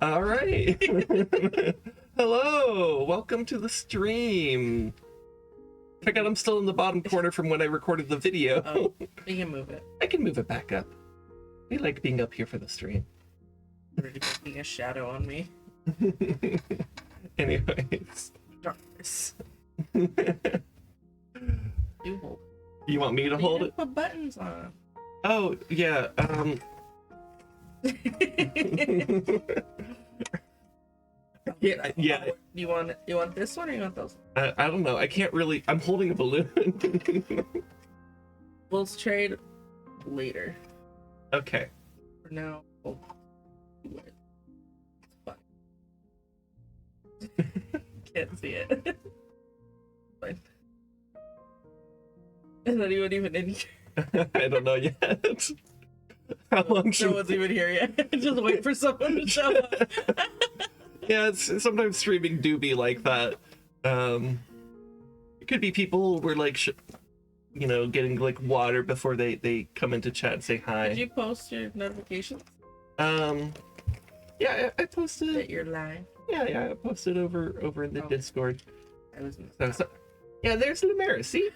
All right. Hello, welcome to the stream. Check out, I'm still in the bottom corner from when I recorded the video. Oh, you can move it. I can move it back up. We like being up here for the stream. Already making a shadow on me. Anyways. Darkness. You hold. You want me to hold it? Put buttons on. Oh, yeah, yeah. You want this one or you want those? I don't know. I can't really. I'm holding a balloon. We'll trade later. Okay. For now, we'll do it. It's fine. Can't see it. Fine. Is anyone even in here? I don't know yet. How long should... No one's even here yet. Just wait for someone to show up. Yeah, it's sometimes streaming do be like that. It could be people who were like, you know, getting like water before they come into chat and say hi. Did you post your notifications? Yeah, I posted. That you're live. Yeah, I posted over in the Discord. I was. So, yeah, there's Lumera. See?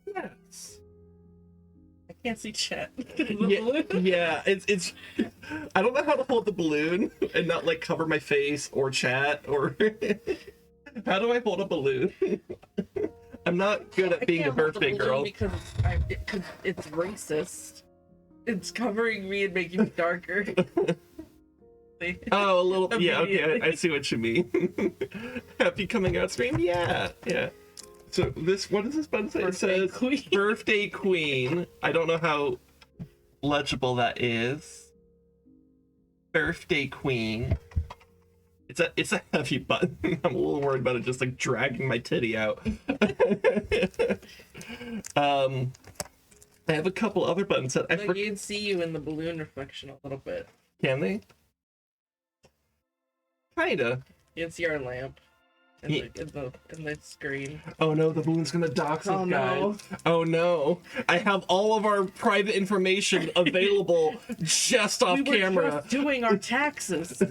Yes. I can't see chat. Yeah, it's. I don't know how to hold the balloon and not like cover my face or chat or. How do I hold a balloon? I'm not good at being a birthday girl because it's racist. It's covering me and making me darker. Oh, a little. Yeah, okay, I see what you mean. Happy coming out stream. Yeah. So this, what does this button say? Birthday it says Queen. Birthday Queen. I don't know how legible that is. Birthday Queen. It's a heavy button. I'm a little worried about it just like dragging my titty out. I have a couple other buttons that I You can see you in the balloon reflection a little bit. Can they? Kinda. You can see our lamp in the screen. Oh no, the balloon's gonna dox us, guys. No. Oh no. I have all of our private information available just off camera. We were just doing our taxes.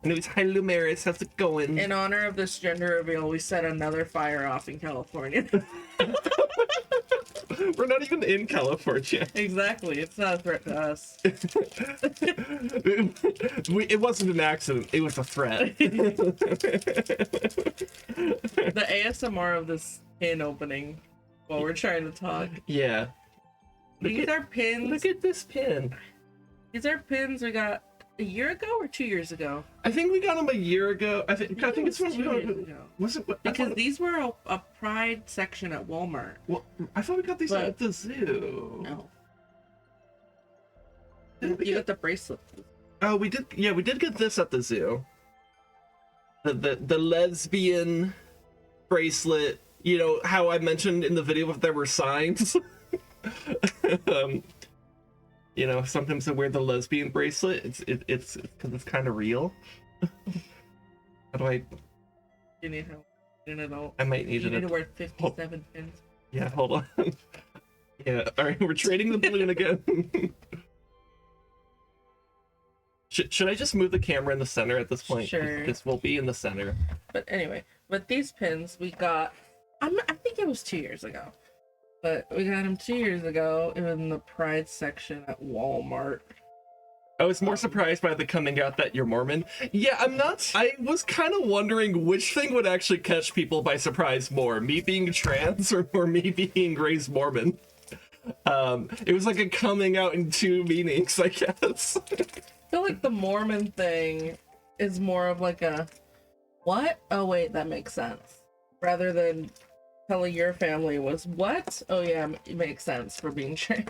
Anyways, hi Lumeris, how's it going? In honor of this gender reveal, we set another fire off in California. We're not even in California. Exactly, it's not a threat to us. It wasn't an accident, it was a threat. The ASMR of this pin opening while we're trying to talk. Yeah. These are pins. Look at this pin. These are pins we got a year ago or 2 years ago? I think we got them a year ago. I think it's when 2 we got years ago. Was it? Because these were a Pride section at Walmart. Well, I thought we got these at the zoo. No. Didn't we You got the bracelet. Oh, we did. Yeah, we did get this at the zoo. The lesbian bracelet. You know how I mentioned in the video if there were signs. You know, sometimes I wear the lesbian bracelet. It's because it's kind of real. How do I? You need help. You need help. I might need You it. need to wear 57 pins. Yeah, hold on. Yeah, all right, we're trading the balloon again. Should I just move the camera in the center at this point? Sure. This will be in the center. But anyway, these pins we got. I think it was 2 years ago. But we got them 2 years ago in the Pride section at Walmart. I was more surprised by the coming out that you're Mormon. Yeah, I'm not. I was kind of wondering which thing would actually catch people by surprise more, me being trans or me being raised Mormon. It was like a coming out in two meanings, I guess. I feel like the Mormon thing is more of like a, what? Oh wait, that makes sense. Rather than telling your family was, what? Oh yeah, it makes sense for being trans.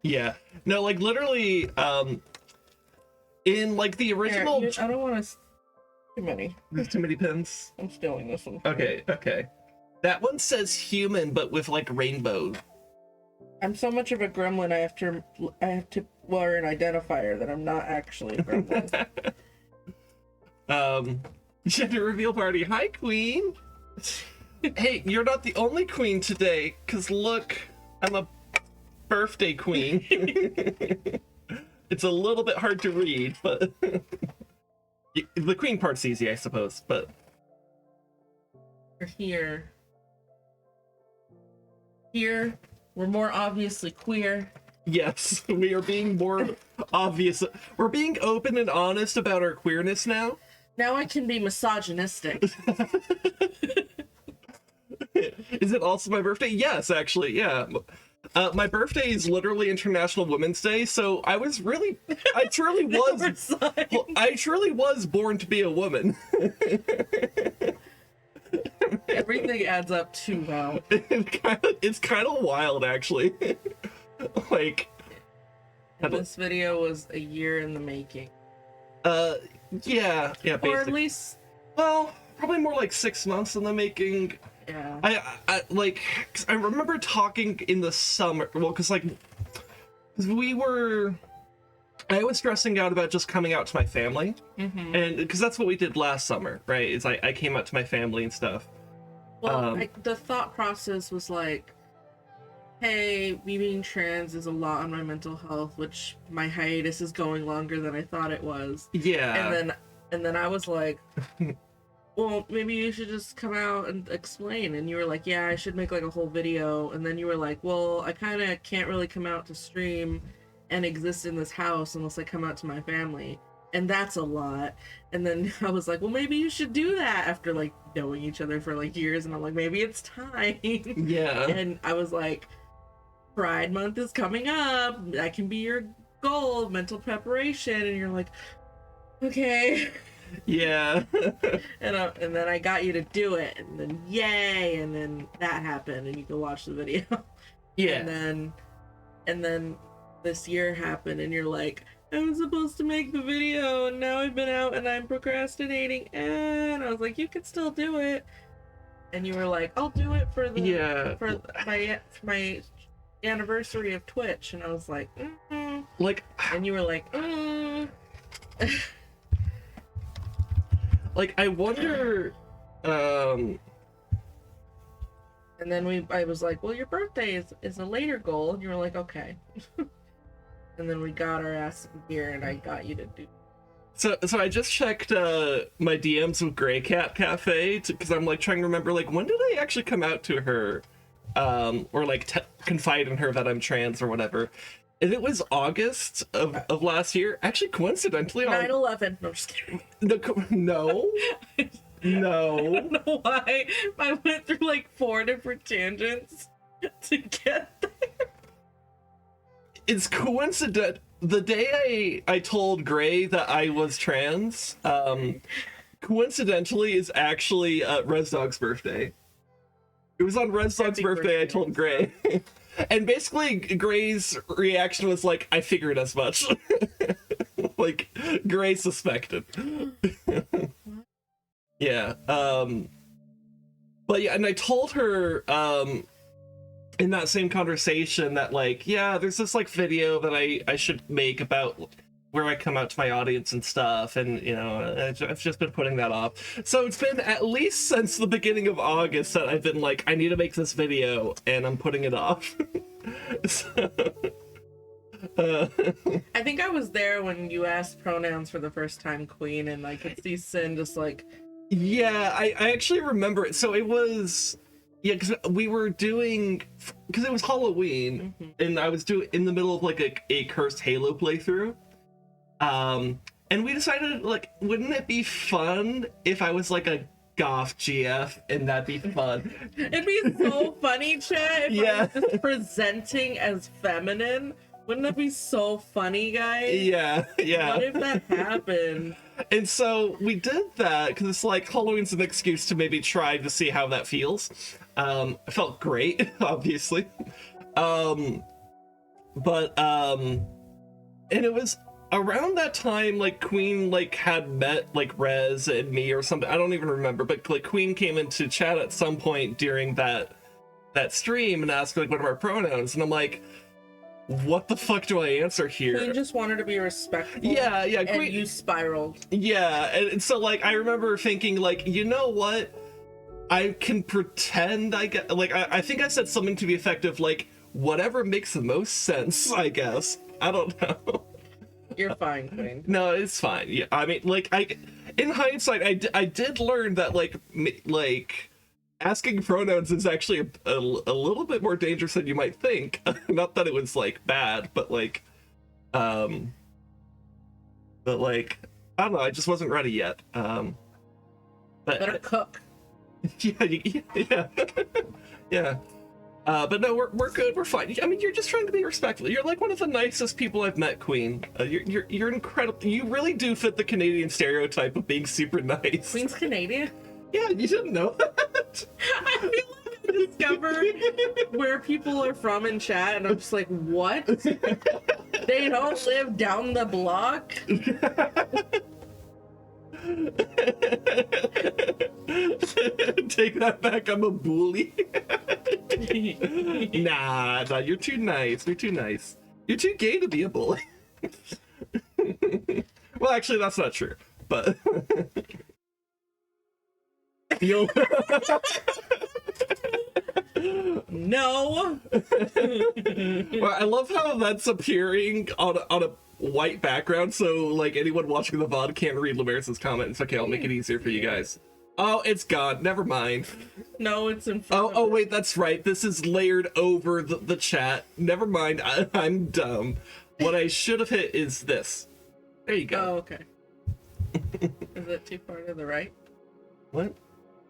Yeah. No, like literally, in like the original. Here, I don't want to. Too many. There's too many pins. I'm stealing this one. Okay. That one says human, but with like rainbow. I'm so much of a gremlin. I have to wear an identifier that I'm not actually a gremlin. Gender reveal party. Hi, Queen. Hey, you're not the only queen today, because look, I'm a birthday queen. It's a little bit hard to read, but the queen part's easy, I suppose, but... We're here. Here, we're more obviously queer. Yes, we are being more obvious. We're being open and honest about our queerness now. Now I can be misogynistic. Is it also my birthday? Yes, actually, yeah. My birthday is literally International Women's Day, so I truly was born to be a woman. Everything adds up too well. It's kind of wild, actually. Like, and this video was a year in the making. Yeah, basically. Or at least, well, probably more like 6 months in the making. yeah. I like, 'cause I remember talking in the summer, well, because I was stressing out about just coming out to my family, and because that's what we did last summer, right? Is I came out to my family and stuff. Well, the thought process was like, hey, me being trans is a lot on my mental health, which my hiatus is going longer than I thought it was. Yeah. And then I was like, well, maybe you should just come out and explain. And you were like, yeah, I should make like a whole video. And then you were like, well, I kind of can't really come out to stream and exist in this house unless I come out to my family. And that's a lot. And then I was like, well, maybe you should do that after like knowing each other for like years. And I'm like, maybe it's time. Yeah. And I was like, Pride Month is coming up. That can be your goal, mental preparation. And you're like, okay. Yeah. And then I got you to do it. And then yay. And then that happened. And you can watch the video. Yeah. And then this year happened. And you're like, I was supposed to make the video. And now I've been out and I'm procrastinating. And I was like, you can still do it. And you were like, I'll do it for my anniversary of Twitch. And I was like, like, and you were like, like, I wonder, and then I was like, well, your birthday is a later goal. And you were like, okay. And then we got our ass in gear and I got you to do. So I just checked my DMs with Grey Cat Cafe because I'm like trying to remember, like, when did I actually come out to her, or like confide in her that I'm trans or whatever. And it was August of last year. Actually, coincidentally, 9/11. No, I'm just kidding. No. I don't know why I went through like 4 different tangents to get there. It's coincident. The day I told Gray that I was trans, coincidentally, is actually Rezdog's birthday. It was on Rezdog's birthday I told Gray. And basically, Gray's reaction was like, I figured as much. Like, Gray suspected. Yeah. But yeah, and I told her, in that same conversation that, like, yeah, there's this, like, video that I should make about where I come out to my audience and stuff, and, you know, I've just been putting that off. So it's been at least since the beginning of August that I've been like, I need to make this video, and I'm putting it off. So, I think I was there when you asked pronouns for the first time, Queen, and I could see Sin just like... Yeah, I actually remember it. So it was... Yeah, because we were doing... Because it was Halloween, and I was doing in the middle of, like, a Cursed Halo playthrough. And we decided, like, wouldn't it be fun if I was like a goth GF, and that'd be fun. It'd be so funny, Chad, if I was just presenting as feminine. Wouldn't that be so funny, guys? Yeah. What if that happened? And so we did that because it's like Halloween's an excuse to maybe try to see how that feels. It felt great, obviously. And it was around that time, like, Queen, like, had met, like, Rez and me or something. I don't even remember, but, like, Queen came into chat at some point during that stream and asked, like, what are our pronouns? And I'm like, what the fuck do I answer here? Queen just wanted to be respectful. Yeah. And Queen, you spiraled. Yeah, and so, like, I remember thinking, like, you know what? I can pretend I get like I think I said something to the effect of like whatever makes the most sense, I guess. I don't know. You're fine, Queen. No, it's fine. Yeah, I mean, like in hindsight, I did learn that like asking pronouns is actually a little bit more dangerous than you might think. Not that it was like bad, but like I don't know. I just wasn't ready yet. But Better cook. yeah. Yeah. But no, we're good. We're fine. I mean, you're just trying to be respectful. You're like one of the nicest people I've met, Queen. You're incredible. You really do fit the Canadian stereotype of being super nice. Queen's Canadian? Yeah, you didn't know that. I feel like I discovered where people are from in chat, and I'm just like, what? They don't live down the block? Take that back, I'm a bully. Nah, you're too nice. You're too nice. You're too gay to be a bully. Well, actually, that's not true, but you'll No. Well, I love how that's appearing on a white background, so like anyone watching the VOD can't read Lumeris' comment. It's okay, I'll make it easier for you guys. Oh, it's gone. Never mind. No, it's in front of Oh it. wait, that's right. This is layered over the chat. Never mind. I'm dumb. What I should have hit is this. There you Oh, go. okay. Is it too far to the right? What?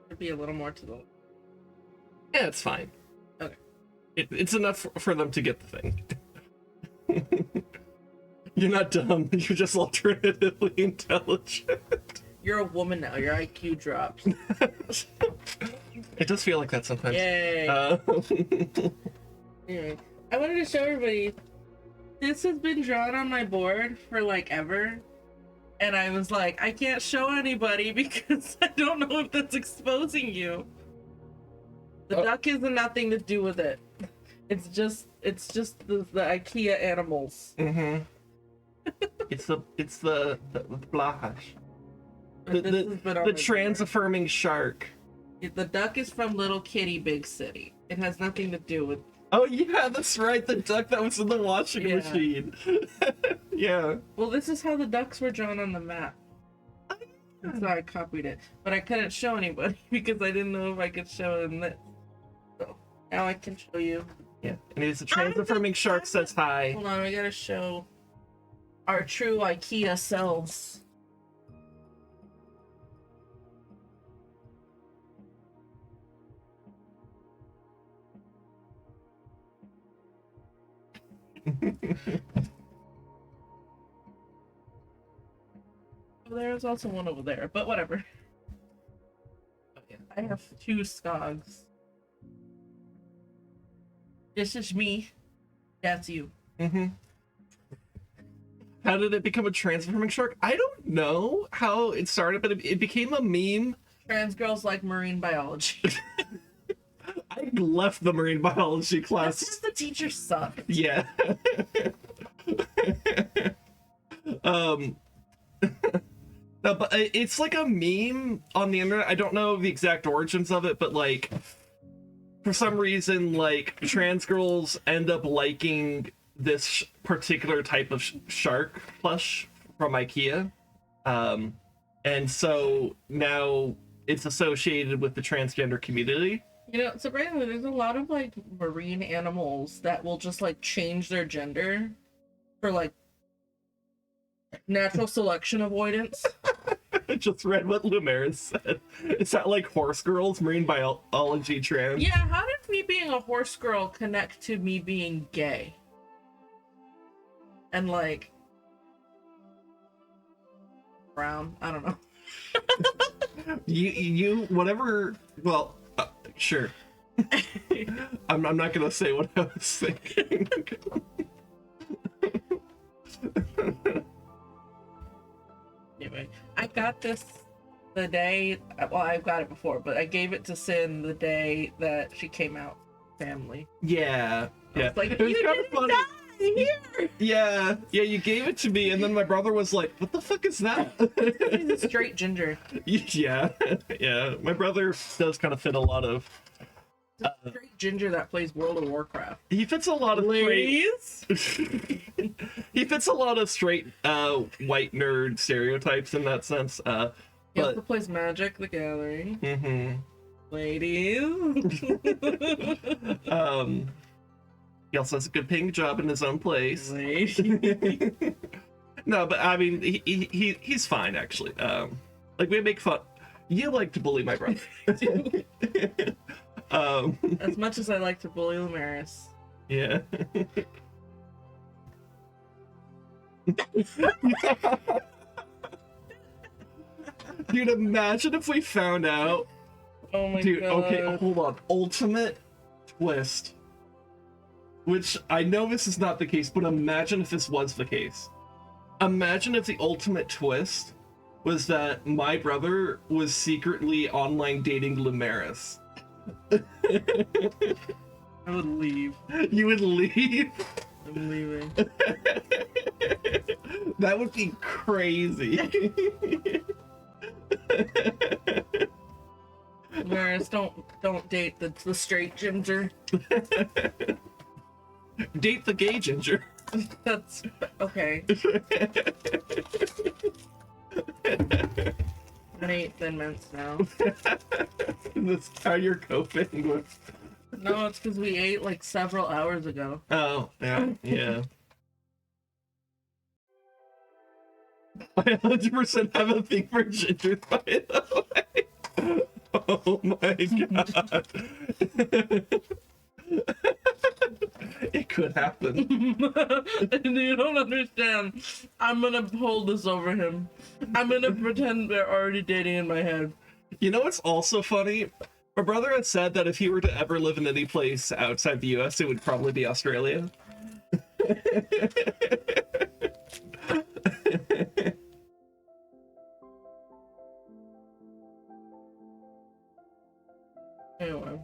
It'd be a little more to the left. Yeah, it's fine. Okay. It's enough for them to get the thing. You're not dumb. You're just alternatively intelligent. You're a woman now. Your IQ drops. It does feel like that sometimes. Yay. Anyway, I wanted to show everybody. This has been drawn on my board for like ever. And I was like, I can't show anybody because I don't know if that's exposing you. The duck has nothing to do with it. It's just the IKEA animals. Mm-hmm. It's the blahash. The trans-affirming shark. The duck is from Little Kitty Big City. It has nothing to do with. Oh yeah, that's right. The duck that was in the washing machine. Yeah. Well, this is how the ducks were drawn on the map. So I copied it, but I couldn't show anybody because I didn't know if I could show them this. So now I can show you. Yeah. And it's a trans-affirming shark says hi. Hold on, we gotta show our true IKEA selves. Well, there's also one over there, but whatever. I have 2 skogs. This is me. That's you. Mm-hmm. How did it become a transforming shark? I don't know how it started, but it became a meme. Trans girls like marine biology. I left the marine biology class. That's just the teacher sucked. Yeah. No, but it's like a meme on the internet. I don't know the exact origins of it, but like for some reason, like trans girls end up liking this particular type of shark plush from IKEA. And so now it's associated with the transgender community. You know, surprisingly, there's a lot of like marine animals that will just like change their gender for like natural selection avoidance. I just read what Lumeris said. Is that like horse girls, marine biology trans? Yeah, how did me being a horse girl connect to me being gay? And like brown, I don't know. You whatever. Well, sure. I'm not gonna say what I was thinking. Anyway, I got this the day, well, I've got it before, but I gave it to Sin the day that she came out. Family. Yeah. Yeah. It's like, It was you kinda didn't funny. die! Here. Yeah, you gave it to me, and then my brother was like, "What the fuck is that?" He's a straight ginger. Yeah, yeah. My brother does kind of fit a lot of. Straight ginger that plays World of Warcraft. He fits a lot of Ladies. he fits a lot of straight white nerd stereotypes in that sense. He also But plays Magic the Gathering. mhm. Ladies. He also has a good paying job in his own place. Ladies. No, but I mean, he's fine actually. Like we make fun. You like to bully my brother. As much as I like to bully Lumaris. Yeah. Dude, imagine if we found out. Oh my Dude, god. okay, hold on. Ultimate twist. Which I know this is not the case, but imagine if this was the case. Imagine if the ultimate twist was that my brother was secretly online dating Lumaris. I would leave. You would leave? I'm leaving. That would be crazy. Lumaris, don't date the straight ginger. Date the gay ginger. That's okay. I eat Thin Mints now. That's how you're coping with. No, it's because we ate like several hours ago. Oh, yeah, yeah. I 100% have a thing for ginger, by the way. Oh my god. It could happen. You don't understand. I'm gonna hold this over him. I'm gonna pretend they're already dating in my head. You know what's also funny? My brother had said that if he were to ever live in any place outside the US, it would probably be Australia. Anyway,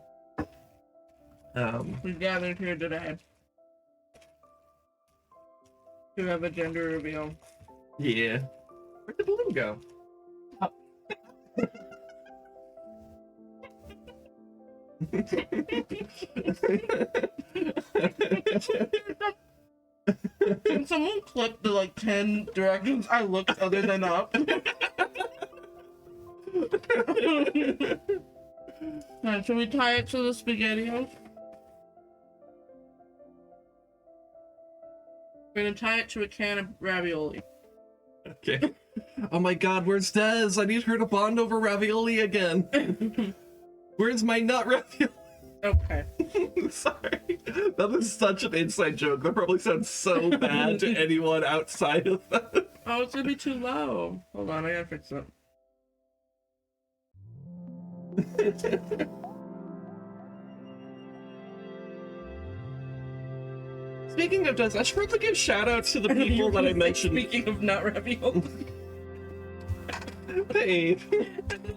Um, we gathered here today to have a gender reveal. yeah. Where'd the balloon go? Can someone clip the like 10 directions I looked other than up? Alright, should we tie it to the SpaghettiOs? We're gonna tie it to a can of ravioli. Okay. Oh my god, where's Des? I need her to bond over ravioli again. Where's my nut ravioli? Okay. Sorry. That was such an inside joke. That probably sounds so bad to anyone outside of that. Oh, it's gonna be too low. Hold on, I gotta fix it. Speaking of Des, I should probably give shout outs to the people that I mentioned. Speaking of nut ravioli. Babe.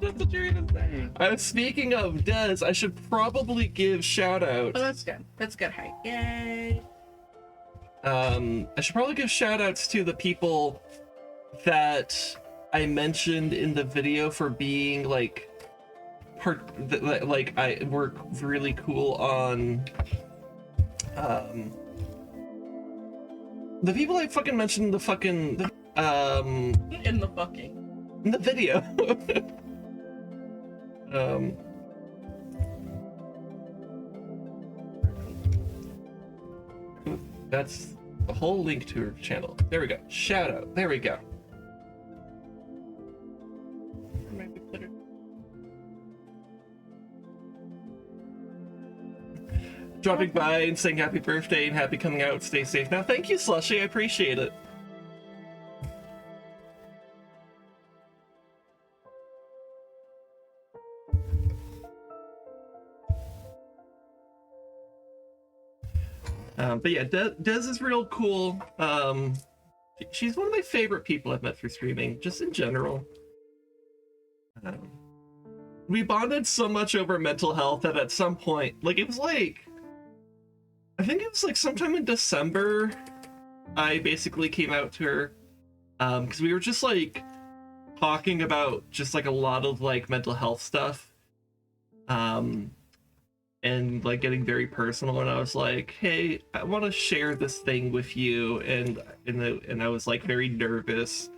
That's what you're gonna say. I was speaking of Des, I should probably give shout Oh, outs. that's good. That's good. Hey, yay. I should probably give shout outs to the people that I mentioned in the video for being like like I work really cool on the people I fucking mentioned in the fucking In the fucking. in the video. That's the whole link to her channel. There we go. Shout out. There we go. Maybe put it. Dropping by and saying happy birthday and happy coming out. Stay safe. Now, thank you, Slushy. I appreciate it. But yeah, Des is real cool. She's one of my favorite people I've met through streaming, just in general. We bonded so much over mental health that at some point, like, it was like I think it was like sometime in December. I basically came out to her because we were just like talking about just like a lot of like mental health stuff, and like getting very personal. And I was like, "Hey, I want to share this thing with you," and I was like very nervous.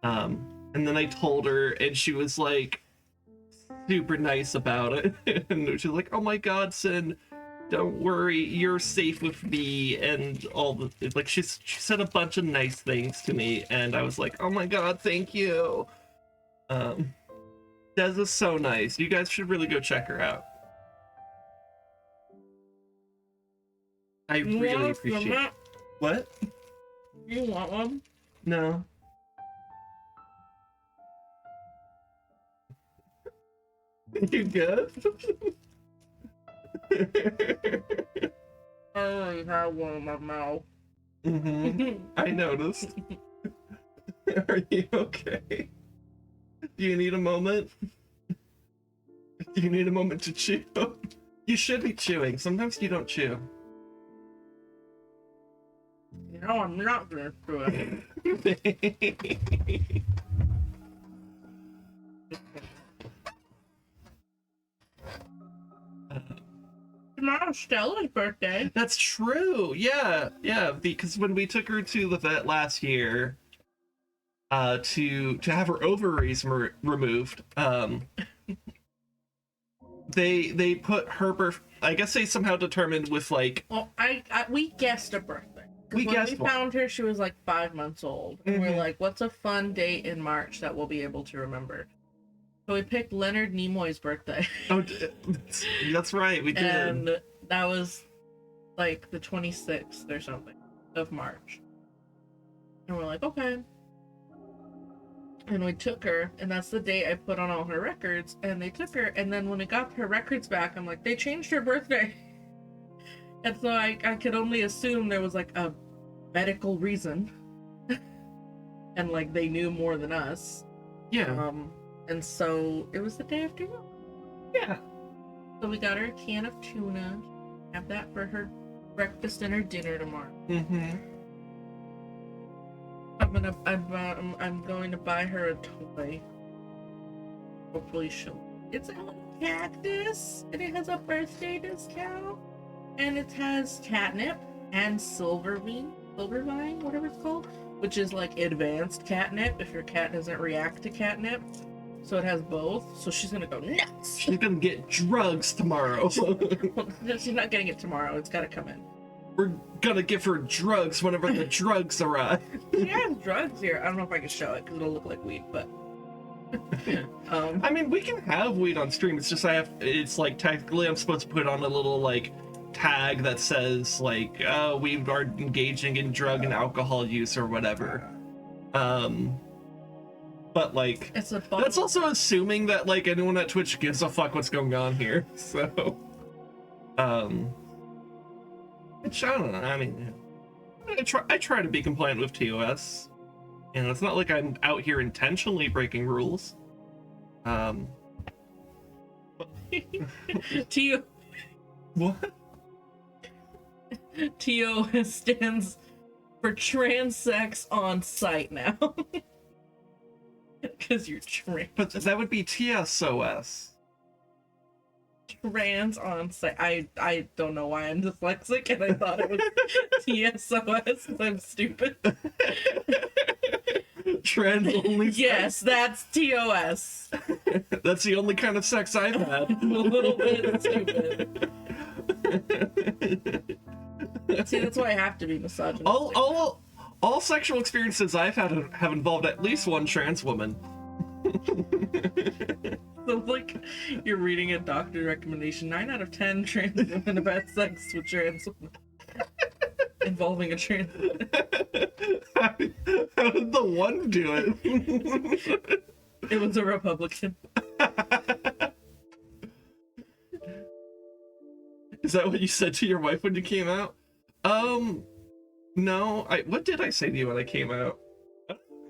And then I told her, and she was like super nice about it, and she was like, "Oh my God, Sin, don't worry, you're safe with me," and all the like she said a bunch of nice things to me, and I was like, "Oh my God, thank you." Des is so nice. You guys should really go check her out. I really appreciate it. What? You want one? No. You good? I already have one in my mouth. I noticed. Are you okay? Do you need a moment? Do you need a moment to chew? You should be chewing. Sometimes you don't chew. No, I'm not gonna do it. Tomorrow's Stella's birthday. That's true. Yeah, yeah. Because when we took her to the vet last year, to have her ovaries removed, they put her birth. I guess they somehow determined with like. Well, we guessed a birthday. We when guessed we found her, she was like 5 months old. And we're like, what's a fun date in March that we'll be able to remember? So we picked Leonard Nimoy's birthday. Oh, that's right. We did. And that was like the 26th or something of March. And we're like, okay. And we took her, and that's the date I put on all her records. And they took her, and then when we got her records back, I'm like, they changed her birthday. And so I could only assume there was like a medical reason. And like they knew more than us. Yeah. And so it was the day after you. Yeah. So we got her a can of tuna. Have that for her breakfast and her dinner tomorrow. I'm going to buy her a toy. Hopefully she'll. It's a little cactus, and it has a birthday discount, and it has catnip and silvervine, whatever it's called, which is like advanced catnip if your cat doesn't react to catnip. So it has both. So she's gonna go nuts. She's gonna get drugs tomorrow. She's not getting it tomorrow. It's gotta come in. We're gonna give her drugs whenever the drugs arrive. She has drugs here. I don't know if I can show it because it'll look like weed, but. I mean, we can have weed on stream. It's just it's like technically I'm supposed to put on a little like tag that says like we are engaging in drug and alcohol use or whatever. But like that's also assuming that like anyone at Twitch gives a fuck what's going on here. So which I don't know. I mean, I try to be compliant with TOS. And it's not like I'm out here intentionally breaking rules. T.O. What? T.O. stands for trans sex on site now. Because you're trans. But that would be TSOS. Trans on site. I don't know why I'm dyslexic and I thought it was TSOS. I'm stupid. Trans only sex? Yes, that's TOS. That's the only kind of sex I've had. A little bit stupid. See, that's why I have to be misogynistic. All sexual experiences I've had have involved at least one trans woman. So, like, you're reading a doctor recommendation. 9 out of 10 trans women have had sex with trans women. Involving a trans woman. How did the one do it? It was a Republican. Is that what you said to your wife when you came out? No. What did I say to you when I came out?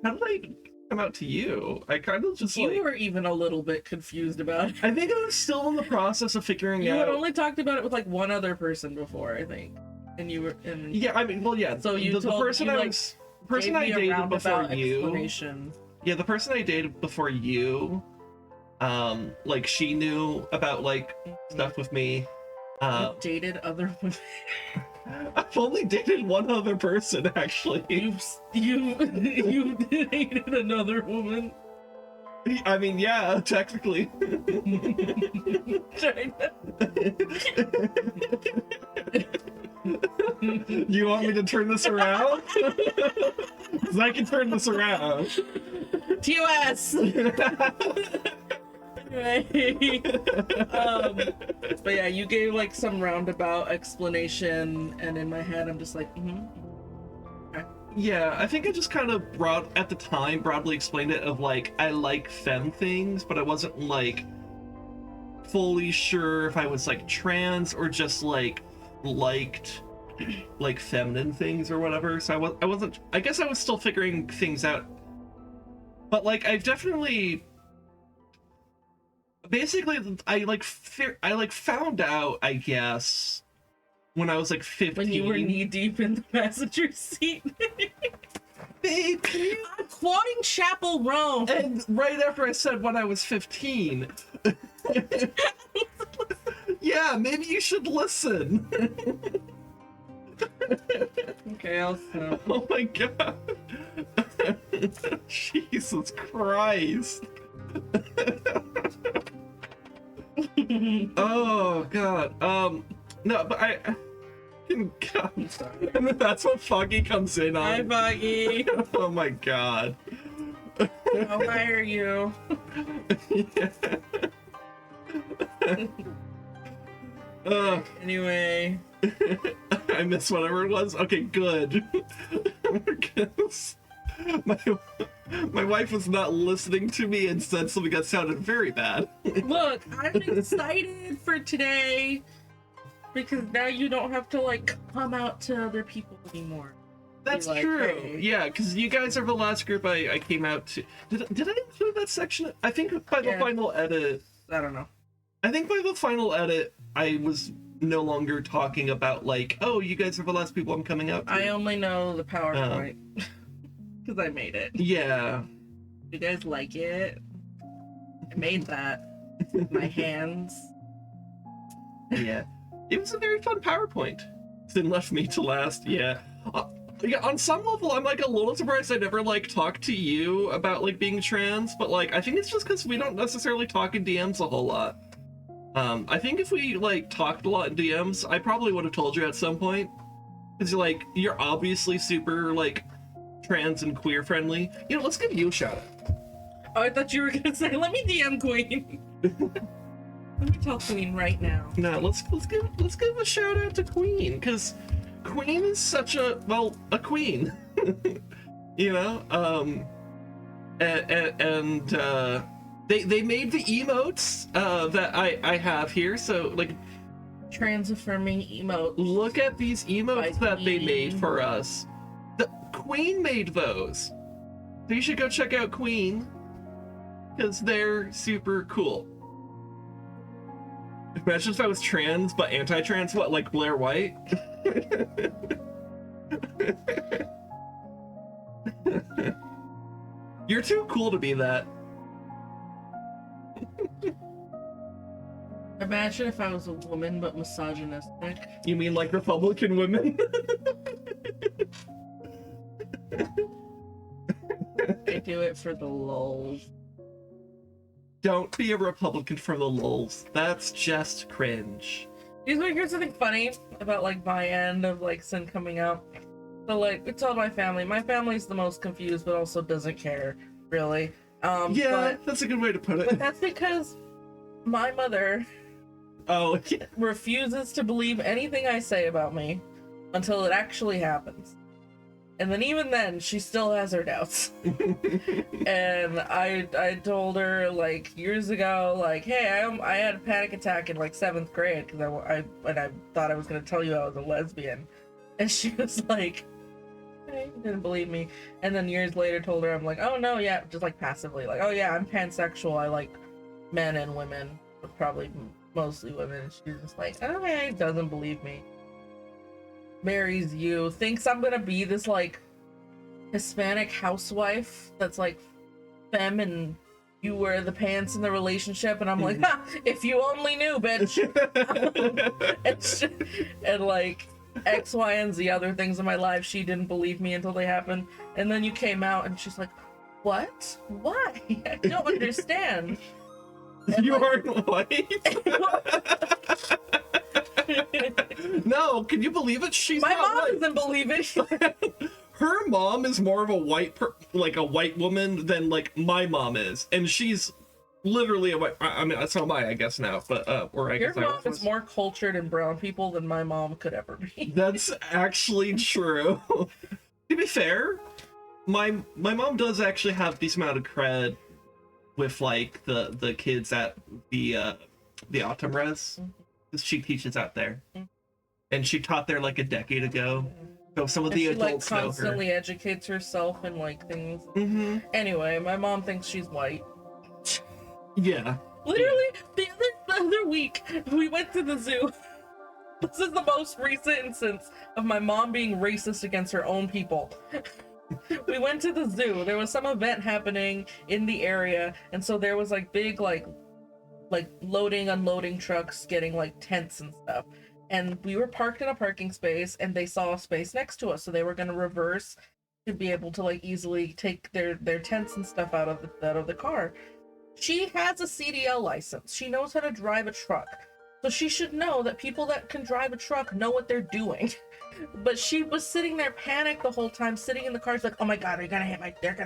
How did come out to you. I kind of just You were even a little bit confused about it. I think I was still in the process of figuring You out. had only talked about it with like one other person before, I think, and you were. And Yeah, I mean, well, yeah. So you the told person you, I like, was, the person gave I me a dated before roundabout you. explanation. Yeah, the person I dated before you. Like she knew about like stuff with me. You dated other women. I've only dated one other person actually. You dated another woman. I mean, yeah, technically. You want me to turn this around? 'Cause I can turn this around. TOS. Anyway, but yeah, you gave like some roundabout explanation, and in my head, I'm just like, okay. Yeah, I think I just kind of at the time broadly explained it of like I like femme things, but I wasn't like fully sure if I was like trans or just like liked like feminine things or whatever. So I wasn't. I guess I was still figuring things out. But like I've definitely. Basically, I found out, I guess, when I was like 15. When you were knee deep in the passenger seat. Babe, I'm quoting Chapel Roan. and right after I said when I was 15. Yeah, maybe you should listen. Okay, I'll stop. Oh my god. Jesus Christ. Oh god. No, but I God. I'm sorry. And then that's what Foggy comes in on. Hi, Foggy. Oh my god. I'll hire you. Yeah. Anyway. I missed whatever it was. Okay, good. Because my wife was not listening to me and said something that sounded very bad. Look, I'm excited for today because now you don't have to like come out to other people anymore. That's Be like, true. hey. Yeah, because you guys are the last group I came out to. Did I include that section? I think by the Yeah. final edit. I don't know. I think by the final edit, I was no longer talking about like, oh, you guys are the last people I'm coming out to. I only know the PowerPoint because I made it. Yeah. You guys like it? I made that with my hands. Yeah. It was a very fun PowerPoint. Then left me to last. Yeah. Yeah, on some level, I'm like a little surprised I never like talked to you about like being trans, but like I think it's just because we don't necessarily talk in DMs a whole lot. I think if we like talked a lot in DMs, I probably would have told you at some point. Because you're obviously super like trans and queer friendly. You know, let's give you a shout out. Oh, I thought you were gonna say, "Let me DM Queen." Let me tell Queen right now. No, let's give a shout out to Queen, because Queen is such a queen. You know, they made the emotes that I have here. So like, Trans affirming emote. look at these emotes By that they made Queen. for us. The Queen made those. So you should go check out Queen, because they're super cool. Imagine if I was trans but anti-trans, what, like Blair White? You're too cool to be that. Imagine if I was a woman but misogynistic. You mean like Republican women? I do it for the lulz. Don't be a Republican for the lulz. That's just cringe. Here's something funny about like my end of like Sin coming out. So like we told my family. My family's the most confused, but also doesn't care really. Yeah, that's a good way to put But it. that's because my mother Oh, yeah. refuses to believe anything I say about me until it actually happens. And then even then, she still has her doubts. And I told her like years ago, like, hey, I had a panic attack in like 7th grade because I thought I was gonna tell you I was a lesbian, and she was like, okay, didn't believe me. And then years later told her, I'm like, oh no, yeah, just like passively, like, oh yeah, I'm pansexual, I like men and women, but probably mostly women. And she's just like, okay, doesn't believe me. Marries you, thinks I'm gonna be this like Hispanic housewife that's like femme and you wear the pants in the relationship, and I'm like, ha, if you only knew, bitch. and like X, Y, and Z other things in my life, she didn't believe me until they happened. And then you came out and she's like, what? Why? I don't understand. And You like, aren't white? No, can you believe it? She's my not mom white. doesn't believe it. Her mom is more of a like a white woman than like my mom is, and she's literally a white. I mean, so am I guess now, but or I Your guess I mom was. is more cultured in brown people than my mom could ever be. That's actually true. To be fair, my mom does actually have a decent amount of cred with like the kids at the autumn res, because she teaches out there, and she taught there like a decade ago. So some of And the she like adults know her. constantly educates herself in like things. Mm-hmm. Anyway, my mom thinks she's white. Yeah. Literally, the other week, we went to the zoo. This is the most recent instance of my mom being racist against her own people. We went to the zoo. There was some event happening in the area, and so there was like big like loading, unloading trucks getting like tents and stuff. And we were parked in a parking space, and they saw a space next to us, so they were going to reverse to be able to like easily take their tents and stuff out of the car. She has a CDL license. She knows how to drive a truck. So she should know that people that can drive a truck know what they're doing. But she was sitting there panicked the whole time, sitting in the car. She's like, oh my God, they're gonna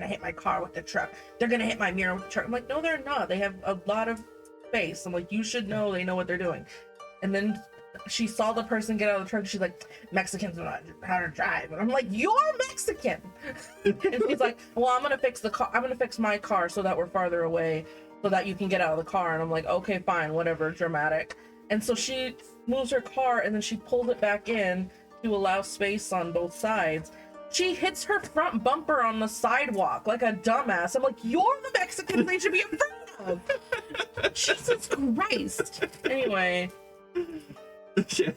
hit my car with the truck. They're gonna hit my mirror with the truck. I'm like, no, they're not. They have a lot of space. I'm like, you should know they know what they're doing. And then she saw the person get out of the truck, and she's like, Mexicans don't know how to drive. And I'm like, you're Mexican. And she's like, well, I'm gonna fix the car. I'm gonna fix my car so that we're farther away, so that you can get out of the car. And I'm like, okay, fine, whatever, dramatic. And so she moves her car, and then she pulled it back in to allow space on both sides. She hits her front bumper on the sidewalk like a dumbass. I'm like, you're the Mexican they should be afraid of. Jesus Christ. Anyway. Yeah.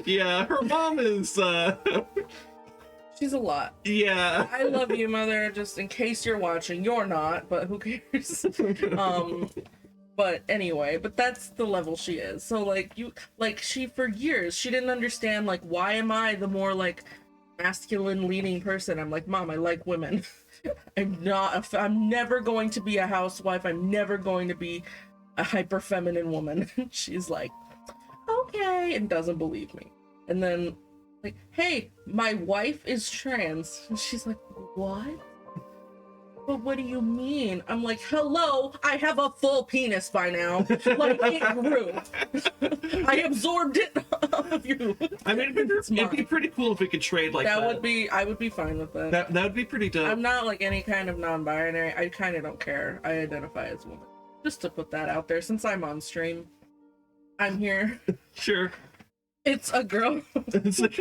Yeah, her mom is She's a lot. yeah. I love you, mother, just in case you're watching. You're not, but who cares? But anyway, but that's the level she is. So like she for years she didn't understand like, why am I the more like masculine leaning person? I'm like, Mom, I like women. I'm never going to be a housewife. I'm never going to be a hyper feminine woman. She's like, okay, and doesn't believe me. And then like, hey, my wife is trans. And she's like, what? But what do you mean? I'm like, hello, I have a full penis by now. Like, it grew. I absorbed it of you. I mean, it'd be pretty cool if we could trade like that. I would be fine with that. That would be pretty dope. I'm not like any kind of non-binary. I kind of don't care. I identify as woman. Just to put that out there, since I'm on stream, I'm here. Sure. It's a girl. It's like,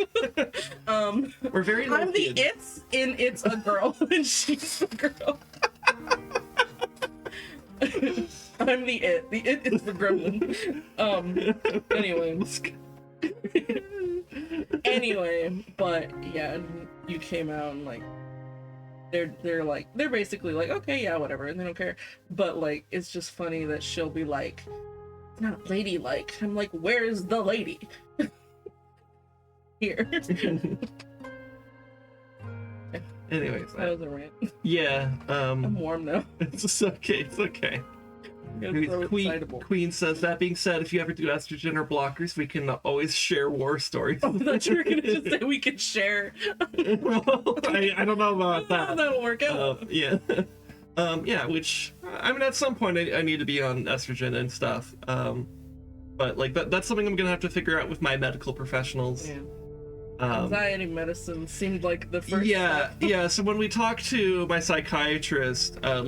we're very I'm the Lothian. it's in It's a Girl, and she's the girl. I'm the it. The it is the gremlin. Anyway, but yeah, you came out and like they're basically like, okay, yeah, whatever, and they don't care. But like, it's just funny that she'll be like, it's not ladylike. I'm like, where's the lady? Here. Anyways, That was a rant. yeah. I'm warm now. It's okay. It's okay. I'm so excitable. Queen says, that being said, if you ever do estrogen or blockers, we can always share war stories. I thought you were gonna just say we could share. Well, I don't know about that. That'll work out. Yeah. Yeah, which, I mean, at some point I need to be on estrogen and stuff. But like that's something I'm gonna have to figure out with my medical professionals. Yeah. Anxiety medicine seemed like the first Yeah, step. yeah. So when we talked to my psychiatrist, one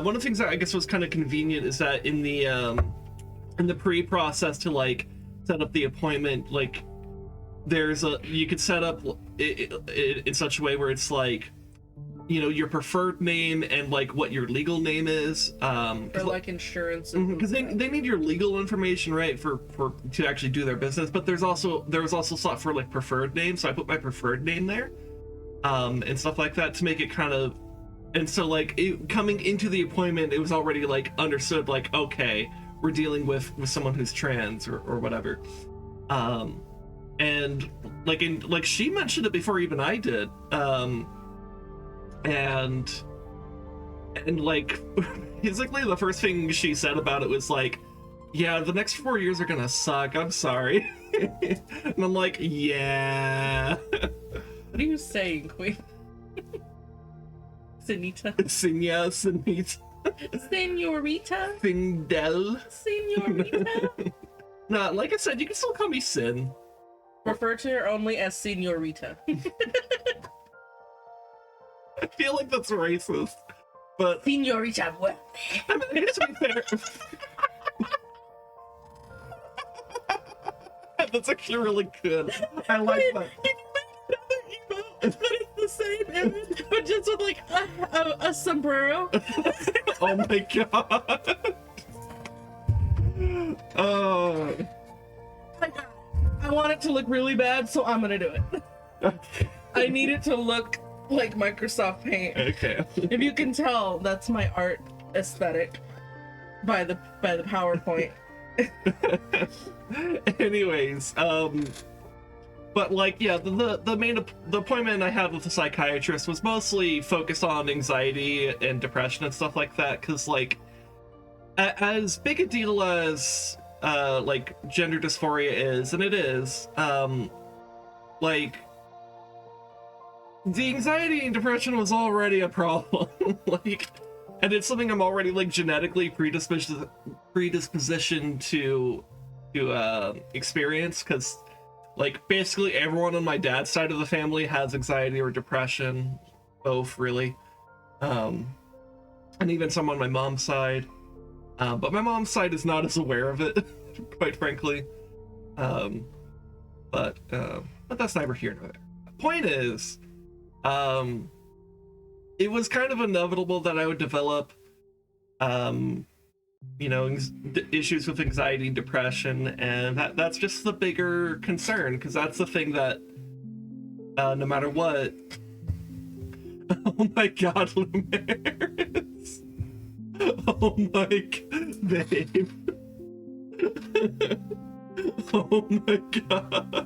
of the things that I guess was kind of convenient is that in the pre-process to like set up the appointment, like you could set up it in such a way where it's like, you know, your preferred name and like what your legal name is, or like insurance, because they need your legal information, right, for to actually do their business. But there was also slot for like preferred name, so I put my preferred name there, and stuff like that to make it kind of, and so like coming into the appointment, it was already like understood, like, okay, we're dealing with someone who's trans or whatever, and like she mentioned it before even I did, and like basically the first thing she said about it was like, yeah, the next 4 years are gonna suck, I'm sorry. And I'm like, yeah. What are you saying, Queen? Senita. Senita. Senorita. Findel. Senorita. Nah, like I said, you can still call me Sin. Refer to her only as Senorita. I feel like that's racist, but Senorita. What? I mean, I guess to be fair. That's actually really good. I like that. But it's the same image, but just with like a sombrero. Oh my god. Oh. I want it to look really bad, so I'm gonna do it. I need it to look like Microsoft Paint. Okay. If you can tell, that's my art aesthetic by the PowerPoint. Anyways, but like, yeah, the appointment I had with the psychiatrist was mostly focused on anxiety and depression and stuff like that, because like as big a deal as like gender dysphoria is, and it is, like the anxiety and depression was already a problem. Like, and it's something I'm already like genetically predispositioned to experience, because like basically everyone on my dad's side of the family has anxiety or depression, both really, and even some on my mom's side, but my mom's side is not as aware of it, quite frankly, but that's neither here nor there. Point is, it was kind of inevitable that I would develop, you know, issues with anxiety and depression, and that's just the bigger concern, because that's the thing that, no matter what. Oh my god, Lumaris. Oh my babe. Oh my god.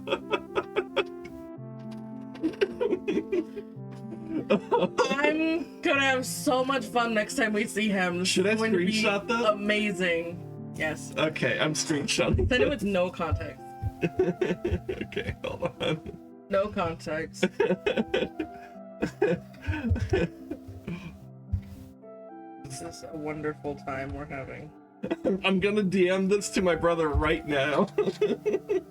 I'm gonna have so much fun next time we see him. Should I screenshot that? Amazing. Yes. Okay, I'm screenshotting. Send it with no context. Okay, hold on. No context. This is a wonderful time we're having. I'm gonna DM this to my brother right now. The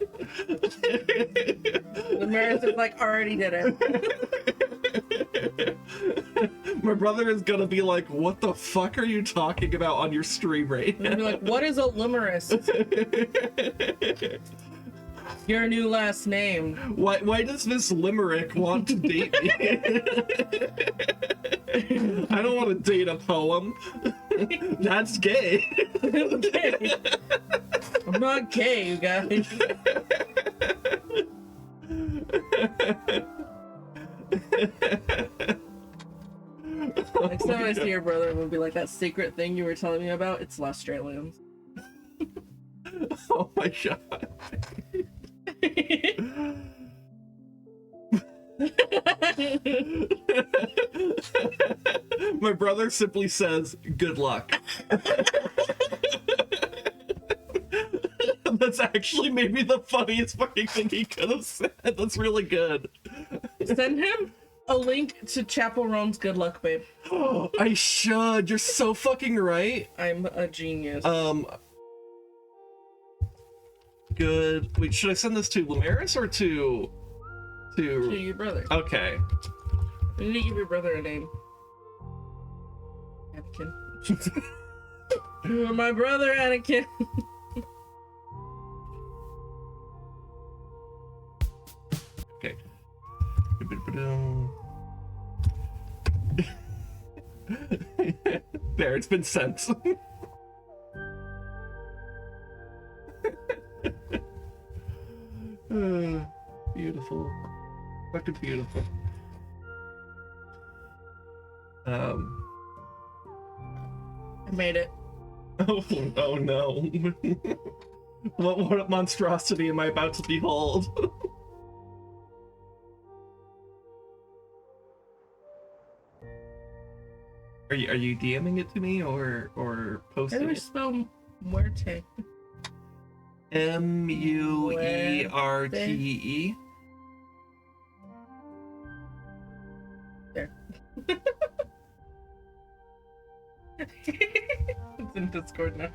Maris is like, already did it. My brother is gonna be like, what the fuck are you talking about on your stream right now? And be like, what is a limerist? Your new last name. Why does this limerick want to date me? I don't want to date a poem. That's gay. Okay. I'm not gay, you guys. Next time I see your brother, I'm gonna be like, that secret thing you were telling me about, it's Australians. Oh my god. My brother simply says, good luck. That's actually maybe the funniest fucking thing he could have said. That's really good. Send him a link to Chapel Roan's Good Luck, babe. I should. You're so fucking right. I'm a genius. Good. Wait, should I send this to Lumaris or to your brother. Okay. You need to give your brother a name. Anakin. You are my brother, Anakin. There, it's been sent. Beautiful. Fucking beautiful. I made it. Oh no. What monstrosity am I about to behold? Are you DMing it to me or posting How do I it? spell muerte? Muerte. There. It's in Discord now.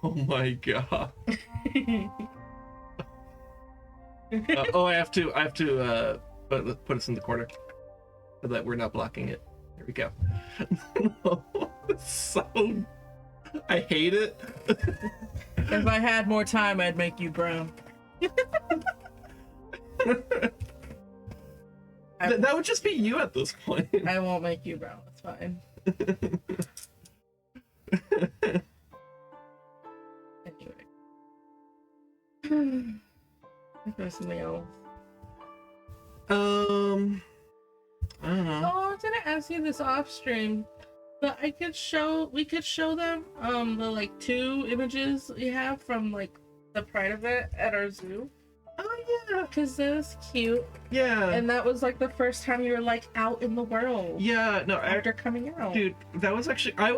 Oh my god. Oh, I have to put us in the corner so that we're not blocking it. There we go. So I hate it. If I had more time, I'd make you brown. That would just be you at this point. I won't make you brown. It's fine. Anyway. There's something else. I don't know. Oh, did I ask you this off stream? But we could show them the like 2 images we have from like the Pride event at our zoo. Oh yeah, Because that was cute. yeah. And that was like the first time you were like out in the world. Yeah, no, After coming out. dude, that was actually, that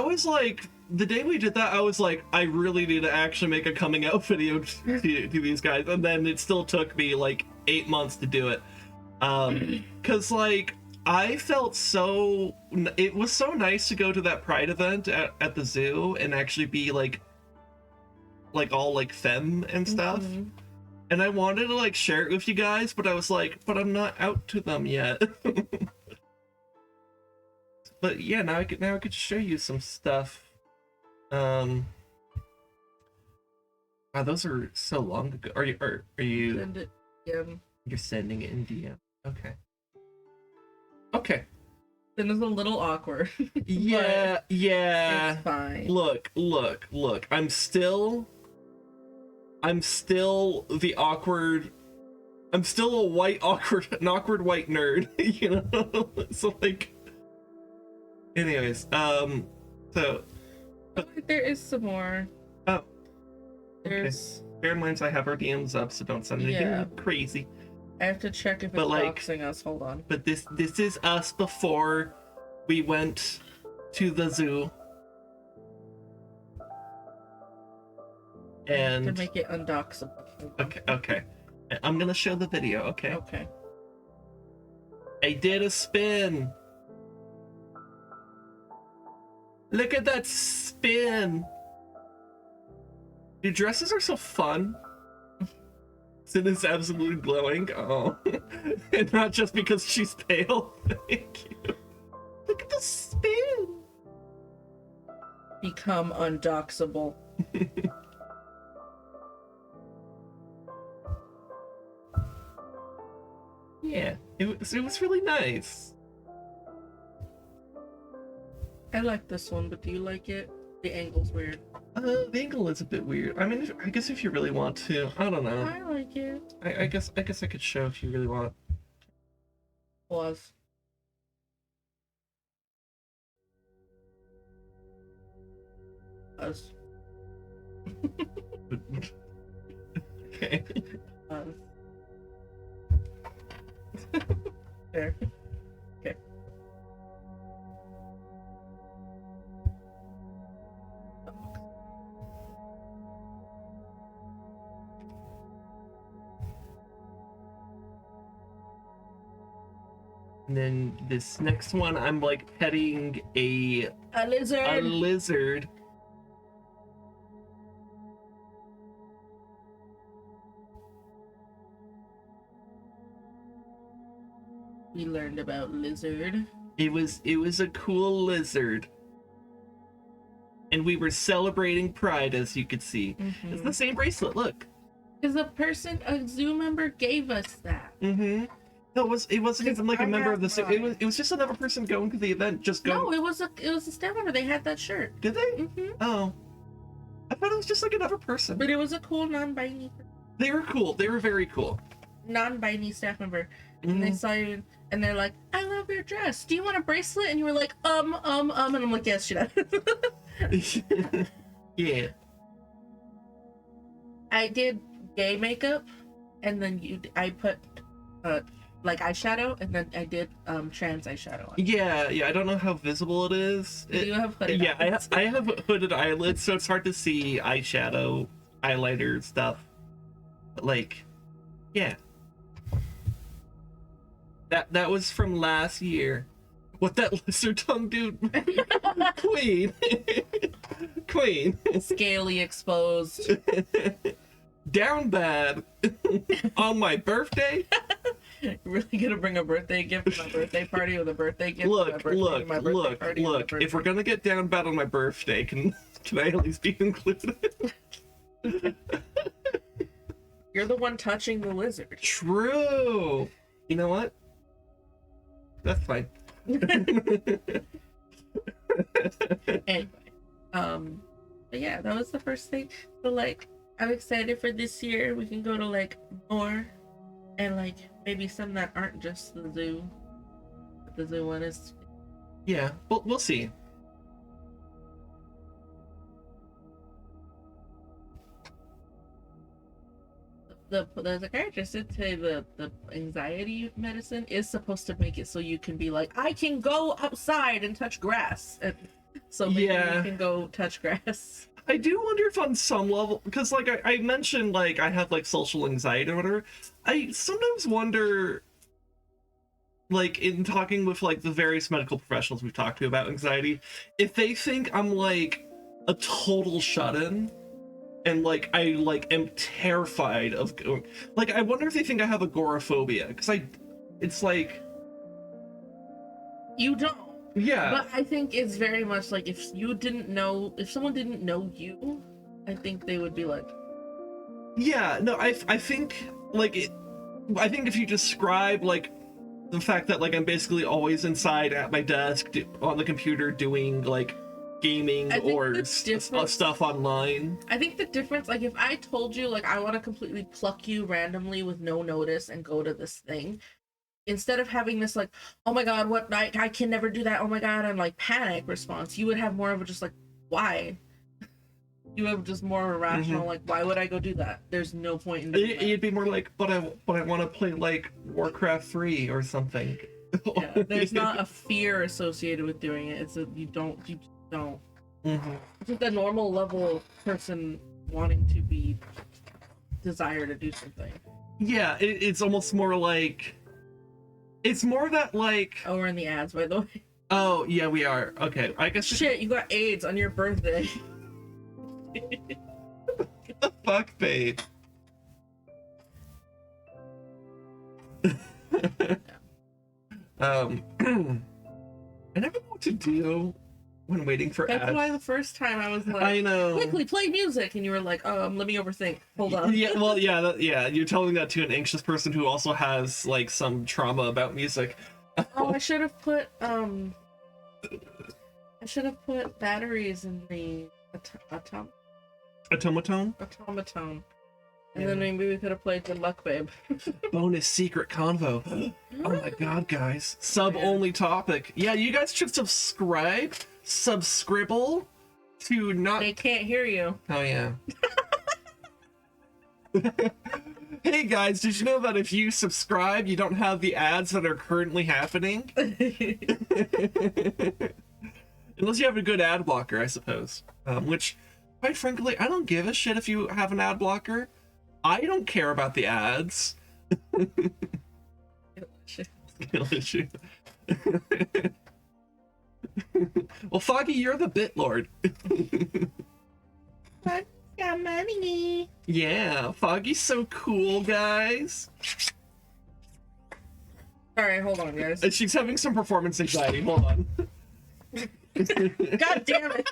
was like, the day we did that, I was like, I really need to actually make a coming out video to these guys. And then it still took me like 8 months to do it. Cause like, I felt so, it was so nice to go to that Pride event at the zoo and actually be like all like femme and stuff. Mhm. And I wanted to like share it with you guys, but I was like, but I'm not out to them yet. But yeah, now I could show you some stuff. Wow, those are so long ago. Are you Send it. Yeah. you're sending it in DM? Okay. Okay. Then it's a little awkward. Yeah, yeah. It's fine. Look. I'm still the awkward. I'm still an awkward white nerd, you know? So like, anyways, so There is some more. oh, There's. bear in mind I have our DMs up, so don't send anything Yeah. crazy. I have to check if But, it's like- doxing us. Hold on. But this is us before we went to the zoo. To And make it undoxable. okay. I'm gonna show the video, okay? Okay. I did a spin. Look at that spin. Your dresses are so fun. Sin is absolutely glowing. Oh. And not just because she's pale. Thank you. Look at the spin. Become undoxable. Yeah, it was really nice. I like this one, but do you like it? The angle's weird. The angle is a bit weird. I mean, I guess if you really want to, I don't know. I like it. I guess I could show if you really want. Was. Us. Okay. Us. There. Okay. And then this next one, I'm like petting a A lizard. lizard. We learned about lizard. It was a cool lizard. And we were celebrating Pride, as you could see. It's the same bracelet, look. Because a zoo member gave us that. Mm-hmm. No, it wasn't even like a member of the zoo. mine. It was just another person going to the event, just going. No, it was a staff member. They had that shirt. Did they? Mm-hmm. Oh. I thought it was just like another person. But it was a cool non-binary. They were cool. They were very cool. Non-binary staff member. And they saw you and they're like, I love your dress. Do you want a bracelet? And you were like, and I'm like, yes, she does. Yeah. I did gay makeup, and then I put like eyeshadow, and then I did trans eyeshadow on. Yeah, I don't know how visible it is. You have hooded eyelids. I have hooded eyelids, so it's hard to see eyeshadow, eyeliner stuff. But like, yeah. That was from last year. What that lizard tongue dude? Queen. Queen. Scaly exposed. Down bad. On my birthday. You're really gonna bring a birthday gift to my birthday party with a birthday gift? Look. If we're gonna get down bad on my birthday, can I at least be included? You're the one touching the lizard. True. You know what? That's fine. Anyway, but yeah, that was the first thing. So like, I'm excited for this year. We can go to like more, and like maybe some that aren't just the zoo. But the zoo one is. Yeah, we'll see. The psychiatrist did say the anxiety medicine is supposed to make it so you can be like, I can go outside and touch grass, and so maybe you can go touch grass. I do wonder if on some level, because like I mentioned, like I have like social anxiety or whatever. I sometimes wonder, like in talking with like the various medical professionals we've talked to about anxiety, if they think I'm like a total shut-in. And like I like am terrified of going. Like I wonder if they think I have agoraphobia, because it's like you don't. Yeah. But I think it's very much like if someone didn't know you, I think they would be like. Yeah. No. I think like I think if you describe like the fact that like I'm basically always inside at my desk on the computer doing like gaming or stuff online. I think the difference, like if I told you like I want to completely pluck you randomly with no notice and go to this thing, instead of having this like, oh my god, what, I can never do that, oh my god, and like panic response, you would have more of a just like, why? You have just more of a rational like, why would I go do that? There's no point in doing that. You'd be more like, but I want to play like Warcraft 3 or something. Yeah, there's not a fear associated with doing it. It's you don't. It's just a normal level person wanting to be desire to do something. Yeah, it's almost more like it's more that like. Oh, we're in the ads, by the way. Oh yeah, we are. Okay, I guess. Shit, you got AIDS on your birthday. What the fuck, babe? I never know what to do when waiting for ads. That's why the first time I was like, I know. Quickly play music, and you were like, let me overthink. Hold on. Yeah, well, yeah, you're telling that to an anxious person who also has like some trauma about music. Oh, I should have put batteries in the Automaton? automaton. And then maybe we could have played Good Luck Babe. Bonus secret convo. Oh my god, guys. Sub-only topic. Yeah, you guys should subscribble to not... They can't hear you. Oh, yeah. Hey, guys, did you know that if you subscribe, you don't have the ads that are currently happening? Unless you have a good ad blocker, I suppose. Which, quite frankly, I don't give a shit if you have an ad blocker. I don't care about the ads. Skill issue. Well, Foggy, you're the bit lord. But got money. Yeah, Foggy's so cool, guys. Alright, hold on, guys. She's having some performance anxiety. Hold on. God damn it.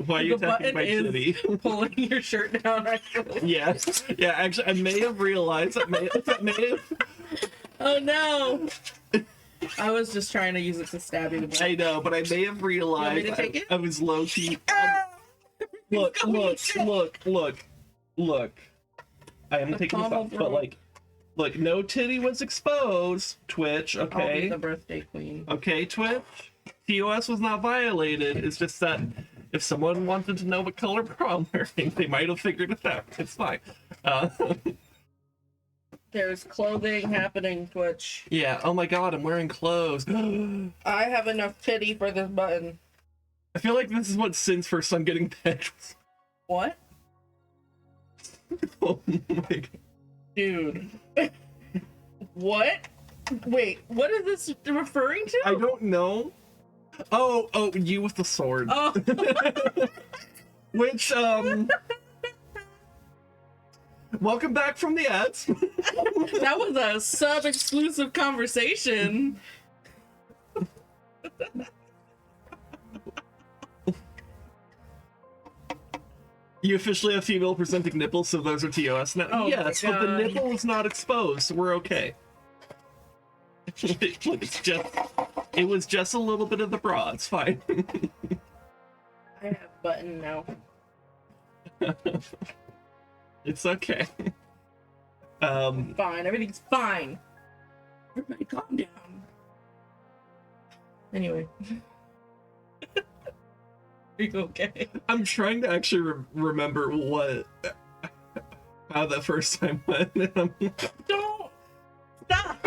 Why are you The attacking button my is titty? pulling your shirt down, actually. Yeah, yeah. Actually, I may have realized that may have. Oh no! I was just trying to use it to stab you. I know, but I may have realized to take it? I was low key. Ah! Look! I am The taking this pommel off, but throat. like, look, no titty was exposed. Twitch, I'll be okay, the birthday queen. okay, Twitch. TOS was not violated. It's just that if someone wanted to know what color bra I'm wearing, they might have figured it out. It's fine. There's clothing happening, Twitch. Yeah. Oh my God, I'm wearing clothes. I have enough titty for this button. I feel like this is what Sin's first time getting pegged. What? Oh my God. Dude. What? Wait, what is this referring to? I don't know. Oh, you with the sword. Oh. Which, welcome back from the ads. That was a sub-exclusive conversation. You officially have female presenting nipples, so those are TOS now. Oh yes, my but the God. nipple is not exposed, so we're okay. It was just a little bit of the bra. It's fine. I have button now. It's okay. Fine, everything's fine. Everybody calm down. Anyway. Are you okay? I'm trying to actually remember how that first time went. Don't stop.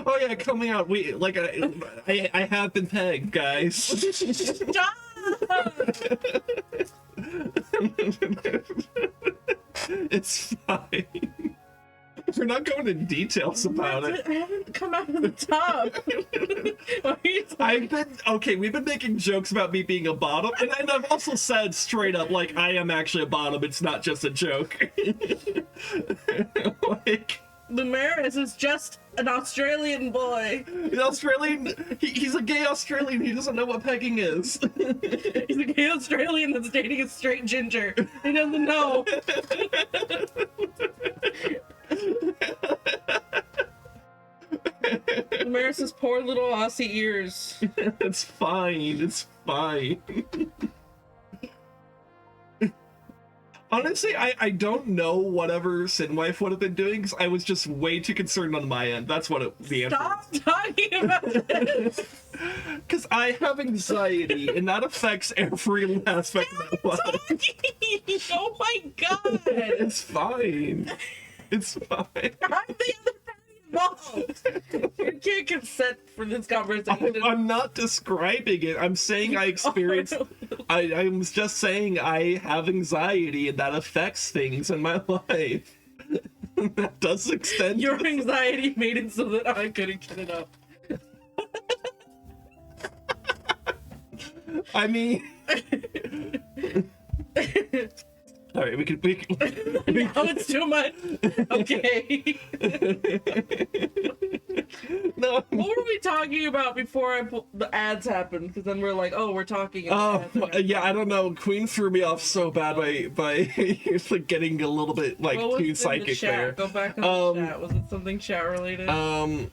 Oh yeah, coming out. I have been pegged, guys. Stop. It's fine. We're not going into details about it. I haven't come out of the tub. What are you talking- We've been making jokes about me being a bottom, and I've also said straight up, like, I am actually a bottom, it's not just a joke. Like, Lumaris is just an Australian boy. the Australian, he's a gay Australian, he doesn't know what pegging is. He's a gay Australian that's dating a straight ginger. He doesn't know. Lumaris' poor little Aussie ears. It's fine, it's fine. Honestly, I don't know whatever SinWife would have been doing, because I was just way too concerned on my end. That's what the answer Stop talking about this. Because I have anxiety, and that affects every aspect of my life. Oh my god. It's fine. It's fine. I'm the other party involved. You can't consent for this conversation. I'm not describing it. I'm saying I experienced. I'm just saying I have anxiety, and that affects things in my life. That does extend. Your anxiety made it so that I couldn't get it up. I mean. All right, we can. No, it's too much. Okay. No. What were we talking about before the ads happened? Because then we're like, oh, we're talking about ads. Yeah, I don't know. Queen threw me off so bad by like getting a little bit like What was too in psychic the chat? there. Go back on the chat. Was it something chat related? God.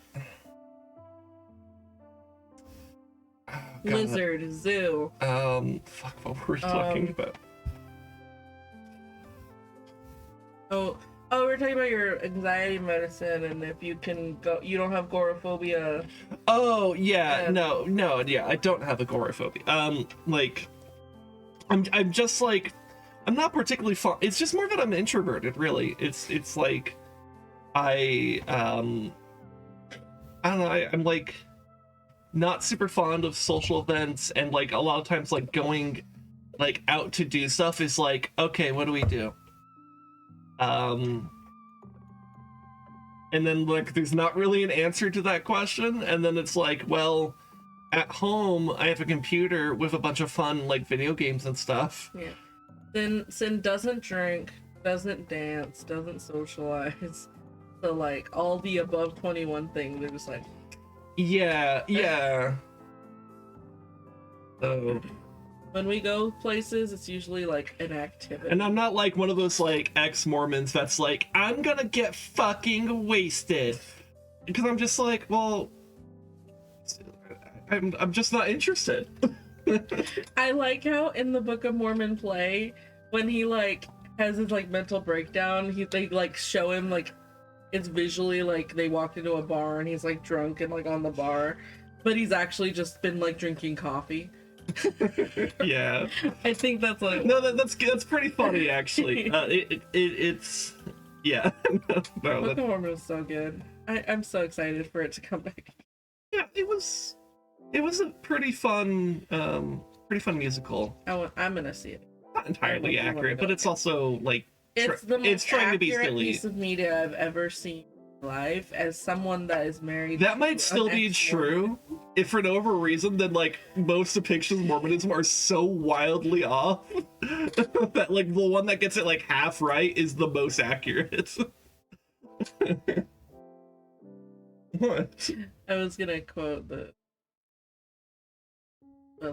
Lizard, zoo. Fuck, what were we talking about? Oh, we're talking about your anxiety medicine, and if you can go, you don't have agoraphobia. Oh yeah, Yeah. no, yeah, I don't have agoraphobia. Like, I'm just like, I'm not particularly fond. It's just more that I'm introverted, really. It's like, I don't know. I'm like, not super fond of social events, and like a lot of times, like going, like out to do stuff is like, okay, what do we do? And then like there's not really an answer to that question, and then it's like, well, at home I have a computer with a bunch of fun like video games and stuff. Yeah. Then Sin doesn't drink, doesn't dance, doesn't socialize. So like all the above 21 things, they're just like, Yeah. So, When we go places, it's usually like an activity. and I'm not like one of those like ex-Mormons that's like, I'm gonna get fucking wasted. Because I'm just like, well, I'm just not interested. I like how in the Book of Mormon play, when he like has his like mental breakdown, they like show him like it's visually like they walked into a bar and he's like drunk and like on the bar, but he's actually just been like drinking coffee. Yeah. I think that's like No, that's pretty funny actually. It's yeah. No, Book of Mormon is so good. I'm so excited for it to come back. yeah, it was a pretty fun musical. I'm gonna see it. Not entirely accurate, but it's also like It's the most it's trying to be accurate silly. piece of media I've ever seen in my life. As someone that is married, That to might an still be ex-Mormon. true, if for no other reason than like most depictions of Mormonism are so wildly off that like the one that gets it like half right is the most accurate. What? I was gonna quote but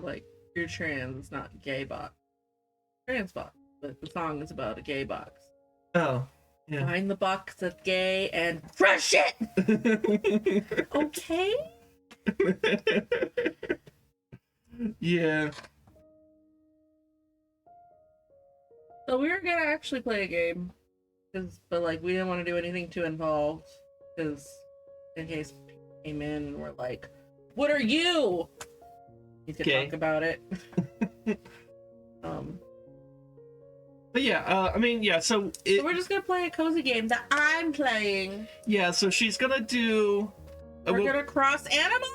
like you're trans, it's not gay box, trans box, but the song is about a gay box. Oh, yeah. Find the box of gay and crush it. Okay. Yeah. So we were gonna actually play a game, but like we didn't want to do anything too involved, because in case people came in and were like, "What are you?" You could Okay. talk about it. But yeah, I mean, yeah. So So we're just gonna play a cozy game that I'm playing. yeah. So she's gonna do. We're gonna cross animals.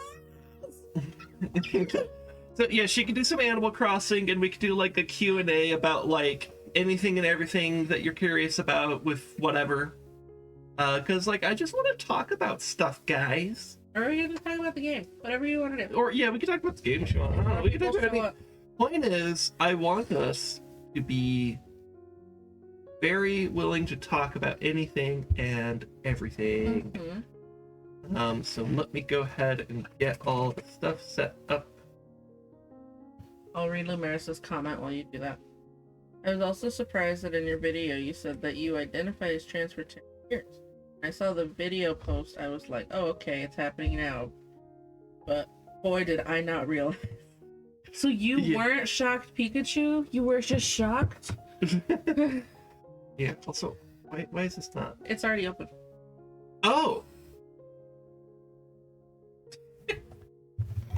So yeah, she can do some Animal Crossing, and we could do like a Q&A about like anything and everything that you're curious about with whatever. Cause like I just want to talk about stuff, guys. Or are we gonna talk about the game? Whatever you want to do. Or yeah, we can talk about the game if you want. I don't know. We can talk about anything. Point is, I want us to be very willing to talk about anything and everything. Mm-hmm. So let me go ahead and get all the stuff set up. I'll read Lumaris's comment while you do that. I was also surprised that in your video you said that you identify as trans for 10 years. I saw the video post, I was like, oh, okay, it's happening now. But boy, did I not realize. So you weren't shocked, Pikachu? You were just shocked? Yeah, also, why is this not? It's already open. Oh!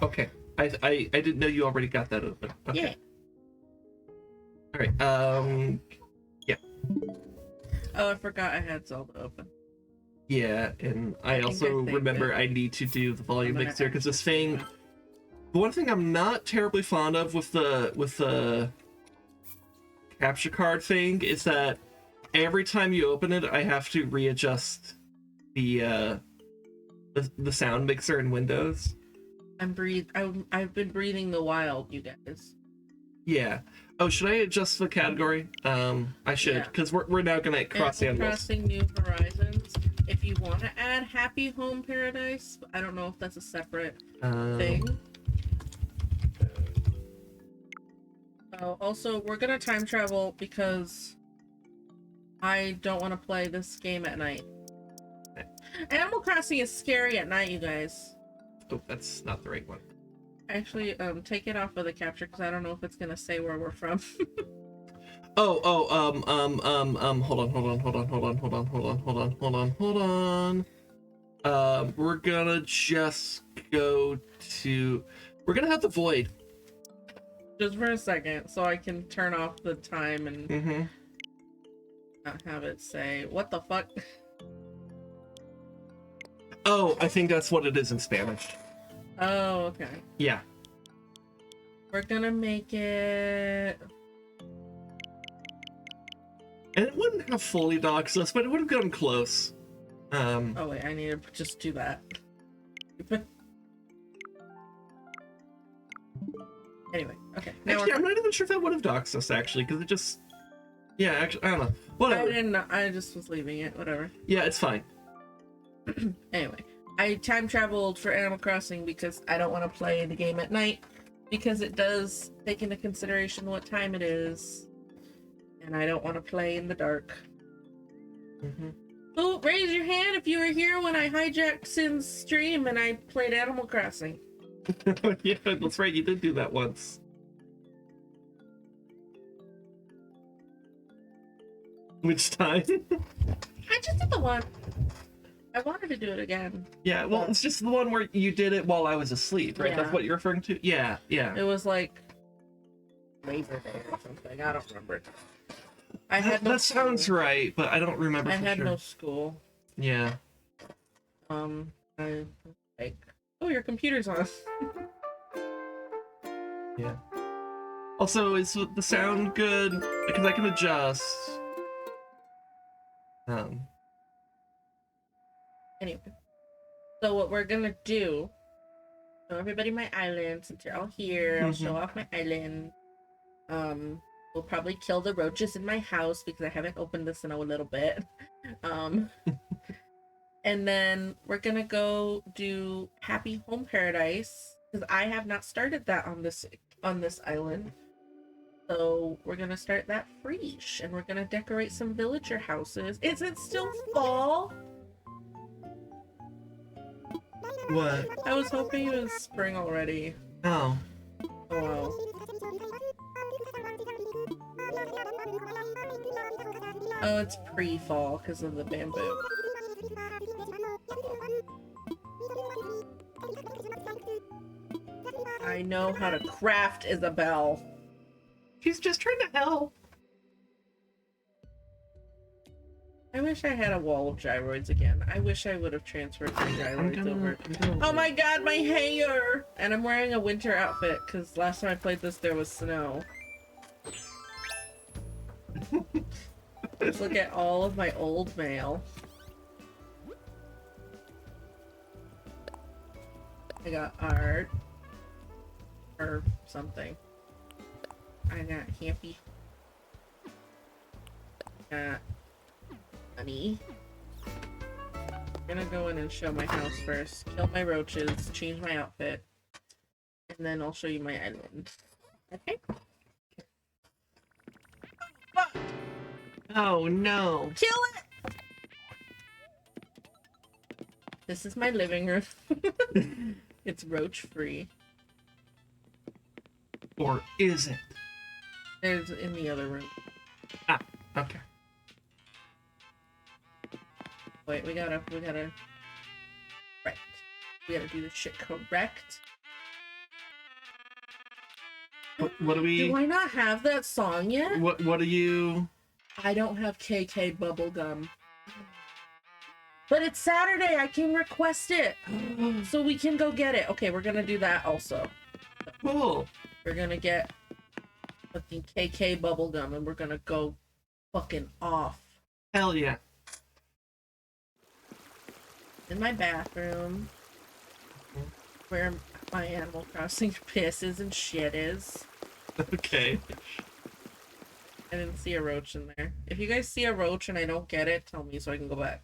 Okay. I didn't know you already got that open. Okay. Yeah. Alright, yeah. Oh, I forgot I had Zelda open. Yeah, and I also think remember that I need to do the volume I'm gonna mixer because this thing. actually- The one thing I'm not terribly fond of with the capture card thing is that every time you open it, I have to readjust the sound mixer in Windows. I've been breathing the wild, you guys. Yeah. Oh, should I adjust the category? I should, Yeah. because we're now gonna cross Animal animals. Crossing New Horizons. If you want to add Happy Home Paradise, I don't know if that's a separate thing. Also, we're gonna time travel because I don't want to play this game at night. Okay. Animal Crossing is scary at night, you guys. Oh, that's not the right one. Actually, take it off of the capture because I don't know if it's gonna say where we're from. Hold on. We're gonna just go to. We're gonna have the void. Just for a second, so I can turn off the time and not have it say, what the fuck? Oh, I think that's what it is in Spanish. Oh, okay. Yeah. We're gonna make it... And it wouldn't have fully doxed us, but it would have gotten close. Oh wait, I need to just do that. Anyway, okay. Now Actually, I'm not even sure if that would have doxed us, actually, because it just... Yeah, actually, I don't know. Whatever. I didn't know. I just was leaving it. Whatever. Yeah, it's fine. Anyway, I time traveled for Animal Crossing because I don't want to play the game at night. because it does take into consideration what time it is, and I don't want to play in the dark. Mm-hmm. Oh, raise your hand if you were here when I hijacked Sin's stream and I played Animal Crossing. Yeah, that's right. You did do that once. Which time? I just did the one. I wanted to do it again. Yeah, well, but it's just the one where you did it while I was asleep, right? Yeah. That's what you're referring to? Yeah, yeah. it was like Labor Day or something. I don't remember. I had no That sounds school. right, but I don't remember I for had sure. no school. Yeah. I like. Oh, your computer's on. Yeah. Also, is the sound good? Because I can adjust. Anyway, so what we're gonna do? Show everybody my island since you're all here. I'll show off my island. We'll probably kill the roaches in my house because I haven't opened this in a little bit. And then we're gonna go do Happy Home Paradise because I have not started that on this island. So we're gonna start that fresh, and we're gonna decorate some villager houses. Is it still fall? What? I was hoping it was spring already. Oh. Oh well. Oh, it's pre-fall because of the bamboo. I know how to craft, Isabel. She's just trying to help. I wish I had a wall of gyroids again. I wish I would have transferred my gyroids over. Oh my god, my hair! And I'm wearing a winter outfit because last time I played this there was snow. Let's look at all of my old mail. I got art. Or something. I got happy. Got money. I'm gonna go in and show my house first. Kill my roaches, change my outfit, and then I'll show you my island. Okay? Fuck! Oh no. Kill it! This is my living room. It's roach free. Or is it? There's in the other room. Ah, okay. Wait, we gotta right. We gotta do this shit correct. What do we? Do I not have that song yet? What do you? I don't have KK bubblegum. But it's Saturday, I can request it. So we can go get it. Okay, we're gonna do that also. Cool. We're gonna get fucking KK bubblegum and we're gonna go fucking off. Hell yeah. In my bathroom. Where my Animal Crossing pisses and shit is. Okay. I didn't see a roach in there. If you guys see a roach and I don't get it, tell me so I can go back.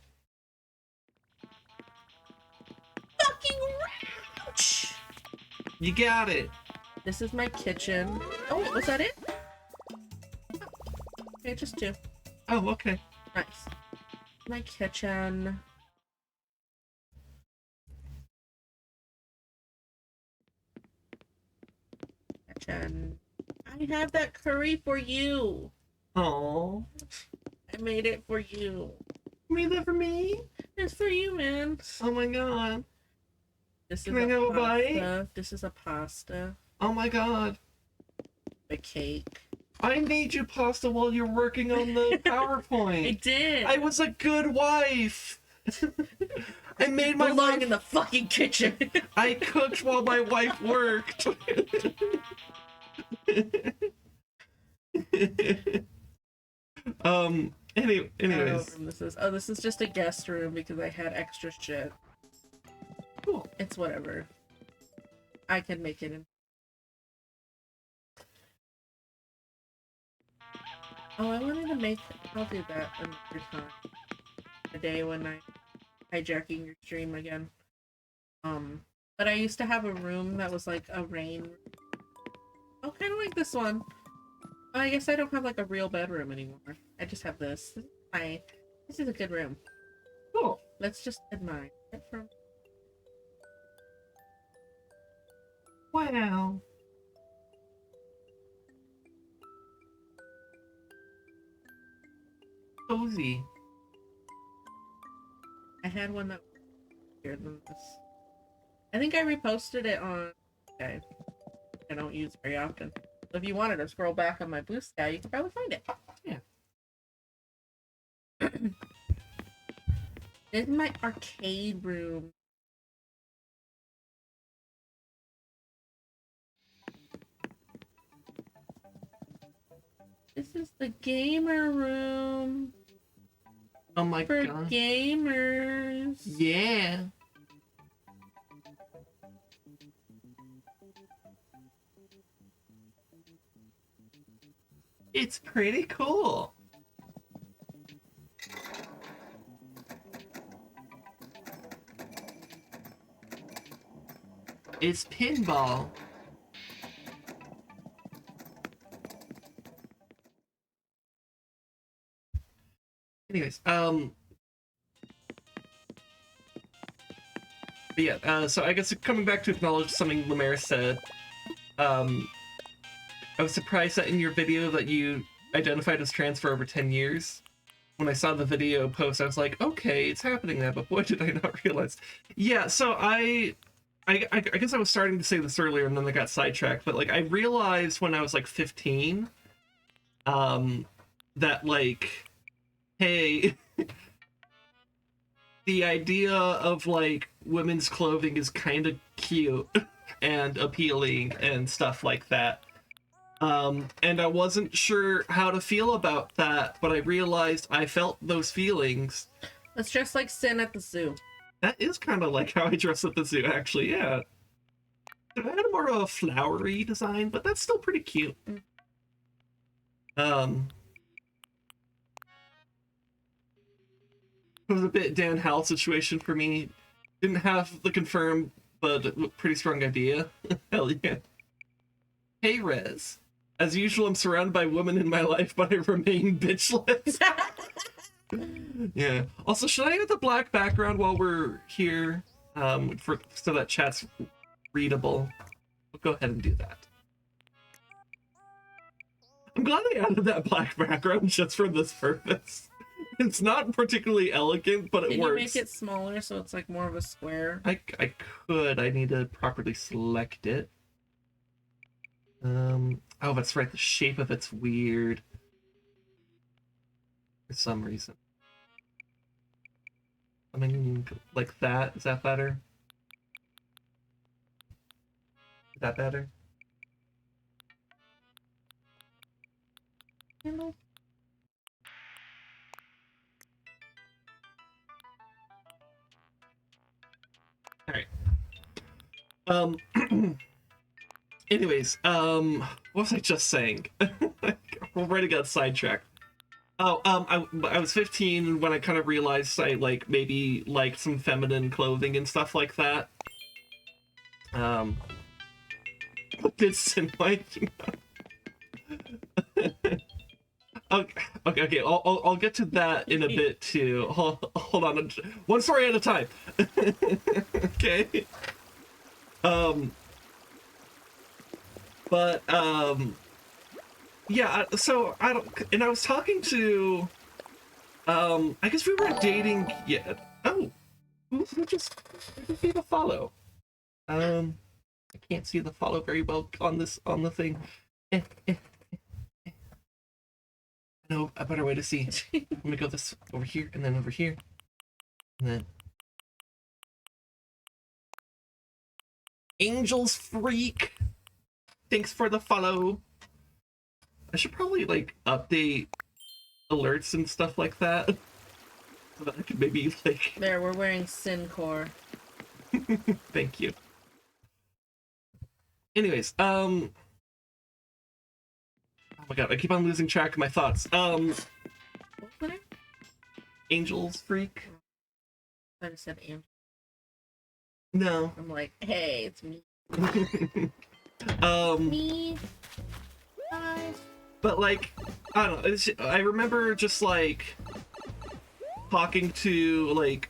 Fucking roach! You got it. This is my kitchen. Oh, wait, was that it? Okay, just two. Oh, okay. Nice. My kitchen. Kitchen. I have that curry for you. Oh. I made it for you. Made that for me? It's for you, man. Oh my god. This Can is I a have a pasta. bite? This is a pasta. Oh my god. A cake. I made you pasta while you're working on the PowerPoint. I did. I was a good wife. I made my belong wife. in the fucking kitchen. I cooked while my wife worked. Anyways. I don't know what room this is. Oh, this is just a guest room because I had extra shit. Cool. It's whatever. I can make it in. Oh, I wanted to make. I'll do that another time. A day when I'm hijacking your stream again. But I used to have a room that was like a rain room. I kind of like this one. I guess I don't have like a real bedroom anymore. I just have this. This is a good room. Cool. Let's just admire it from. Wow. Cozy. I had one that was bigger than this. I think I reposted it on. Okay. I don't use it very often. So if you wanted to scroll back on my Blue Sky, you can probably find it. Yeah. This is my arcade room. This is the gamer room Oh my for god. gamers. Yeah. It's pretty cool. It's pinball. Anyways, but yeah, so I guess coming back to acknowledge something Lemaire said, I was surprised that in your video that you identified as trans for over 10 years. When I saw the video post, I was like, okay, it's happening now, but boy, did I not realize. Yeah, so I guess I was starting to say this earlier and then I got sidetracked, but like I realized when I was like 15, that like, hey, the idea of like women's clothing is kind of cute and appealing and stuff like that. And I wasn't sure how to feel about that, but I realized I felt those feelings. Let's dress like Sin at the zoo. That is kind of like how I dress at the zoo, actually, yeah. I had a more of a flowery design, but that's still pretty cute. It was a bit Dan Howell situation for me. Didn't have the confirmed, but pretty strong idea. Hell yeah. Hey, Rez. As usual, I'm surrounded by women in my life, but I remain bitchless. Yeah. Also, should I add the black background while we're here? So that chat's readable. We'll go ahead and do that. I'm glad I added that black background just for this purpose. It's not particularly elegant, but it works. Can you make it smaller so it's like more of a square? I could. I need to properly select it. Oh, that's right. The shape of it's weird. For some reason. Something like that. Is that better? Is that better? Handle? Alright. Anyways, what was I just saying? We're already got sidetracked. Oh, I was 15 when I kind of realized I like maybe liked some feminine clothing and stuff like that. What did SinWife? Okay. I'll get to that in a bit too. Hold on, one story at a time. Okay. But yeah. So I was talking to, I guess we weren't dating yet. Oh, who just gave a follow? I can't see the follow very well on the thing. I know a better way to see. Let me go this over here and then over here, and then Angel's Freak. Thanks for the follow. I should probably like update alerts and stuff like that, so that I could maybe like. There, we're wearing Sin Core. Thank you. Anyways, oh my god, I keep on losing track of my thoughts. What was it? Angel's Freak? I just said Angel. No. I'm like, hey, it's me. Um, Me. But like, I don't know. I remember just like talking to like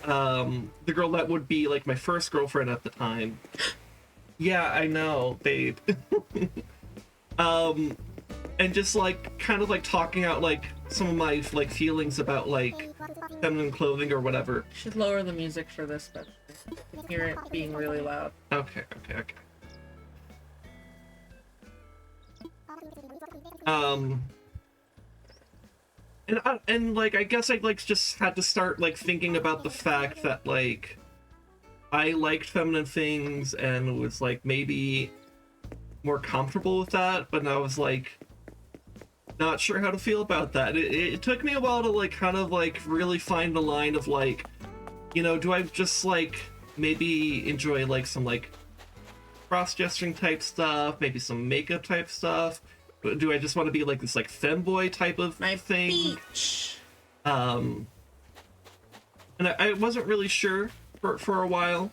the girl that would be like my first girlfriend at the time. Yeah, I know, babe. And just like kind of like talking out like some of my like feelings about like feminine clothing or whatever. You should lower the music for this, but I can hear it being really loud. Okay. And like I guess I like just had to start like thinking about the fact that like I liked feminine things and was like maybe more comfortable with that, but I was like not sure how to feel about that. It took me a while to like kind of like really find the line of like, you know, do I just like maybe enjoy like some like cross-gesturing type stuff, maybe some makeup type stuff? Do I just want to be like this like femboy type of thing? Beach. And I wasn't really sure for a while.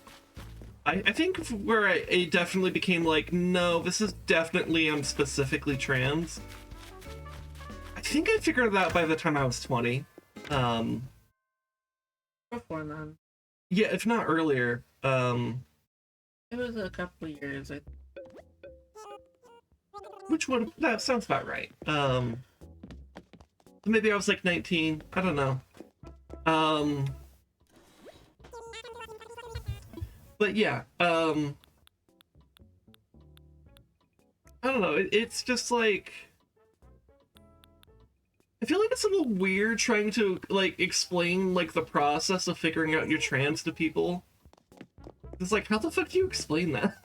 I think where I definitely became like, no, this is definitely I'm specifically trans. I think I figured it out by the time I was 20. Before then. Yeah, if not earlier. It was a couple of years, I think. Which would that sounds about right. Maybe I was like 19. I don't know. But yeah, I don't know. It's just like I feel like it's a little weird trying to like explain like the process of figuring out you're trans to people. It's like, how the fuck do you explain that?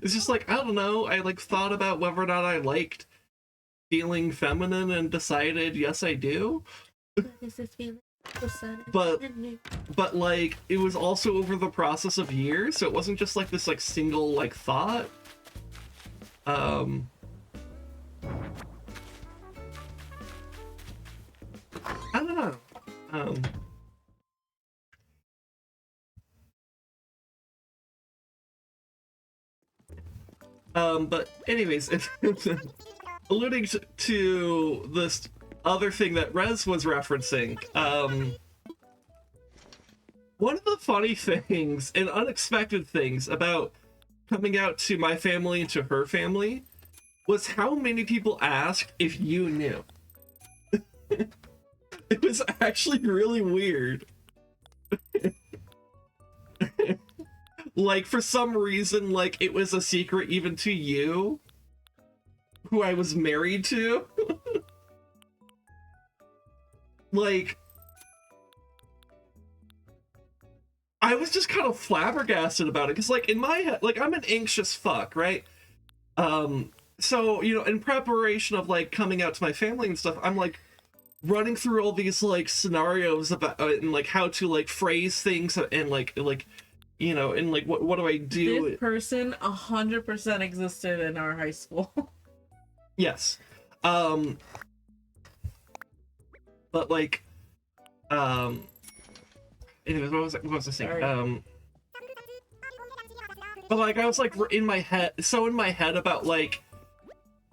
It's just like, I don't know. I like thought about whether or not I liked feeling feminine and decided yes I do. But like it was also over the process of years, so it wasn't just like this like single like thought. I don't know. But anyways, alluding to this other thing that Rez was referencing, one of the funny things and unexpected things about coming out to my family and to her family was how many people asked if you knew. It was actually really weird. Like, for some reason, like, it was a secret even to you, who I was married to. Like, I was just kind of flabbergasted about it, because, like, in my head, like, I'm an anxious fuck, right? So, you know, in preparation of, like, coming out to my family and stuff, I'm, like, running through all these, like, scenarios about, and, like, how to, like, phrase things, and, like, you know, and like what do I do? This person 100% existed in our high school. Yes. But like anyways, what was I saying? Sorry. But like I was like in my head about like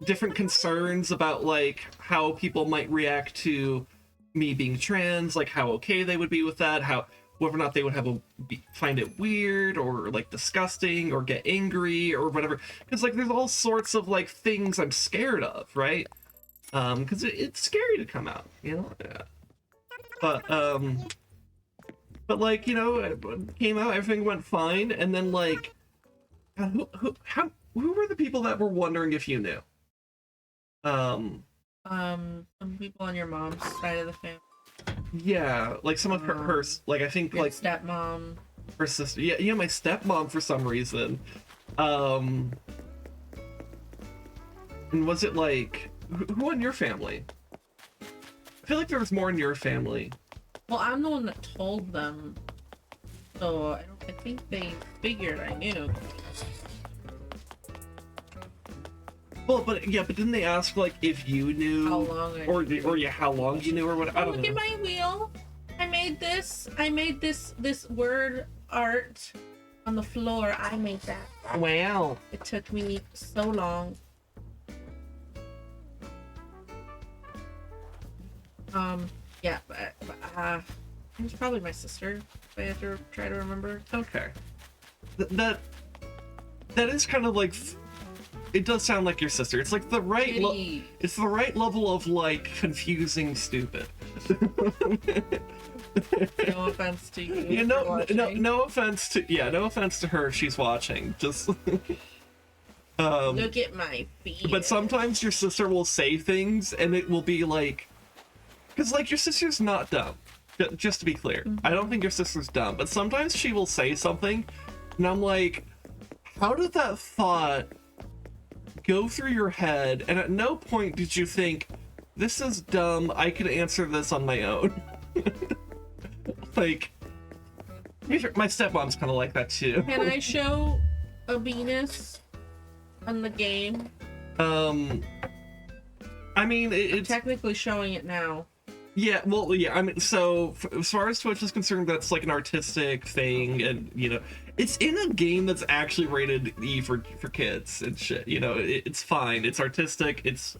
different concerns about like how people might react to me being trans, like how okay they would be with that, how whether or not they would find it weird or like disgusting or get angry or whatever, because like there's all sorts of like things I'm scared of, right? Because it's scary to come out, you know. Yeah. But like, you know, it came out, everything went fine, and then like who were the people that were wondering if you knew? Some people on your mom's side of the family. Yeah, like some of her like I think like stepmom, her sister. Yeah, my stepmom for some reason. And was it like who in your family? I feel like there was more in your family. Well, I'm the one that told them, so I think they figured I knew. Well, but didn't they ask like if you knew how long how long you knew or what? I don't know. Look at my wheel. I made this word art on the floor. I made that. Wow. It took me so long. Yeah, it's probably my sister. If I have to try to remember. Okay. That is kind of like, it does sound like your sister. It's like the right it's the right level of like confusing stupid. No offense to you. Yeah, no offense to her if she's watching. Just look at my feet. but sometimes your sister will say things and it will be like, because like your sister's not dumb. Just to be clear, I don't think your sister's dumb, but sometimes she will say something and I'm like, how did that thought go through your head? And at no point did you think, this is dumb, I can answer this on my own. Like, my stepmom's kind of like that too. Can I show a Venus on the game? I mean, it's technically showing it now. Yeah, well, yeah, I mean, so as far as Twitch is concerned, that's like an artistic thing, and you know, it's in a game that's actually rated E for kids and shit. You know, it's fine, it's artistic, it's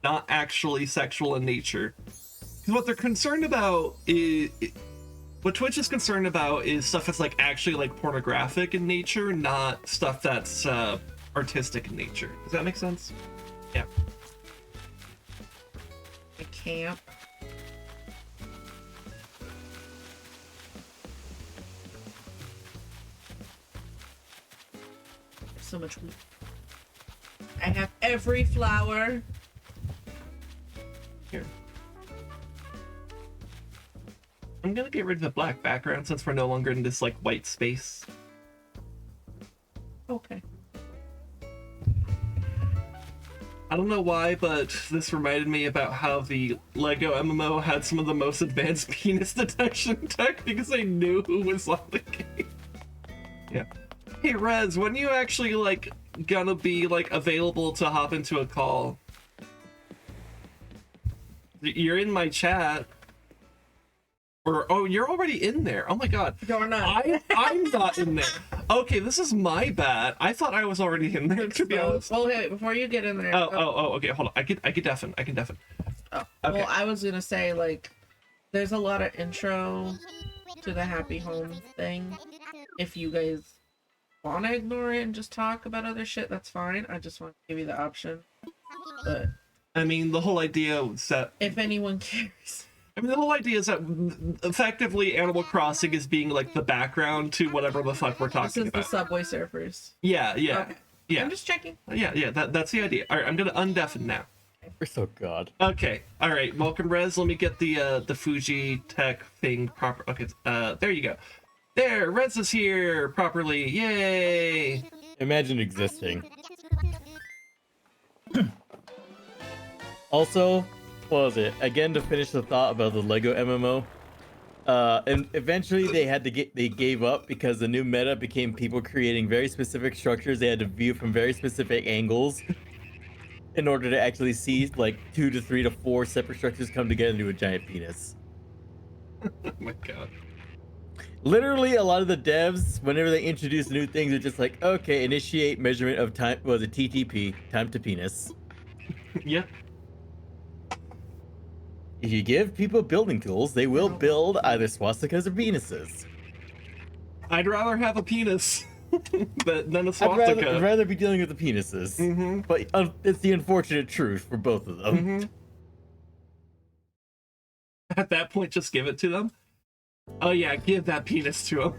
not actually sexual in nature. Because what they're concerned about is, what Twitch is concerned about is stuff that's like actually like pornographic in nature, not stuff that's artistic in nature. Does that make sense? Yeah. I can't. So much wheat. I have every flower. Here. I'm gonna get rid of the black background since we're no longer in this like white space. Okay. I don't know why, but this reminded me about how the Lego MMO had some of the most advanced penis detection tech because they knew who was on the game. Yeah. Hey Rez, when are you actually like gonna be like available to hop into a call? You're in my chat. Or oh, you're already in there. Oh my god. You're not. I'm not in there. Okay, this is my bad. I thought I was already in there, to be honest. Well, hey, before you get in there. Okay, hold on. I can deafen. Oh, okay. Well, I was gonna say, like, there's a lot of intro to the happy home thing. If you guys want to ignore it and just talk about other shit, that's fine. I just want to give you the option. But I mean, the whole idea was that if anyone cares. I mean, the whole idea is that effectively Animal Crossing is being like the background to whatever the fuck we're talking about. This is the Subway Surfers. Yeah. Okay. Yeah. I'm just checking. Yeah, that's the idea. All right, I'm gonna undeafen now. Oh god. Okay. All right. Welcome, Rez. Let me get the Fuji Tech thing proper. Okay. There you go. There, Rez is here properly. Yay! Imagine existing. Also, what was it? Again, to finish the thought about the Lego MMO. And eventually they gave up because the new meta became people creating very specific structures they had to view from very specific angles in order to actually see like 2 to 3 to 4 separate structures come together into a giant penis. Oh my god. Literally, a lot of the devs, whenever they introduce new things, are just like, okay, initiate measurement of time, was it TTP, time to penis. Yep. If you give people building tools, they will build either swastikas or penises. I'd rather have a penis than a I'd swastika. rather be dealing with the penises. Mm-hmm. But it's the unfortunate truth for both of them. Mm-hmm. At that point, just give it to them. Oh yeah, give that penis to him.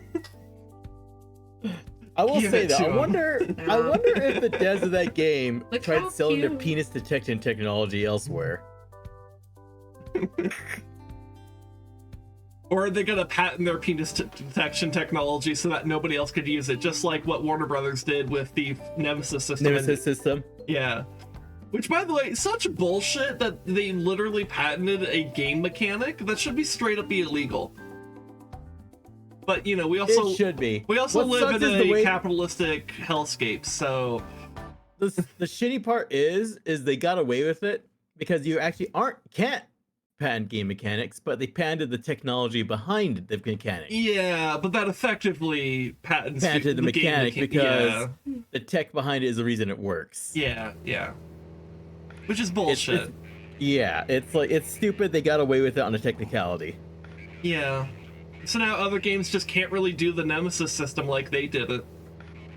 I will Give say it though, to I 'em. wonder if the devs of that game Look tried how selling their cute. penis detection technology elsewhere. Or are they gonna patent their penis detection technology so that nobody else could use it, just like what Warner Brothers did with the Nemesis system? Nemesis system. Yeah. Which, by the way, such bullshit that they literally patented a game mechanic that should be straight up be illegal. But you know, we also It should be. we also What live sucks in is the a way- capitalistic hellscape, so The shitty part is they got away with it because you actually can't patent game mechanics, but they patented the technology behind the mechanics. yeah, but that effectively patents Patented the game mechanic because yeah. the tech behind it is the reason it works. Yeah, yeah. Which is bullshit. Yeah, it's like it's stupid. They got away with it on a technicality. Yeah. So now other games just can't really do the Nemesis system like they did it.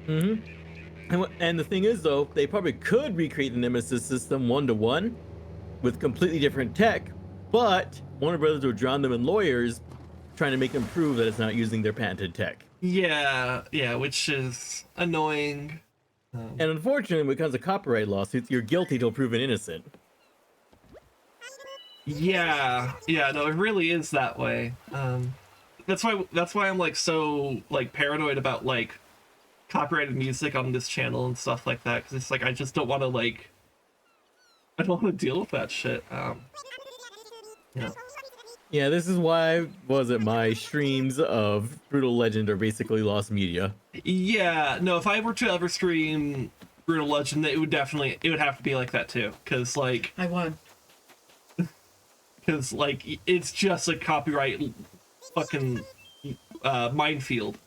Mm-hmm. And the thing is, though, they probably could recreate the Nemesis system 1-to-1 with completely different tech, but Warner Brothers would drown them in lawyers trying to make them prove that it's not using their patented tech. Yeah, yeah, which is annoying. And unfortunately, when it comes to copyright lawsuits, you're guilty till proven innocent. Yeah, yeah, no, it really is that way. That's why I'm like so like paranoid about like copyrighted music on this channel and stuff like that, because it's like I just don't want to like I don't want to deal with that shit. Yeah. Yeah, this is why my streams of Brutal Legend are basically lost media. Yeah, no, if I were to ever stream Brutal Legend, it would have to be like that too, because like I won. because like it's just a copyright fucking minefield.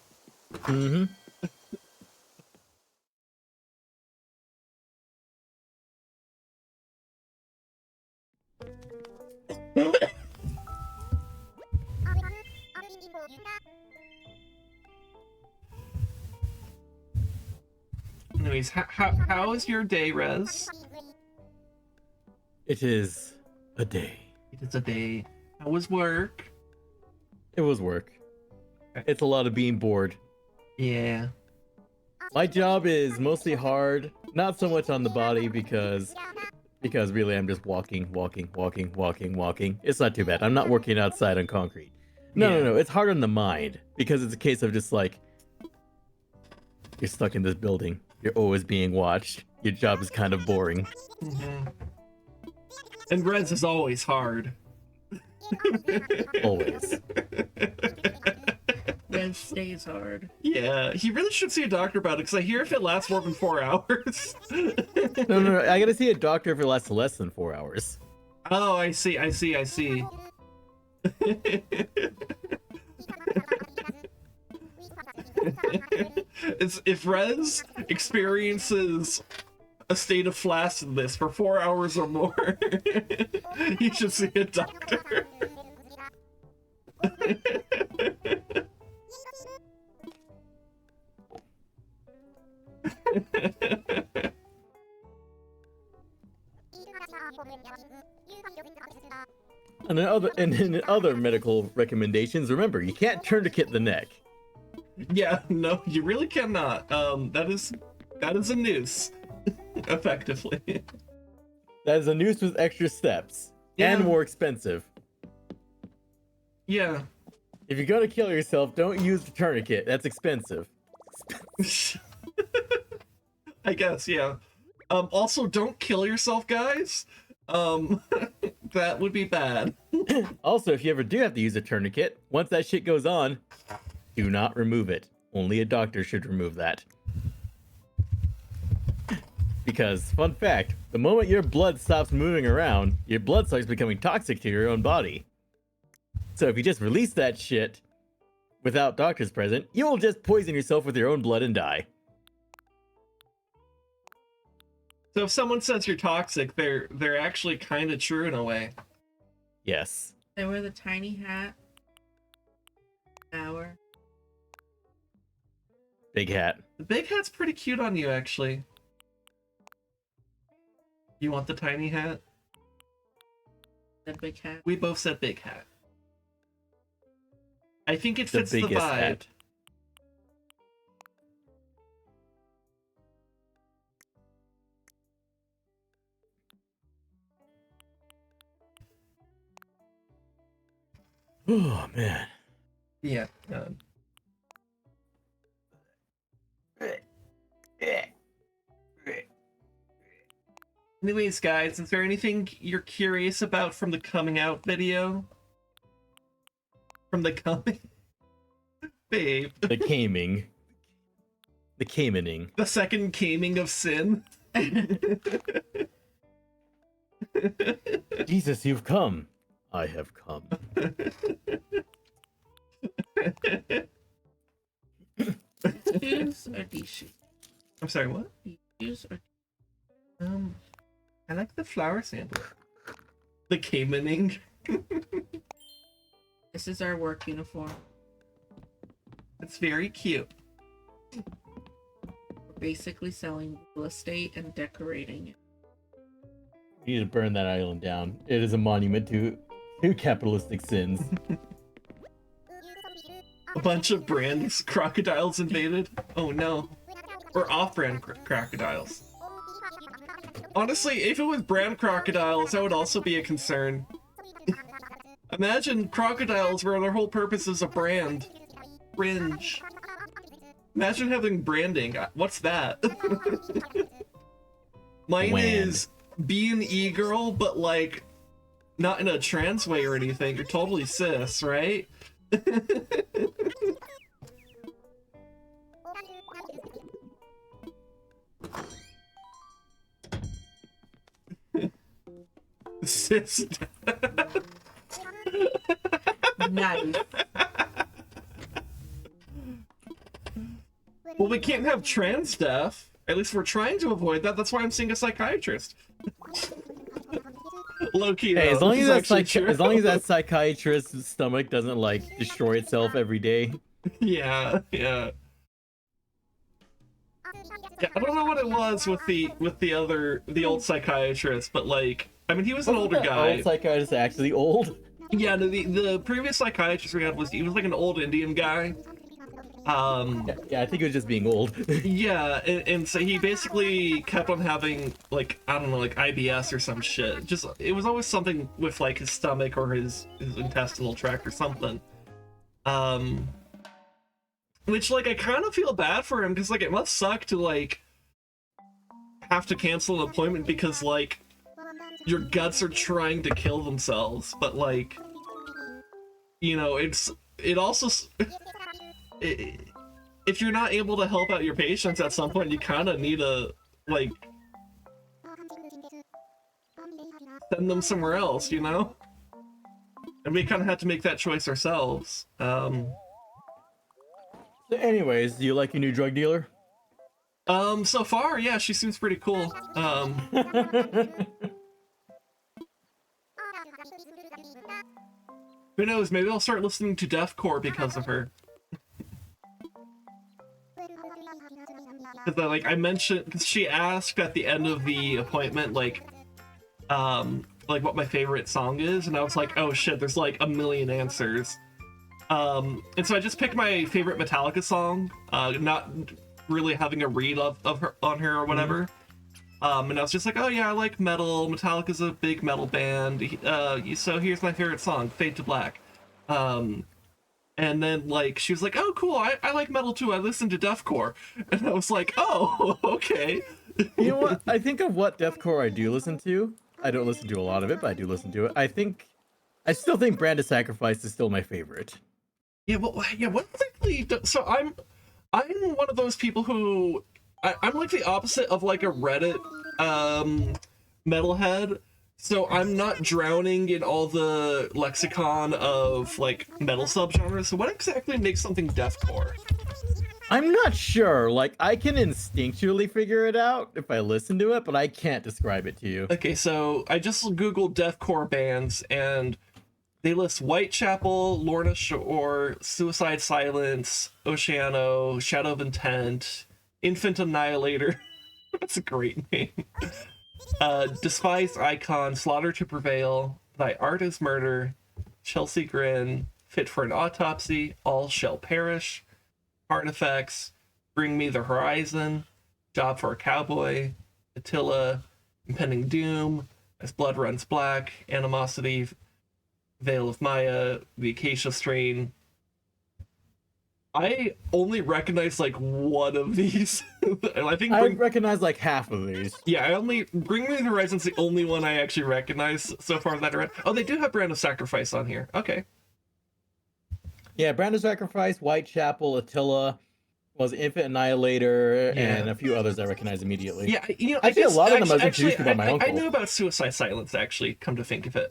Mm-hmm. Anyways, how is your day, Rez? It is a day. It is a day. How was work? It was work. It's a lot of being bored. Yeah. My job is mostly hard, not so much on the body because really I'm just walking. It's not too bad. I'm not working outside on concrete. No. It's hard on the mind because it's a case of just like you're stuck in this building. You're always being watched. Your job is kind of boring. Mm-hmm. And Rez is always hard. Always. Red stays hard. Yeah, he really should see a doctor about it, because I hear if it lasts more than 4 hours. No. I gotta see a doctor if it lasts less than 4 hours. Oh, I see. If Rez experiences a state of flacidness for 4 hours or more, you should see a doctor. And in other medical recommendations, remember, you can't tourniquet the neck. Yeah, no, you really cannot. That is a noose, effectively. That is a noose with extra steps and more expensive. Yeah. If you're gonna kill yourself, don't use the tourniquet. That's expensive. I guess, yeah. Also, don't kill yourself, guys. That would be bad. Also, if you ever do have to use a tourniquet, once that shit goes on, do not remove it. Only a doctor should remove that. Because, fun fact, the moment your blood stops moving around, your blood starts becoming toxic to your own body. So if you just release that shit without doctors present, you will just poison yourself with your own blood and die. So if someone says you're toxic, they're actually kind of true in a way. Yes. They wear the tiny hat. Hour. Big hat. The big hat's pretty cute on you, actually. You want the tiny hat? The big hat. We both said big hat. I think it The fits the biggest vibe. hat. Oh, man. Yeah. Anyways, guys, is there anything you're curious about from the coming out video? From the coming? Babe. The caming. The camening. The second caming of sin? Jesus, you've come. I have come. Shoes or these shoes? I'm sorry, what? Shoes or I like the flower sandal. The camening. This is our work uniform. It's very cute. We're basically selling real estate and decorating it. You need to burn that island down. It is a monument to capitalistic sins. A bunch of brand crocodiles invaded. Oh no. Or off-brand crocodiles. Honestly, if it was brand crocodiles, that would also be a concern. Imagine crocodiles where their whole purpose is a brand. Cringe. Imagine having branding. What's that? Mine is be an e-girl, but like not in a trans way or anything. You're totally cis, right? Cis. Nice. Well, we can't have trans stuff. At least we're trying to avoid that. That's why I'm seeing a psychiatrist. Low-key, Hey, as though, long this as is that actually true. as long as that psychiatrist's stomach doesn't like destroy itself every day. Yeah. Yeah, I don't know what it was with the old psychiatrist, but like, I mean, he was an older Wasn't that guy. old psychiatrist actually old? Yeah, no, the previous psychiatrist we had he was like an old Indian guy. Yeah, I think it was just being old. Yeah, and so he basically kept on having like, I don't know, like IBS or some shit. Just it was always something with like his stomach or his intestinal tract or something. Which like I kind of feel bad for him because like it must suck to like have to cancel an appointment because like your guts are trying to kill themselves, but like, you know, it also if you're not able to help out your patients at some point, you kind of need to like send them somewhere else, you know? And we kind of had to make that choice ourselves. So anyways, do you like your new drug dealer? So far, yeah, she seems pretty cool. Who knows? Maybe I'll start listening to deathcore because of her. Because like I mentioned, because she asked at the end of the appointment, like what my favorite song is, and I was like, oh shit, there's like a million answers. And so I just picked my favorite Metallica song, not really having a read of her on her or whatever. And I was just like, oh yeah, I like metal. Metallica's a big metal band. So here's my favorite song, Fade to Black. And then like she was like, oh cool, I like metal too. I listen to deathcore. And I was like, oh, okay. You know what? I think of what deathcore I do listen to. I don't listen to a lot of it, but I do listen to it. I still think Brand of Sacrifice is still my favorite. Yeah, well, yeah. What exactly? So I'm one of those people who I'm like the opposite of like a Reddit metalhead. So I'm not drowning in all the lexicon of like metal subgenres. So what exactly makes something deathcore? I'm not sure. Like, I can instinctually figure it out if I listen to it, but I can't describe it to you. Okay, so I just googled deathcore bands and they list Whitechapel, Lorna Shore, Suicide Silence, Oceano, Shadow of Intent, Infant Annihilator. That's a great name. Despised Icon, Slaughter to Prevail, Thy Art is Murder, Chelsea Grin, Fit for an Autopsy, All Shall Perish, Artifacts, Bring Me the Horizon, Job for a Cowboy, Attila, Impending Doom, As Blood Runs Black, Animosity, Veil of Maya, The Acacia Strain. I only recognize like one of these. And I think I recognize like half of these. yeah, Bring Me the Horizon's the only one I actually recognize so far that I read. Oh, they do have Brand of Sacrifice on here. Okay. Yeah, Brand of Sacrifice, Whitechapel, Attila, was Infant Annihilator, Yeah. and a few others I recognize immediately. Yeah, you know, Actually, a lot of them I was actually, introduced to by my uncle. I knew about Suicide Silence, actually, come to think of it.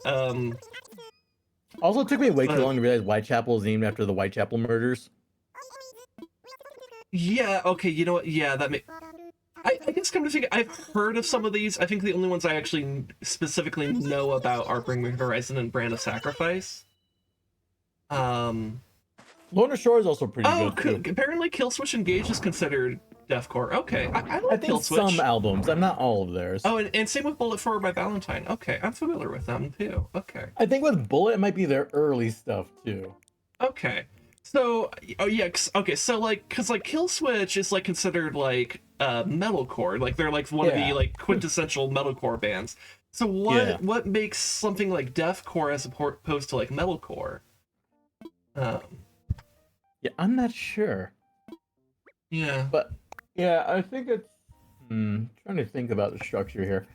Also, it took me way too But- long to realize Whitechapel is named after the Whitechapel murders. Yeah, okay, you know what? Yeah, I guess come to think, I've heard of some of these. I think the only ones I actually specifically know about are Bring Me Horizon and Brand of Sacrifice. Loner Shore is also pretty Oh, good too. apparently Kill Switch Engage is considered deathcore. Okay, I I like Kill think Switch. some albums, I'm not all of theirs. Oh, and same with Bullet Forward by Valentine. Okay, I'm familiar with them too. Okay. I think with Bullet, it might be their early stuff too. Okay. So, oh yeah, okay, so like, cause like Kill Switch is like considered like metalcore, like they're like one of the like quintessential metalcore bands. So what makes something like deathcore as opposed to like metalcore? Yeah, I'm not sure. Yeah. But yeah, I think it's trying to think about the structure here.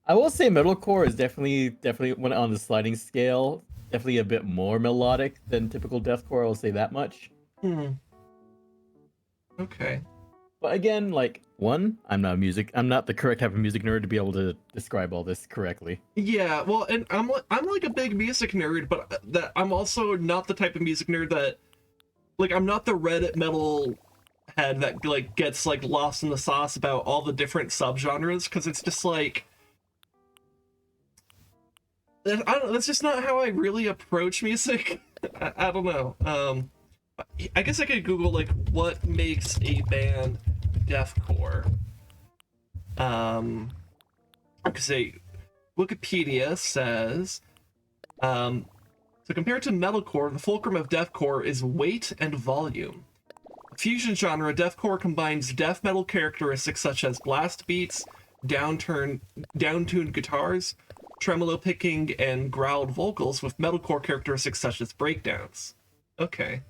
I will say metalcore is definitely when on the sliding scale, definitely a bit more melodic than typical deathcore. I'll say that much. Okay. But again, like I'm not the correct type of music nerd to be able to describe all this correctly. Yeah, well, and I'm like a big music nerd, but that I'm also not the type of music nerd that, like, I'm not the Reddit metal head that like gets like lost in the sauce about all the different subgenres, because it's just like, that's just not how I really approach music. I don't know. I guess I could Google like what makes a band deathcore. Because Wikipedia says, so compared to metalcore, the fulcrum of deathcore is weight and volume. Fusion genre, deathcore combines death metal characteristics such as blast beats, downtuned guitars, tremolo picking, and growled vocals with metalcore characteristics such as breakdowns. Okay.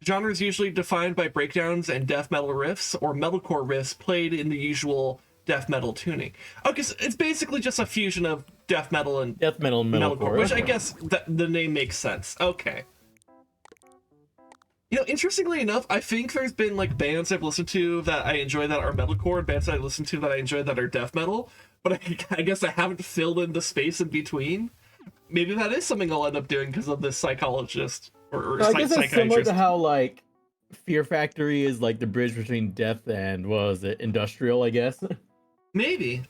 Genre is usually defined by breakdowns and death metal riffs, or metalcore riffs played in the usual death metal tuning. Okay, so it's basically just a fusion of death metal and metalcore, which I guess the name makes sense. Okay. You know, interestingly enough, I think there's been like bands I've listened to that I enjoy that are metalcore, and bands that I listen to that I enjoy that are death metal, but I guess I haven't filled in the space in between. Maybe that is something I'll end up doing because of this psychologist or I guess it's similar to psychiatrist. how like Fear Factory is like the bridge between death and what was it, industrial, I guess. Maybe.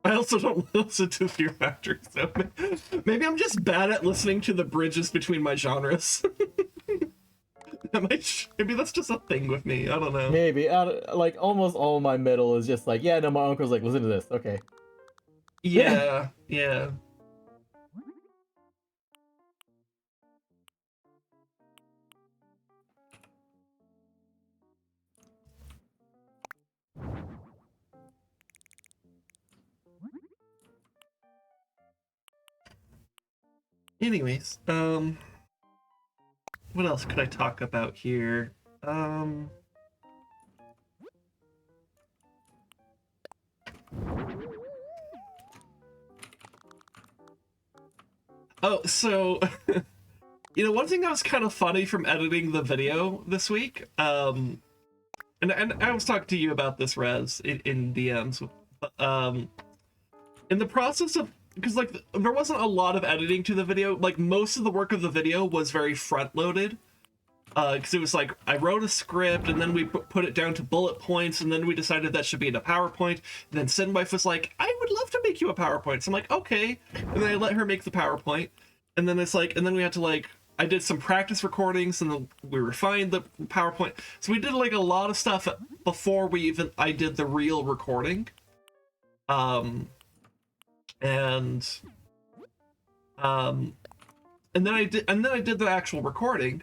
I also don't listen to Fear Factory, so maybe I'm just bad at listening to the bridges between my genres. Maybe that's just a thing with me. I don't know. Maybe like almost all my metal is just like, yeah, no, my uncle's like, listen to this, okay. Yeah, yeah. Anyways, what else could I talk about here? Oh, so you know, one thing that was kind of funny from editing the video this week, and I was talking to you about this, Rez, in DMs, in the process of, because like there wasn't a lot of editing to the video, like most of the work of the video was very front loaded, because it was like I wrote a script and then we put it down to bullet points, and then we decided that should be in a PowerPoint. And then SinWife was like, I would love to make you a PowerPoint. So I'm like, okay, and then I let her make the PowerPoint, and then it's like, and then we had to like, I did some practice recordings and then we refined the PowerPoint. So we did like a lot of stuff before I did the real recording. And then I did the actual recording.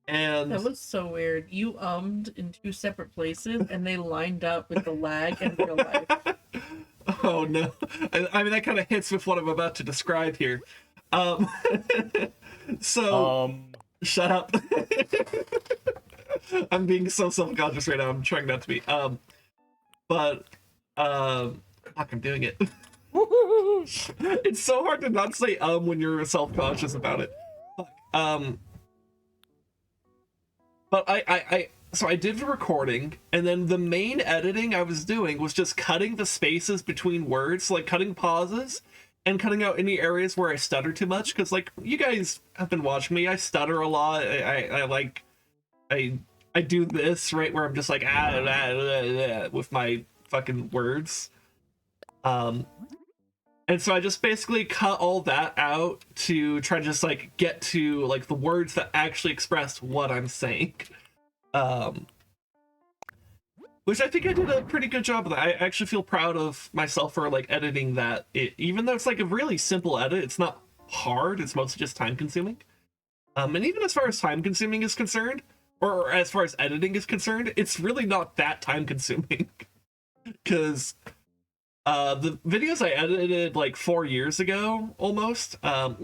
And that was so weird. You ummed in two separate places and they lined up with the lag in real life. Oh no. I mean, that kind of hits with what I'm about to describe here. Shut up. I'm being so self-conscious right now. I'm trying not to be. Fuck, I'm doing it. It's so hard to not say when you're self-conscious about it. Fuck. But so I did the recording, and then the main editing I was doing was just cutting the spaces between words, like cutting pauses and cutting out any areas where I stutter too much, because like you guys have been watching me, I stutter a lot. I I do this, right, where I'm just like with my fucking words. And so I just basically cut all that out to try to just like get to like the words that actually express what I'm saying. Which I think I did a pretty good job of that. I actually feel proud of myself for like editing that. Even though it's like a really simple edit, it's not hard. It's mostly just time consuming. And even as far as time consuming is concerned, or as far as editing is concerned, it's really not that time consuming. Because the videos I edited like 4 years ago almost, I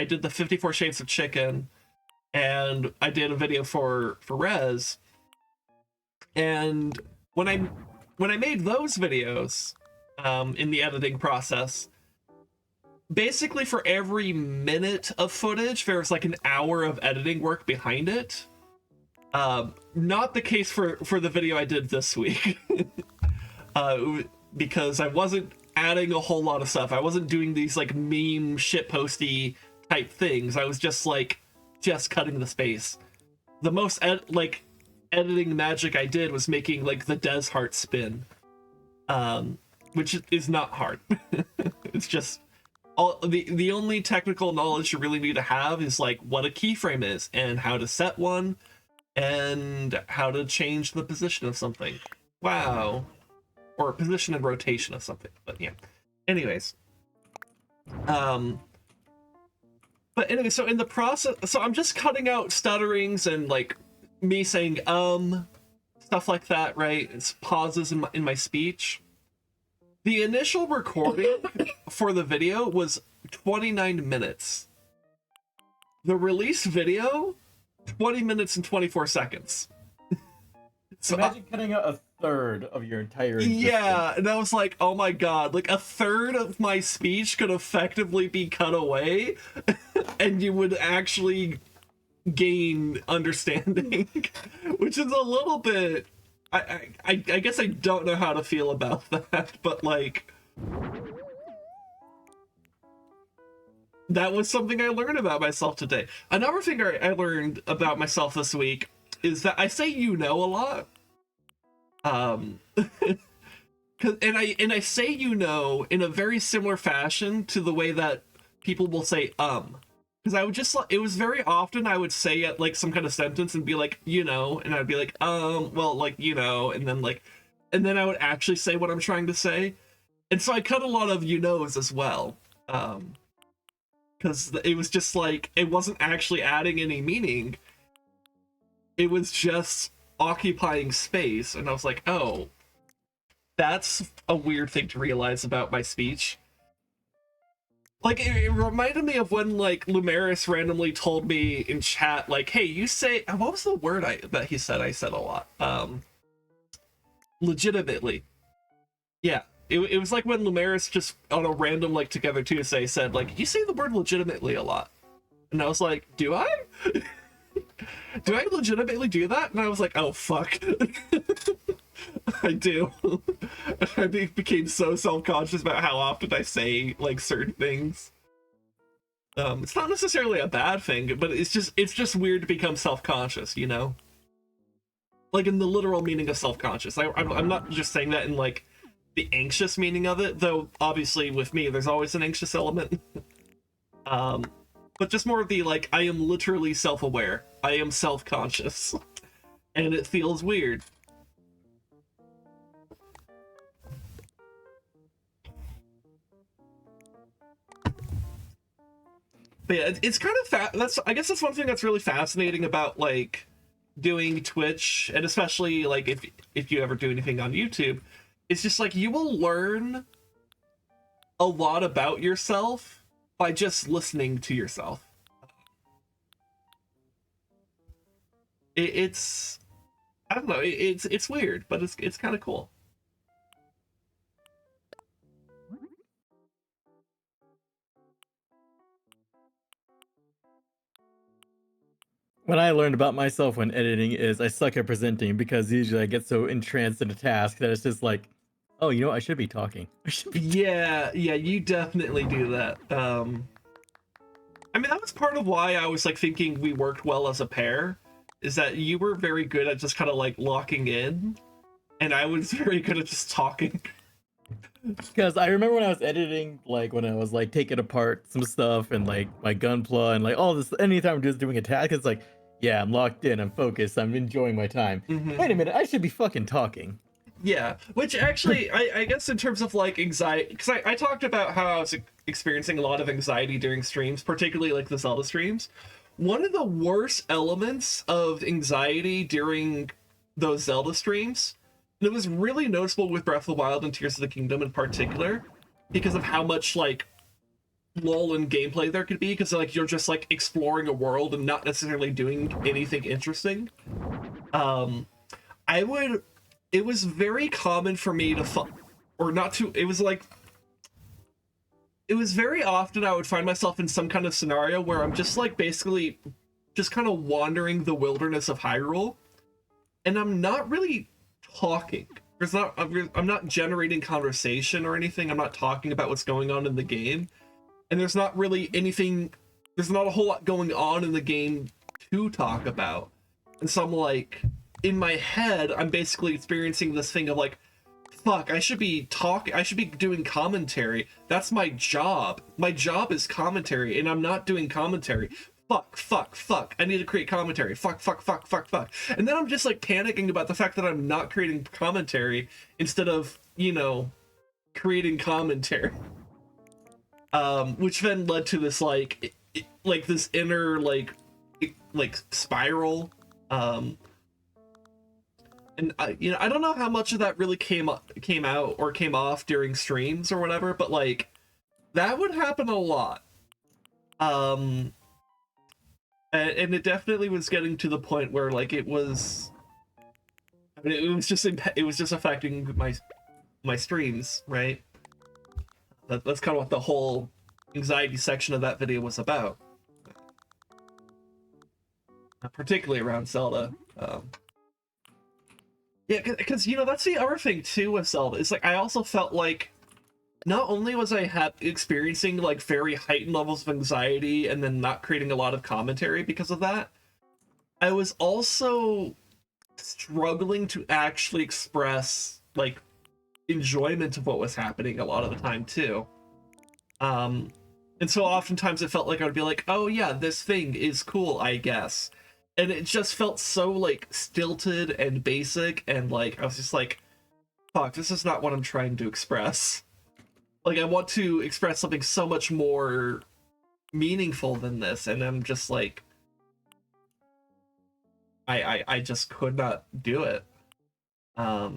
did the 54 Shades of Chicken, and I did a video for Rez. And when I made those videos in the editing process, basically for every minute of footage, there was like an hour of editing work behind it. Not the case for the video I did this week. Because I wasn't adding a whole lot of stuff. I wasn't doing these like meme shitposty type things. I was just cutting the space. The most editing magic I did was making like the Des heart spin, which is not hard. It's just the only technical knowledge you really need to have is like what a keyframe is and how to set one and how to change the position of something. Wow. Or position and rotation of something, but yeah. Anyways. But anyway, so in the process, so I'm just cutting out stutterings and like me saying stuff like that, right? It's pauses in my speech. The initial recording for the video was 29 minutes. The release video, 20 minutes and 24 seconds. So imagine cutting out a third of your entire existence. Yeah, and I was like, oh my god, like a third of my speech could effectively be cut away and you would actually gain understanding. Which is a little bit, I guess I don't know how to feel about that, but like that was something I learned about myself today. Another thing I learned about myself this week is that I say you know a lot. And I say you know in a very similar fashion to the way that people will say because I would just it was very often I would say like some kind of sentence and be like, you know, and I'd be like well, like, you know, and then I would actually say what I'm trying to say. And so I cut a lot of you knows as well, because it was just like it wasn't actually adding any meaning. It was just occupying space, and I was like, oh, that's a weird thing to realize about my speech. Like, it reminded me of when, like, Lumeris randomly told me in chat, like, hey, you say, what was the word that he said? I said a lot. Legitimately. Yeah, it was like when Lumeris just, on a random, like, Together Tuesday said, like, you say the word legitimately a lot. And I was like, do I? Do I legitimately do that? And I was like, oh, fuck. I do. I became so self-conscious about how often I say, like, certain things. It's not necessarily a bad thing, but it's just weird to become self-conscious, you know? Like, in the literal meaning of self-conscious. I'm not just saying that in, like, the anxious meaning of it, though, obviously, with me, there's always an anxious element. But just more of the, like, I am literally self-aware. I am self-conscious. And it feels weird. But yeah, it's kind of I guess that's one thing that's really fascinating about, like, doing Twitch, and especially, like, if you ever do anything on YouTube, it's just, like, you will learn a lot about yourself by just listening to yourself. It's I don't know, it's weird, but it's kind of cool. What I learned about myself when editing is I suck at presenting, because usually I get so entranced in a task that it's just like, oh, you know, I should be talking. Yeah, you definitely do that. I mean, that was part of why I was like thinking we worked well as a pair, is that you were very good at just kind of like locking in, and I was very good at just talking. Because I remember when I was editing, like when I was like taking apart some stuff and like my gunpla and like all this, anytime I'm just doing a task, it's like, yeah, I'm locked in, I'm focused, I'm enjoying my time. Wait a minute, I should be fucking talking. Yeah, which actually, I guess in terms of like anxiety, because I talked about how I was experiencing a lot of anxiety during streams, particularly like the Zelda streams. One of the worst elements of anxiety during those Zelda streams, and it was really noticeable with Breath of the Wild and Tears of the Kingdom in particular, because of how much like lull in gameplay there could be, because like you're just like exploring a world and not necessarily doing anything interesting. I would. It was very common for me to, or not to. It was like. It was very often I would find myself in some kind of scenario where I'm just like basically, just kind of wandering the wilderness of Hyrule, and I'm not really talking. I'm not generating conversation or anything. I'm not talking about what's going on in the game, and there's not really anything. There's not a whole lot going on in the game to talk about, and so I'm like, in my head, I'm basically experiencing this thing of like, fuck, I should be talking, I should be doing commentary. That's my job. My job is commentary, and I'm not doing commentary. Fuck. I need to create commentary. Fuck. And then I'm just like panicking about the fact that I'm not creating commentary instead of, you know, creating commentary. Which then led to this like this inner like spiral. And you know, I don't know how much of that really came out or came off during streams or whatever, but like that would happen a lot. And it definitely was getting to the point where like it was, I mean, it was just affecting my streams, right? That's kind of what the whole anxiety section of that video was about, particularly around Zelda. Yeah, because, you know, that's the other thing, too, with Zelda. It's like, I also felt like, not only was I experiencing, like, very heightened levels of anxiety and then not creating a lot of commentary because of that, I was also struggling to actually express, like, enjoyment of what was happening a lot of the time, too. And so oftentimes it felt like I would be like, oh, yeah, this thing is cool, I guess. And it just felt so, like, stilted and basic, and, like, I was just like, fuck, this is not what I'm trying to express. Like, I want to express something so much more meaningful than this, and I'm just like, I just could not do it. I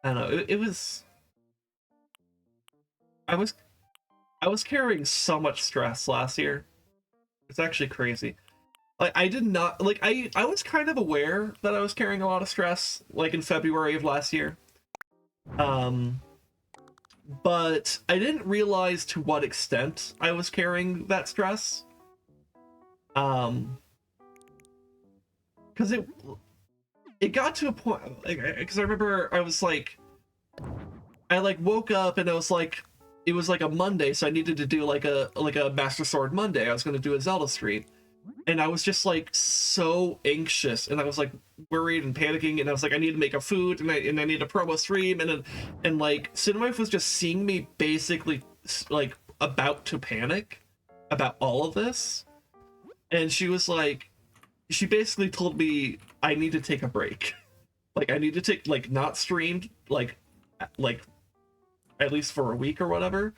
don't know, it was... I was carrying so much stress last year. It's actually crazy. Like, I did not, like, I was kind of aware that I was carrying a lot of stress, like, in February of last year. But I didn't realize to what extent I was carrying that stress. Because it got to a point, like, because I remember I was like, I, like, woke up and I was like, it was like a Monday, so I needed to do like a Master Sword Monday. I was going to do a Zelda stream, and I was just like so anxious, and I was like worried and panicking, and I was like, I need to make a food, and I need a promo stream, and like SinWife was just seeing me basically like about to panic about all of this, and she was like, she basically told me I need to take a break, like I need to take, like, not streamed like at least for a week or whatever.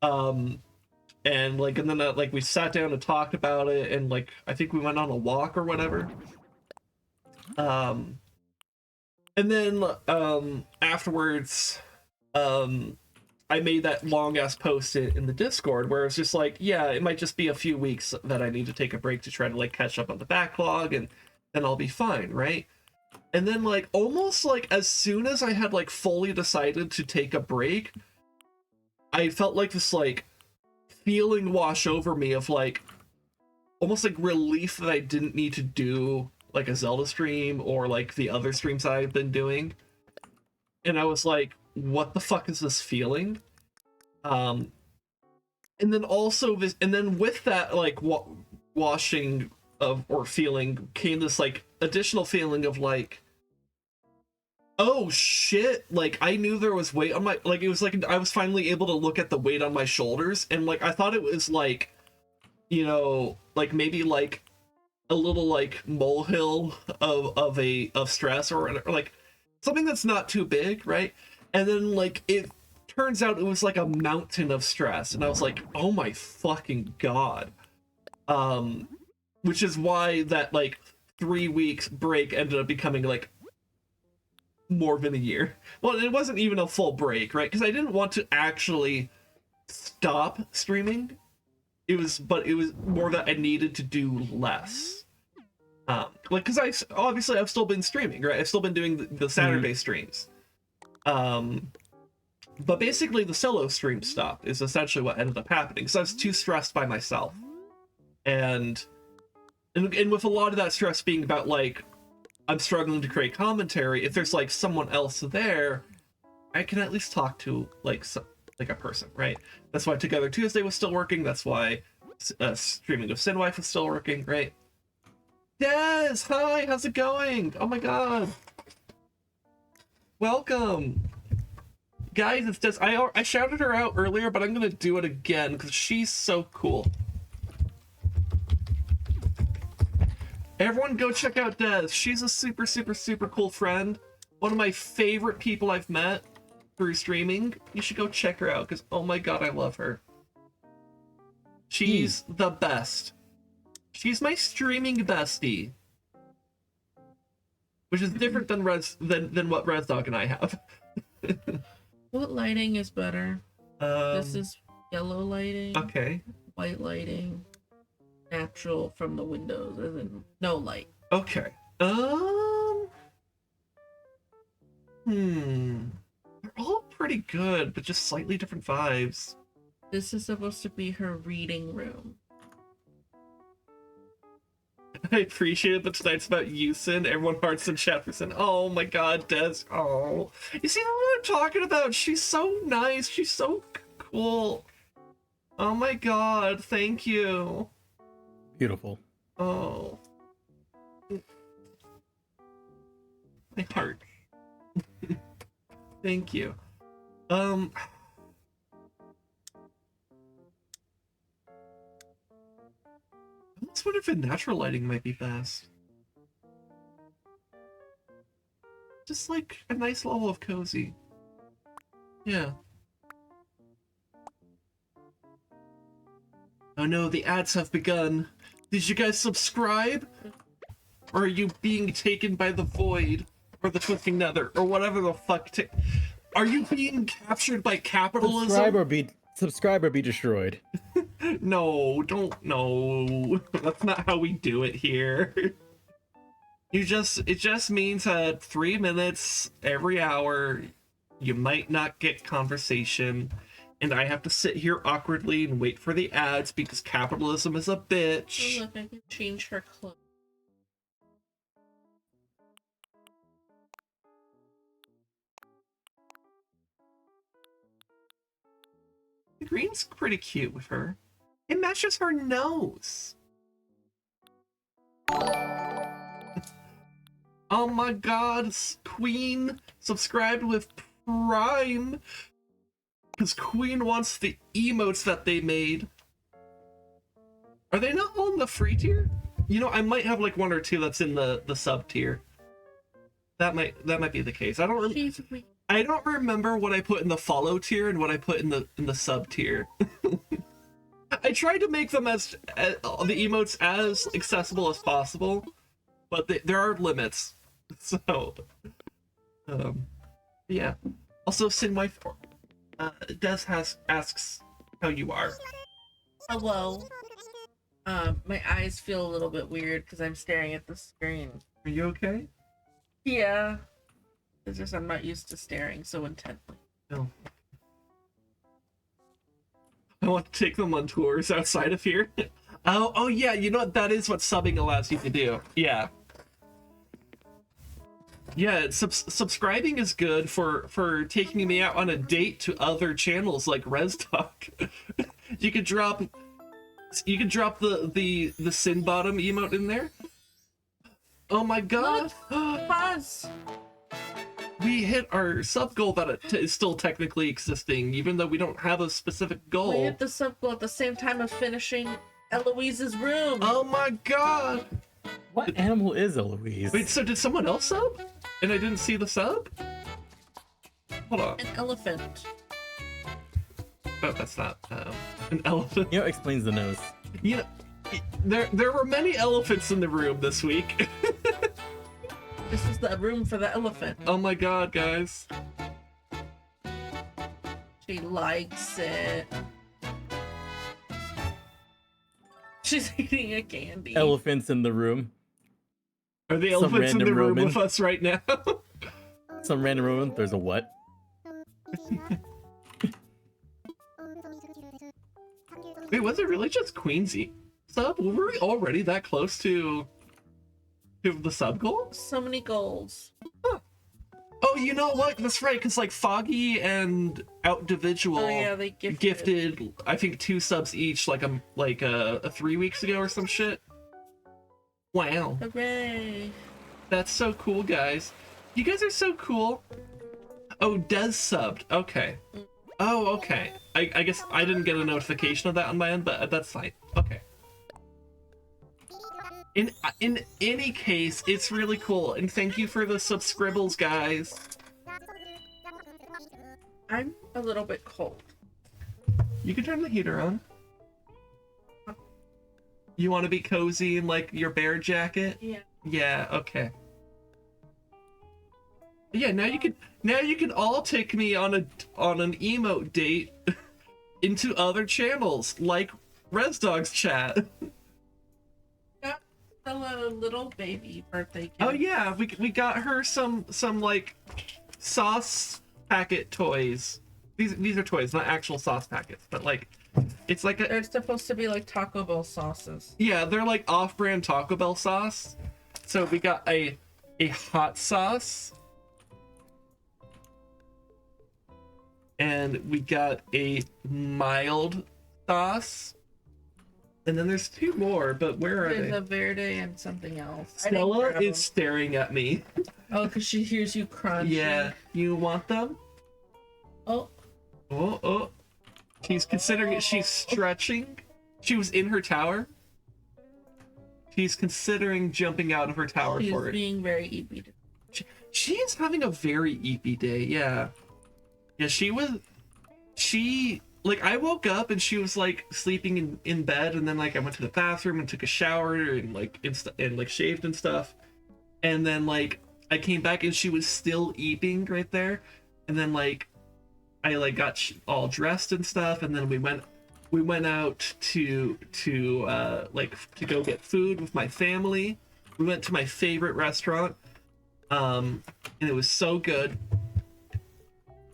And then like we sat down and talked about it, and like I think we went on a walk or whatever. And then afterwards, I made that long ass post in the Discord where it's just like, yeah, it might just be a few weeks that I need to take a break to try to like catch up on the backlog, and then I'll be fine, right? And then, like, almost, like, as soon as I had, like, fully decided to take a break, I felt like this, like, feeling wash over me of, like, almost, like, relief that I didn't need to do, like, a Zelda stream or, like, the other streams that I've been doing. And I was like, what the fuck is this feeling? And then also this, and then with that, like, washing of or feeling came this like additional feeling of like, oh shit, like I knew there was weight on my, like it was like I was finally able to look at the weight on my shoulders, and like I thought it was like, you know, like maybe like a little like molehill of stress or like something that's not too big, right? And then like it turns out it was like a mountain of stress, and I was like, oh my fucking god. Which is why that like 3 weeks break ended up becoming like more than a year. Well, it wasn't even a full break, right? Because I didn't want to actually stop streaming. It was more that I needed to do less. Like, because I've still been streaming, right? I've still been doing the Saturday streams. But basically the solo stream stopped is essentially what ended up happening, because I was too stressed by myself. And with a lot of that stress being about like, I'm struggling to create commentary, if there's like someone else there, I can at least talk to like a person, right? That's why Together Tuesday was still working. That's why streaming of SinWife was still working, right? Des, hi, how's it going? Oh my god. Welcome. Guys, it's Des. I shouted her out earlier, but I'm gonna do it again because she's so cool. Everyone go check out Des. She's a super, super, super cool friend. One of my favorite people I've met through streaming. You should go check her out because, oh my god, I love her. She's the best. She's my streaming bestie. Which is different than what Rezdog and I have. What lighting is better? This is yellow lighting. Okay. White lighting. Natural from the windows, as in no light. Okay. They're all pretty good, but just slightly different vibes. This is supposed to be her reading room. I appreciate that tonight's about you, Sin. Everyone hearts in chat for Sin. Oh my god, Des. Oh. You see what I'm talking about? She's so nice. She's so cool. Oh my god, thank you. Beautiful. Oh. My heart. Thank you. I almost wonder if a natural lighting might be best. Just like a nice level of cozy. Yeah. Oh no, the ads have begun. Did you guys subscribe? Or are you being taken by the void? Or the twisting nether? Or whatever the fuck are you being captured by capitalism? Subscribe or be destroyed. No, no. That's not how we do it here. It just means that 3 minutes every hour, you might not get conversation. And I have to sit here awkwardly and wait for the ads because capitalism is a bitch. Oh, look, I can change her clothes. The green's pretty cute with her. It matches her nose. Oh my god, Queen subscribed with Prime. Because Queen wants the emotes that they made. Are they not all in the free tier? You know, I might have like one or two that's in the sub tier. That might be the case. I don't remember what I put in the follow tier and what I put in the sub tier. I tried to make them as the emotes as accessible as possible, but there are limits. So, yeah. Also, SinWife. Des asks how you are. Hello. My eyes feel a little bit weird because I'm staring at the screen. Are you okay? Yeah. It's just I'm not used to staring so intently. No. I want to take them on tours outside of here. Oh yeah, you know what? That is what subbing allows you to do. Yeah. Yeah, subscribing is good for taking me out on a date to other channels like Rezdog. You could drop You can drop the sin bottom emote in there. Oh my god! Pause. We hit our sub goal that is still technically existing, even though we don't have a specific goal. We hit the sub goal at the same time of finishing Eloise's room. Oh my god! What animal is Eloise? Wait, so did someone else sub? And I didn't see the sub? Hold on. An elephant. Oh, that's not an elephant. You know, explains the nose. You know, there were many elephants in the room this week. This is the room for the elephant. Oh my god, guys. She likes it. She's eating a candy. Elephants in the room. Are the Some elephants in the random room Roman. with us right now? Some random Roman. There's a what? Wait, was it really just Queensy sub? Were we already that close to the sub goal? So many goals. Huh. Oh, you know what? That's right, because like Foggy and Outdividual Oh yeah, they gifted I think 2 subs each like a 3 weeks ago or some shit. Wow. Hooray. That's so cool, guys. You guys are so cool. Oh, Des subbed. Okay. Oh, okay. I guess I didn't get a notification of that on my end, but that's fine. Okay. In any case, it's really cool, and thank you for the subscribbles, guys. I'm a little bit cold. You can turn the heater on. You want to be cozy in like your bear jacket? Yeah. Yeah. Okay. Yeah. Now you can all take me on an emote date into other channels like Rezdog's chat. Got a little baby birthday gift. Oh yeah, we got her some like sauce packet toys. These are toys, not actual sauce packets, but like it's like They're supposed to be like Taco Bell sauces. yeah, they're like off-brand Taco Bell sauce. So we got a hot sauce, and we got a mild sauce, and then there's 2 more. But where are There's they? a Verde and something else. I didn't Stella grab is them. staring at me. Oh, because she hears you crunching. Yeah, you want them? Oh, Oh. She's considering it. She's stretching. She was in her tower. She's considering jumping out of her tower she's for it. being very eepy. She is having a very eepy day. Yeah. Yeah, she like I woke up and she was like sleeping in bed, and then like I went to the bathroom and took a shower and like shaved and stuff, and then like I came back and she was still eeping right there, and then like I like got all dressed and stuff, and then we went out to go get food with my family. We went to my favorite restaurant, and it was so good.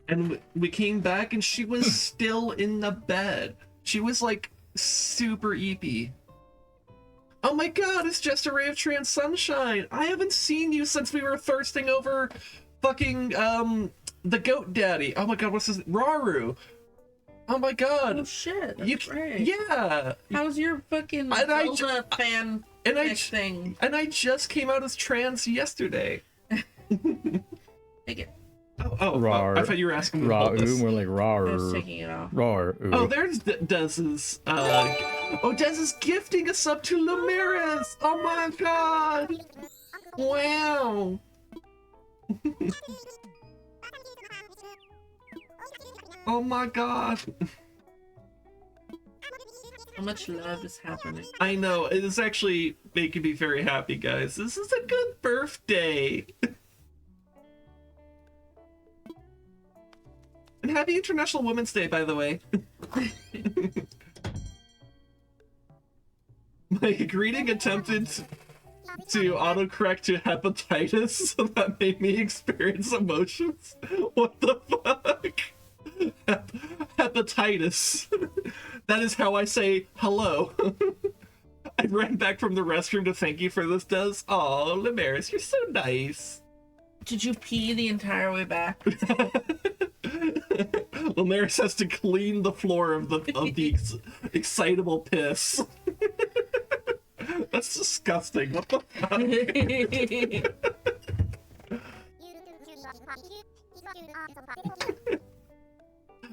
And we came back and she was still in the bed. She was like super eepy. Oh my god, it's just a ray of trans sunshine. I haven't seen you since we were thirsting over fucking the goat daddy. Oh my god, what's his Raru? Oh my god. Oh shit. You That's right. yeah. How's your fucking And I Zelda fan And thing? I just came out as trans yesterday. Take it. Oh, Rar. I thought you were asking me about Raw this. more like raw. I was taking it off. Raw. Oh, there's Dez's. Dez is gifting a sub to Lumeris. Oh my god! Wow. Oh my god. How much love is happening? I know, it is actually making me very happy, guys. This is a good birthday. And happy International Women's Day, by the way. My greeting attempted to autocorrect to hepatitis, so that made me experience emotions. What the fuck? Hepatitis. That is how I say hello. I ran back from the restroom to thank you for this, Des. Oh, Limeris, you're so nice. Did you pee the entire way back? Lemaris has to clean the floor of the excitable piss. That's disgusting. What the fuck?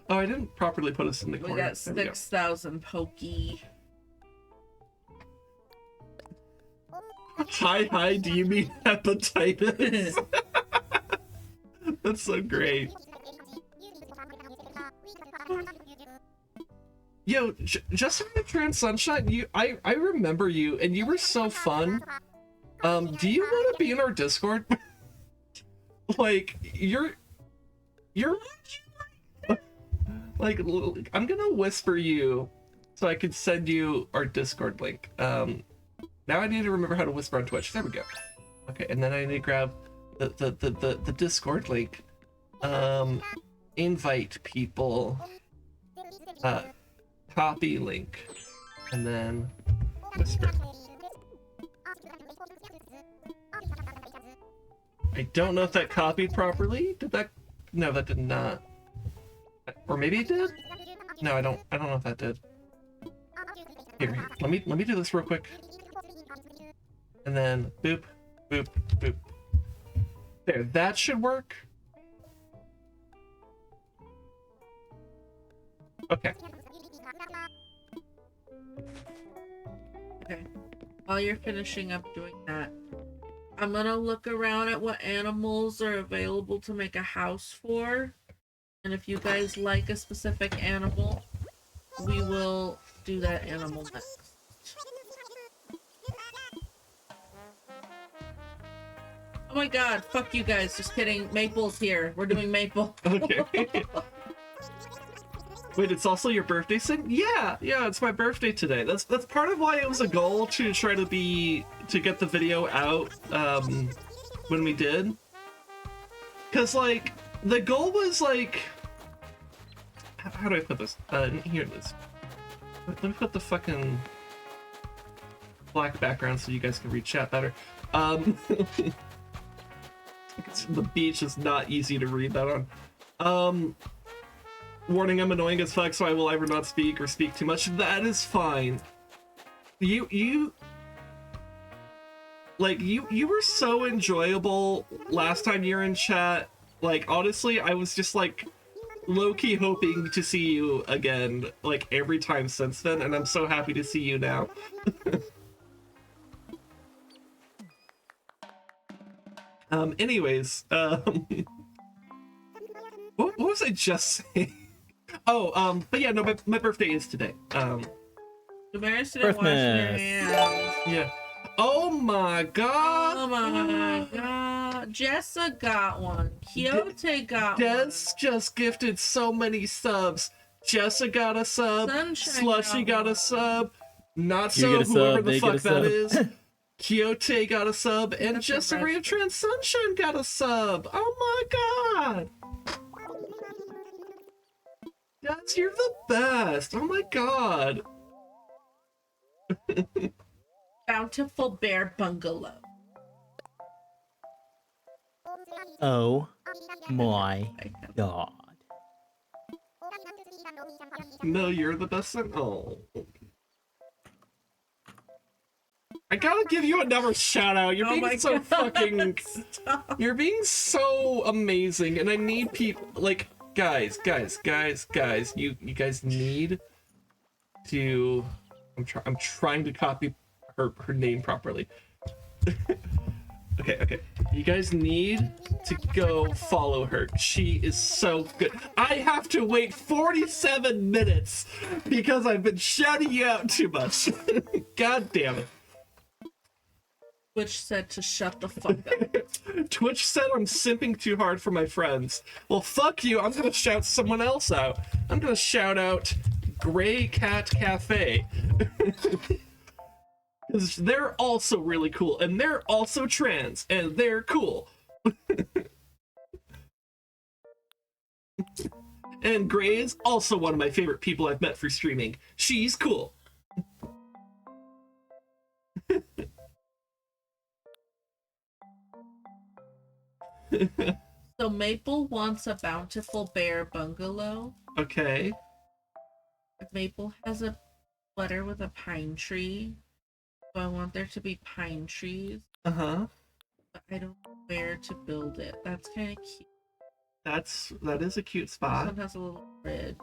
Oh, I didn't properly put us in the corner. We got 6,000 pokey. Hi, do you mean hepatitis? That's so great. Yo, just in the Trans Sunshine, I remember you, and you were so fun. Do you want to be in our Discord? Like, you're like, I'm gonna whisper you so I can send you our Discord link. Now I need to remember how to whisper on Twitch. There we go. Okay, and then I need to grab the Discord link. Invite people. Copy link. And then whisper. I don't know if that copied properly. Did that? No, that did not. Or maybe it did? No, I don't know if that did. Here, let me do this real quick. And then boop, boop, boop. There, that should work. Okay. Okay. While you're finishing up doing that, I'm gonna look around at what animals are available to make a house for. And if you guys like a specific animal, we will do that animal next. Oh my god, fuck you guys, just kidding. Maple's here. We're doing Maple. Okay. Wait, it's also your birthday, Sin? Yeah, it's my birthday today. That's part of why it was a goal to try to get the video out when we did. Cause like the goal was like, how do I put this? Here it is. Let me put the fucking black background so you guys can read chat better. The beach is not easy to read that on. Warning, I'm annoying as fuck, so I will either not speak or speak too much. That is fine. You were so enjoyable last time you were in chat. Like, honestly, I was just like low-key hoping to see you again, like every time since then, and I'm so happy to see you now. Anyways, what was I just saying? Oh, but yeah, no, my birthday is today. Damaris didn't wash her hands. Yeah. Oh my god! Oh my god. Jessa got one. Kyote got one. Des just gifted so many subs. Jessa got a sub. Sunshine Slushy got a sub. Not You so get a whoever sub, the they fuck get a that sub. is. Kyote got a sub, and That's Jessa the Ray of Trans Sunshine got a sub. Oh my god! Des, you're the best. Oh my god. Bountiful Bear Bungalow. Oh my god. No, you're the best son. Oh. I gotta give you another shout out. You're Oh my being so God. fucking. Stop. You're being so amazing, and I need people like guys. You guys need to. I'm trying to copy her name properly. Okay. You guys need to go follow her. She is so good. I have to wait 47 minutes because I've been shouting you out too much. God damn it. Twitch said to shut the fuck up. Twitch said I'm simping too hard for my friends. Well, fuck you. I'm gonna shout someone else out. I'm gonna shout out Gray Cat Cafe. Because they're also really cool, and they're also trans, and they're cool. And Gray is also one of my favorite people I've met for streaming. She's cool. So Maple wants a bountiful bear bungalow. Okay. Maple has a sweater with a pine tree. So I want there to be pine trees. Uh-huh. But I don't know where to build it. That's kind of cute. That is a cute This spot. one has a little bridge.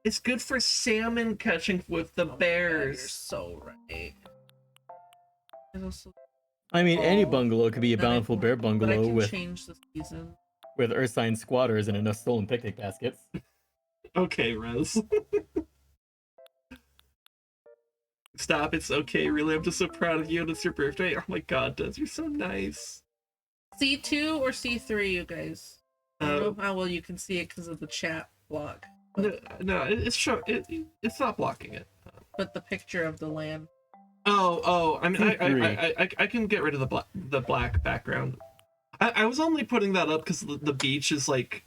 It's good for salmon catching with the Oh my God, bears. you're so right. There's also I mean, any Oh, bungalow could be a that I bountiful can- bear but I bungalow can with change the season. Earth sign squatters and enough stolen picnic baskets. Okay, Rez. Stop, it's okay, really. I'm just so proud of you and it's your birthday. Oh my god, Des, you're so nice. C2 or C3, you guys? I don't Uh, know how well you can see it because of the chat block. No, it's not blocking it. But the picture of the land. Oh, I mean, C3. I can get rid of the black background. I was only putting that up because the beach is like,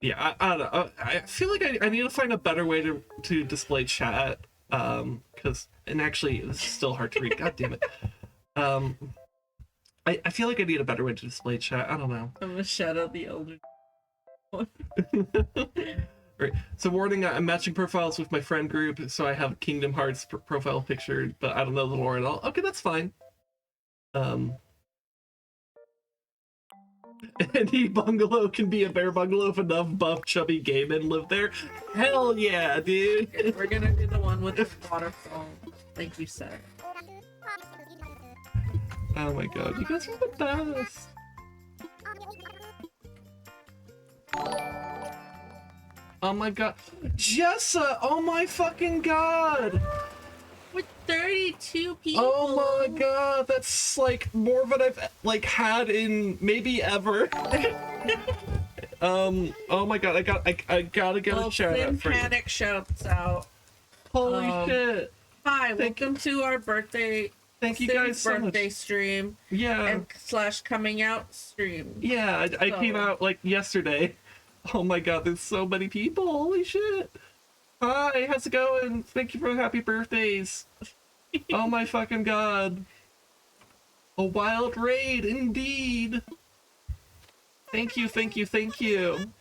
yeah, I don't know. I feel like I need to find a better way to display chat. And actually, this is still hard to read. God damn it. I feel like I need a better way to display chat. I don't know. I'm gonna shout out the elder. Right. So warning, I'm matching profiles with my friend group, so I have Kingdom Hearts profile picture, but I don't know the lore at all. Okay, that's fine. Any bungalow can be a bear bungalow if enough buff, chubby gay men live there. Hell yeah, dude. We're gonna do the one with the waterfall, like you said. Oh my god, you guys are the best. Oh my god. Jessa, oh my fucking god. With 32 people. Oh my god, that's like more than I've like had in maybe ever. Oh my god, I gotta get a shout out for you. Panic shouts out. Holy shit. Hi, welcome to our birthday. Thank you Sim's guys so much. birthday stream. Yeah. And / coming out stream. Yeah, I came out like yesterday. Oh my god, there's so many people. Holy shit. Hi, how's it going? Thank you for the happy birthdays. Oh my fucking god. A wild raid, indeed. Thank you, thank you, thank you.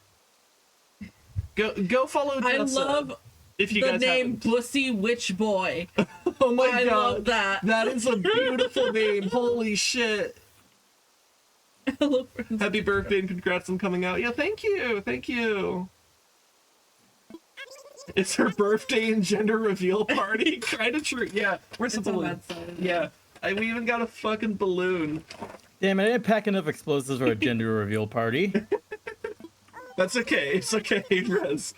Go follow I Jessa, love if you the guys name haven't. Bussy Witch Boy. Oh my I god. love that. That is a beautiful name. Holy shit. Happy birthday and congrats on coming out. Yeah, thank you. Thank you. It's her birthday and gender reveal party. Kind of true. Yeah. Where's the It's on balloon? that side. Yeah. We even got a fucking balloon. Damn it, I didn't pack enough explosives for a gender reveal party. That's okay. It's okay, Rez.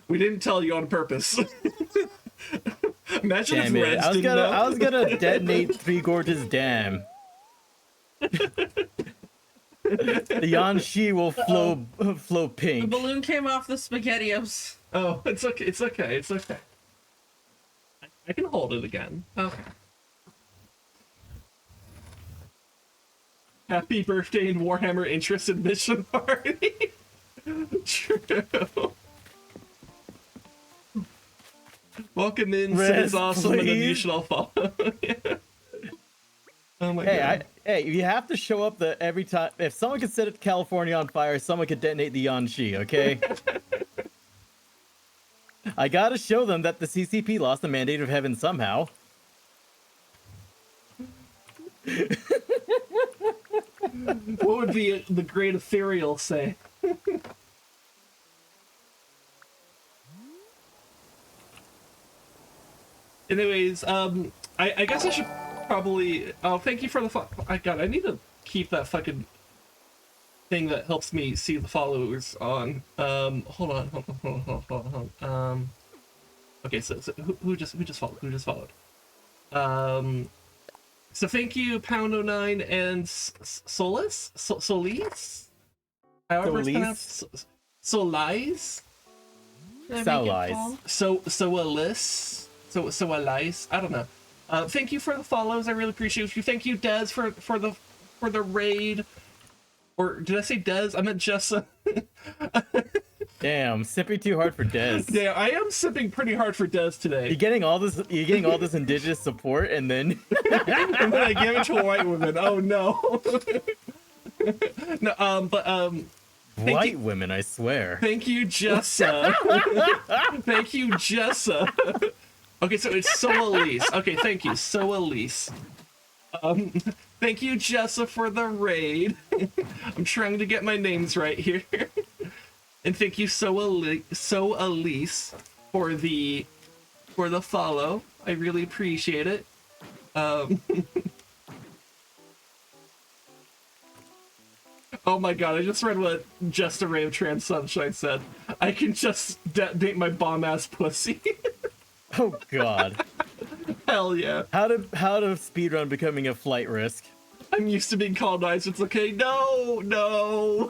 We didn't tell you on purpose. Imagine Damn if it, Rez I was didn't gonna know. I was gonna detonate Three Gorges Dam. The Yanshi will flow The pink. balloon came off the SpaghettiOs. Oh, it's okay. It's okay. It's okay. I can hold it again. Okay. Happy birthday and Warhammer interest admission party. True. Welcome in, Rez, Sid is awesome, and then you please. should all follow. Yeah. Oh my Hey, god. hey, you have to show up every time. If someone could set California on fire, someone could detonate the Yanshi, okay? I gotta show them that the CCP lost the mandate of heaven somehow. What would the great ethereal say? Anyways, I guess I should probably. Oh, thank you for the. I need to keep that fucking thing that helps me see the followers on. Hold on. Okay, so who just followed? Who just followed? So thank you, Pound09 and Solis? However it's pronounced. Solis? Saulize. So Alice. I don't know. Thank you for the follows. I really appreciate you. Thank you, Des, for the raid. Or did I say Des? I meant Jessa. Damn, sipping too hard for Dez. Yeah, I am sipping pretty hard for Des today. You're getting all this indigenous support, and then And then I give it to a white woman. Oh no. No, thank White you, women, I swear. thank you, Jessa. Thank you, Jessa. Okay, so it's So Elise. Okay, thank you, So Elise. Thank you, Jessa, for the raid. I'm trying to get my names right here. And thank you, So Elise, for the follow. I really appreciate it. Oh my god, I just read what Just a Ray of Trans Sunshine said. I can just date my bomb ass pussy. Oh god. Hell yeah. How to speedrun becoming a flight risk. I'm used to being colonized. It's okay. No.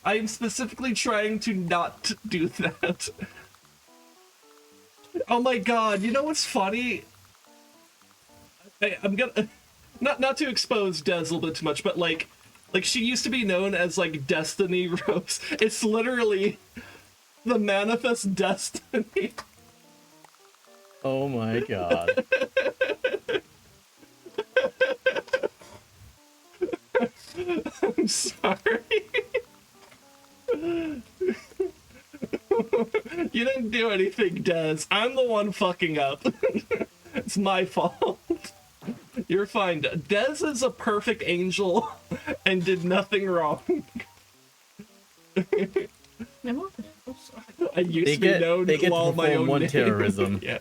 I'm specifically trying to not do that. Oh my god, you know what's funny? I'm gonna not to expose Des a little bit too much, but like she used to be known as like Destiny Rose. It's literally the manifest destiny. Oh my god. I'm sorry. You didn't do anything, Des. I'm the one fucking up. It's my fault. You're fine. Des is a perfect angel and did nothing wrong. I'm sorry. I used to be known they get to while my perform own one name. terrorism. Yeah.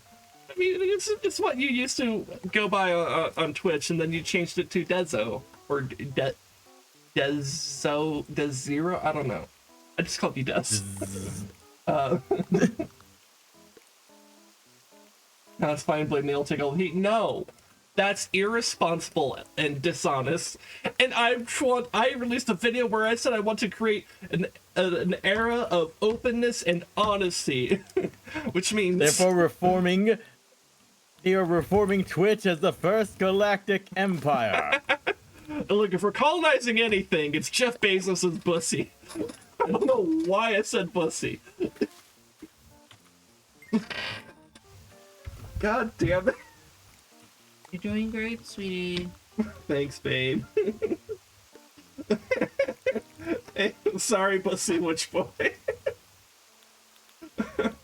I mean, it's what you used to go by on Twitch, and then you changed it to Dezo or Dezero. I don't know. I just called you Des. No, it's fine. Blame me. I'll take all the heat. No, that's irresponsible and dishonest. And I released a video where I said I want to create an era of openness and honesty, which means Therefore they are reforming Twitch as the first galactic empire. look, if we're colonizing anything, it's Jeff Bezos's pussy. I don't know why I said pussy. God damn it. You're doing great, sweetie. Thanks, babe. Hey, sorry, pussy witch boy.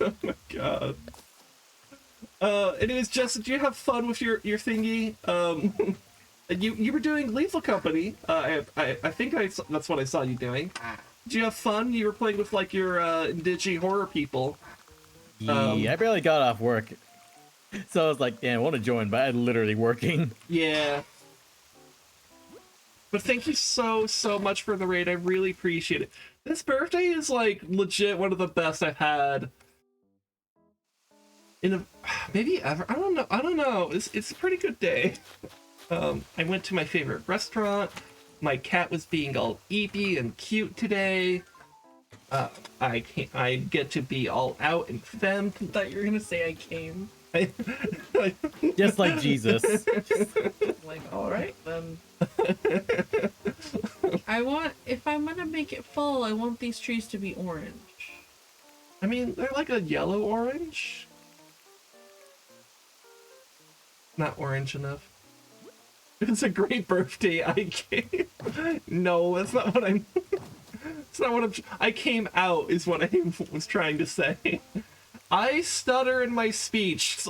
Oh my god. Anyways, Jess, did you have fun with your thingy? You were doing Lethal Company. I think that's what I saw you doing. Did you have fun? You were playing with like your digi horror people. Yeah, I barely got off work. So I was like, damn, I want to join, but I'm literally working. Yeah. But thank you so much for the raid. I really appreciate it. This birthday is like legit one of the best I've had in a maybe ever. I don't know. It's a pretty good day. I went to my favorite restaurant. My cat was being all eepy and cute today. I get to be all out and femme. I thought you were gonna say I came. Just like Jesus. Like, all right then. If I'm gonna make it fall, I want these trees to be orange. I mean, they're like a yellow orange. Not orange enough. It's a great birthday. I came. No, that's not what I'm. It's not what I came out is what I was trying to say. I stutter in my speech.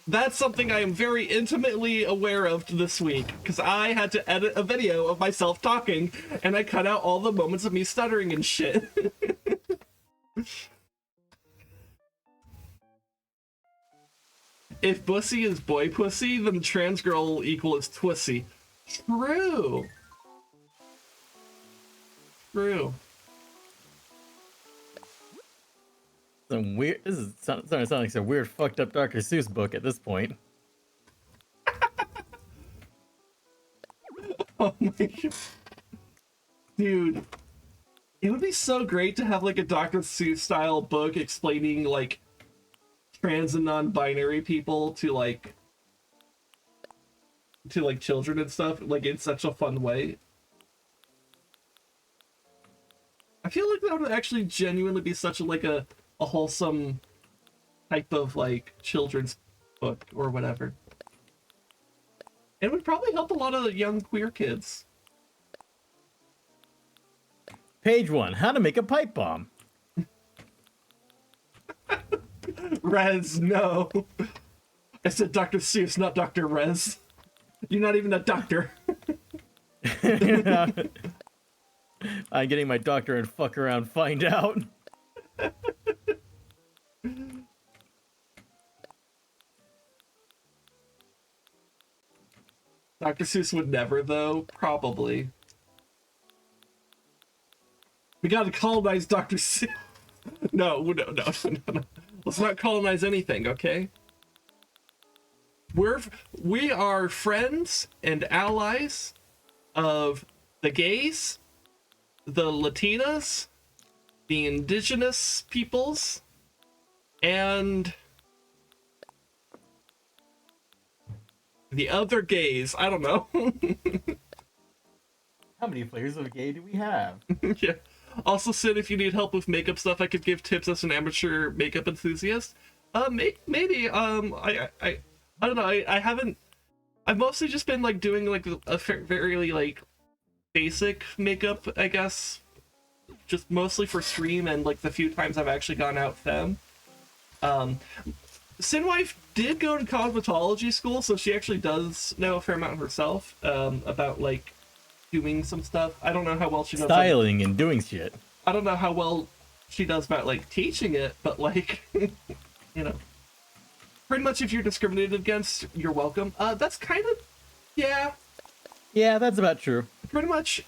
That's something I am very intimately aware of this week, because I had to edit a video of myself talking, and I cut out all the moments of me stuttering and shit. If bussy is boy pussy, then trans girl equals twissy. True. True. Some weird. This is starting to sound like some weird, fucked up Dr. Seuss book at this point. Oh my god. Dude. It would be so great to have like a Dr. Seuss style book explaining like trans and non-binary people to like children and stuff, like in such a fun way. I feel like that would actually genuinely be such a wholesome type of like children's book or whatever. It would probably help a lot of young queer kids. Page 1, how to make a pipe bomb. Rez, no. I said Dr. Seuss, not Dr. Rez. You're not even a doctor. I'm getting my doctor and fuck around, find out. Dr. Seuss would never, though. Probably. We gotta colonize Dr. Seuss. No. Let's not colonize anything, okay? We are friends and allies of the gays, the Latinas, the indigenous peoples, and the other gays. I don't know. How many flavors of gay do we have? Yeah. Also, Sid, if you need help with makeup stuff, I could give tips as an amateur makeup enthusiast. Maybe. I don't know. I haven't. I've mostly just been like doing like a very like basic makeup, I guess. Just mostly for stream and like the few times I've actually gone out femme. SinWife did go to cosmetology school, so she actually does know a fair amount herself about like doing some stuff. I don't know how well she knows Styling and doing shit. I don't know how well she does about like teaching it, but like you know, pretty much if you're discriminated against, you're welcome. That's kind of Yeah, that's about true. pretty much.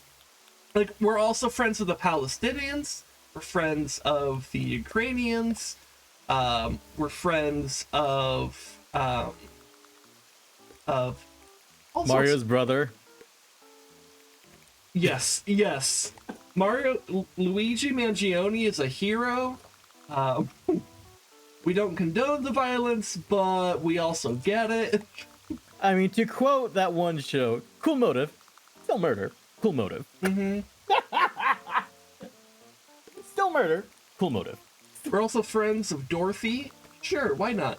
Like, we're also friends of the Palestinians. We're friends of the Ukrainians. We're friends of all Mario's sorts. brother. Yes. Luigi Mangione is a hero. We don't condone the violence, but we also get it. I mean, to quote that one show, cool motive, still murder, cool motive. Mm-hmm. Still murder, cool motive. We're also friends of Dorothy. Sure, why not?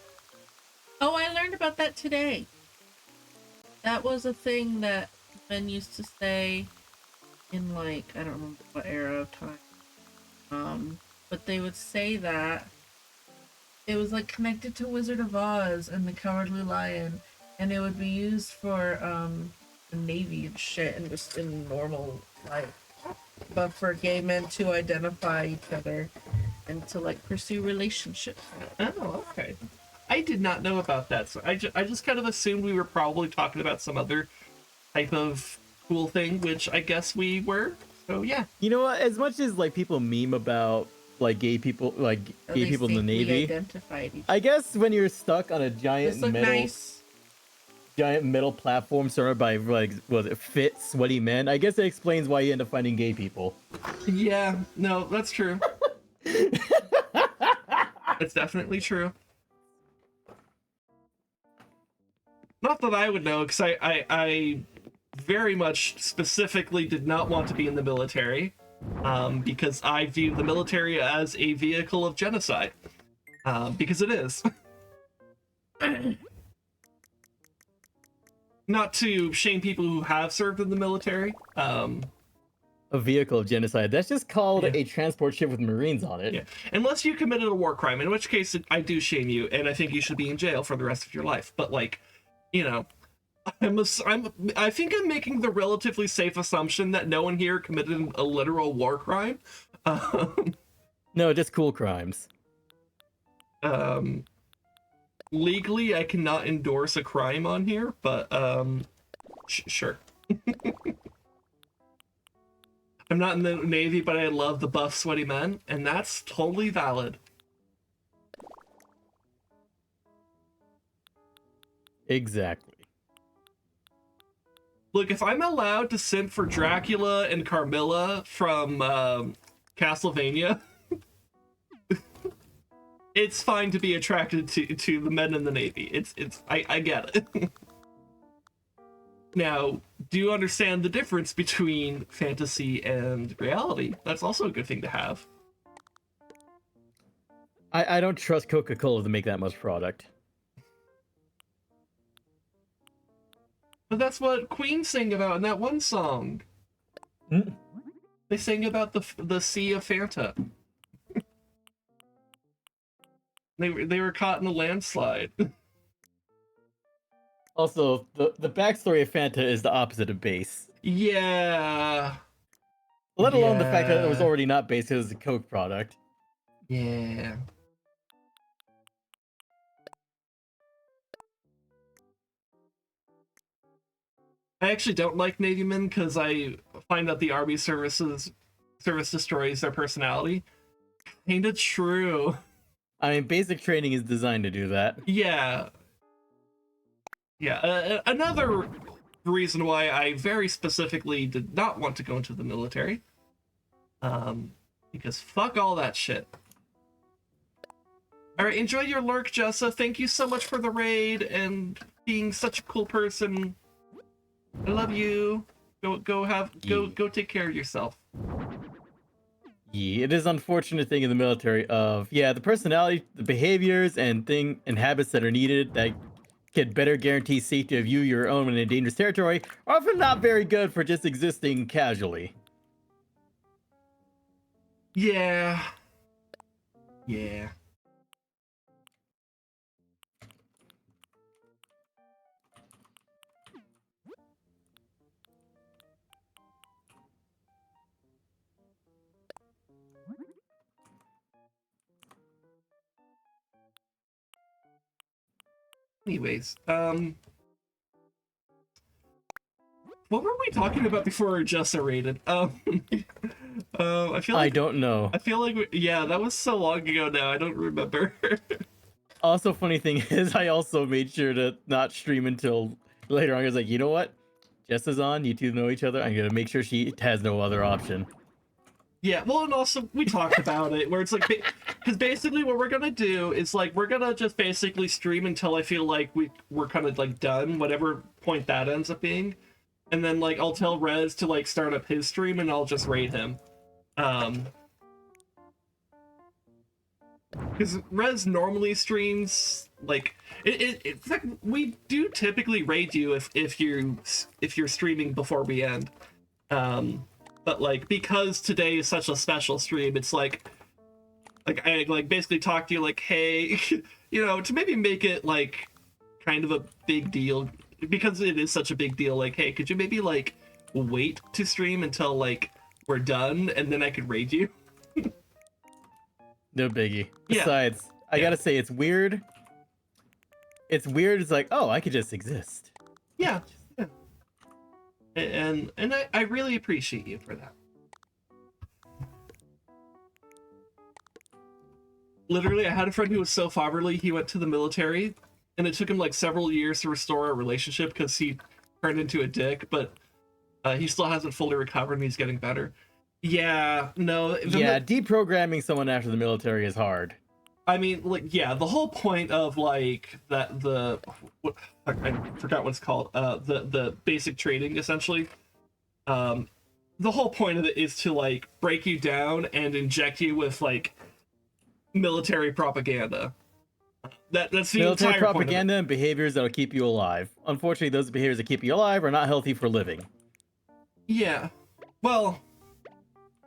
Oh, I learned about that today. That was a thing that men used to say in like, I don't remember what era of time. But they would say that it was like connected to Wizard of Oz and the Cowardly Lion, and it would be used for the Navy and shit and just in normal life. But for gay men to identify each other and to like pursue relationships. Oh, okay. I did not know about that, so I just kind of assumed we were probably talking about some other type of cool thing, which I guess we were. So yeah. You know what? As much as like people meme about like gay people, So in they the safely Navy, identified each I guess when you're stuck on a giant This look nice. metal platform surrounded by like fit sweaty men, I guess it explains why you end up finding gay people. Yeah, no, that's true. It's definitely true. Not that I would know, because I very much specifically did not want to be in the military, because I view the military as a vehicle of genocide, because it is. Not to shame people who have served in the military. A vehicle of genocide. That's just called a transport ship with Marines on it. Yeah. Unless you committed a war crime, in which case I do shame you, and I think you should be in jail for the rest of your life. But like, you know, I think I'm making the relatively safe assumption that no one here committed a literal war crime. No, just cool crimes. Legally, I cannot endorse a crime on here, but sure. I'm not in the Navy, but I love the buff, sweaty men, and that's totally valid. Exactly. Look, if I'm allowed to simp for Dracula and Carmilla from Castlevania, it's fine to be attracted to the men in the Navy. I get it. Now, do you understand the difference between fantasy and reality? That's also a good thing to have. I don't trust Coca-Cola to make that much product. But that's what Queen sang about in that one song. Mm. They sang about the sea of Fanta. They were caught in a landslide. Also, the backstory of Fanta is the opposite of base. Yeah. Let alone the fact that it was Yeah. already not base, it was a Coke product. Yeah. I actually don't like Navymen because I find that the Army service destroys their personality. Kinda true. I mean, basic training is designed to do that. Yeah. Yeah. Another reason why I very specifically did not want to go into the military. Because fuck all that shit. Alright, enjoy your lurk, Jessa. Thank you so much for the raid and being such a cool person. I love you. Go take care of yourself. Yeah, it is an unfortunate thing in the military of, yeah, the personality, the behaviors, and habits that are needed that can better guarantee safety of you, your own, in a dangerous territory are often not very good for just existing casually. Yeah. Yeah. Anyways, what were we talking about before Jessa raided? I feel like I don't know. I feel like yeah, that was so long ago now. I don't remember. Also, funny thing is, I also made sure to not stream until later on. I was like, you know what? Jess is on. You two know each other. I'm gonna make sure she has no other option. Yeah, well, and also we talked about it where it's like, because basically what we're gonna do is like we're gonna just basically stream until I feel like we're kind of like done, whatever point that ends up being, and then like I'll tell Rez to like start up his stream and I'll just raid him, because Rez normally streams like it's like we do typically raid you if you're streaming before we end, but like because today is such a special stream, it's like I like basically talk to you like, hey, you know, to maybe make it like kind of a big deal because it is such a big deal. Like, hey, could you maybe like wait to stream until like we're done and then I could raid you? No biggie. Yeah. Besides, I gotta say, it's weird. It's weird. It's like, oh, I could just exist. Yeah. And I really appreciate you for that. Literally, I had a friend who was so fatherly, he went to the military, and it took him like several years to restore a relationship because he turned into a dick, but he still hasn't fully recovered and he's getting better. Yeah, no. Yeah, deprogramming someone after the military is hard. I mean, like, yeah, the whole point of like I forgot what it's called. The basic training, essentially. The whole point of it is to like break you down and inject you with like military propaganda. That's the Military entire propaganda and behaviors that'll keep you alive. Unfortunately, those behaviors that keep you alive are not healthy for living. Yeah, well,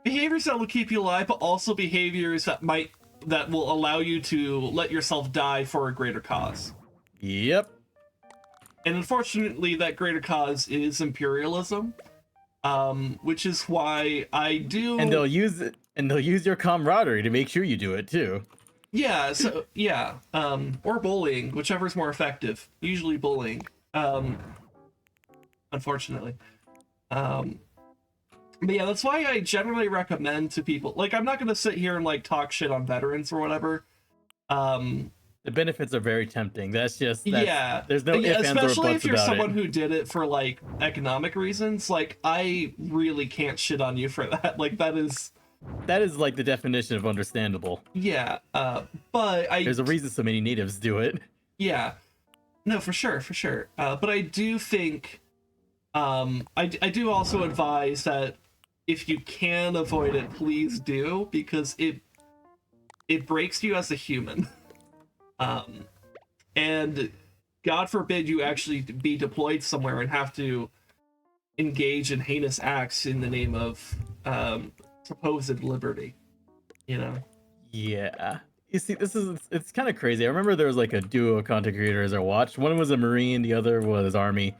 behaviors that will keep you alive, but also behaviors that will allow you to let yourself die for a greater cause. Yep. And unfortunately, that greater cause is imperialism, which is why I do. And they'll use it, and they'll use your camaraderie to make sure you do it too. Yeah. So yeah. Or bullying, whichever's more effective. Usually bullying. Unfortunately. But yeah, that's why I generally recommend to people. Like, I'm not gonna sit here and like talk shit on veterans or whatever. The benefits are very tempting. Yeah. There's no ifs, ands, or buts especially if you're about someone it. who did it for like economic reasons. Like, I really can't shit on you for that. Like, that is like the definition of understandable. yeah. But There's a reason so many natives do it. yeah. No, for sure. But I do think, I do also advise that if you can avoid it, please do, because it breaks you as a human. And God forbid you actually be deployed somewhere and have to engage in heinous acts in the name of supposed liberty, you know? Yeah. You see, it's kind of crazy. I remember there was like a duo of content creators I watched. One was a Marine, the other was Army.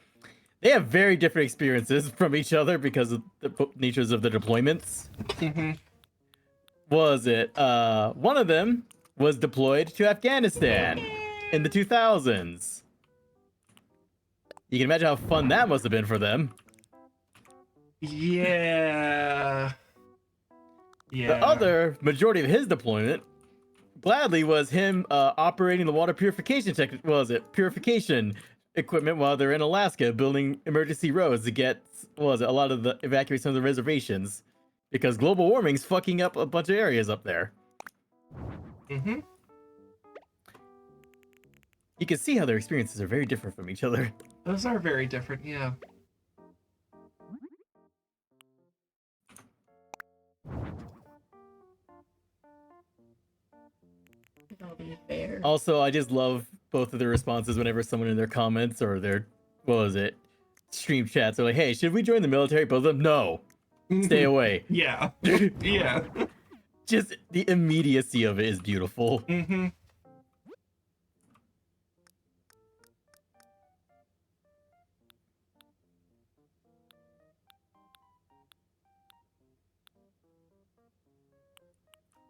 They have very different experiences from each other because of the natures of the deployments. Mm-hmm. Was it? One of them was deployed to Afghanistan in the 2000s. You can imagine how fun that must have been for them. Yeah. Yeah. The other majority of his deployment, gladly, was him operating the water purification purification equipment while they're in Alaska building emergency roads to get a lot of the evacuation of the reservations because global warming's fucking up a bunch of areas up there. Mm-hmm. You can see how their experiences are very different from each other. Those are very different, yeah. I'll be fair. Also, I just love both of their responses whenever someone in their comments or their stream chats are like, "Hey, should we join the military?" Both of them, no, stay away. Yeah. Yeah. Just the immediacy of it is beautiful. Mm-hmm.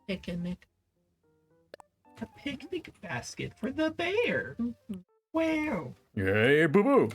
Picnic. A picnic basket for the bear. Mhm. Wow. Hey, boo boo.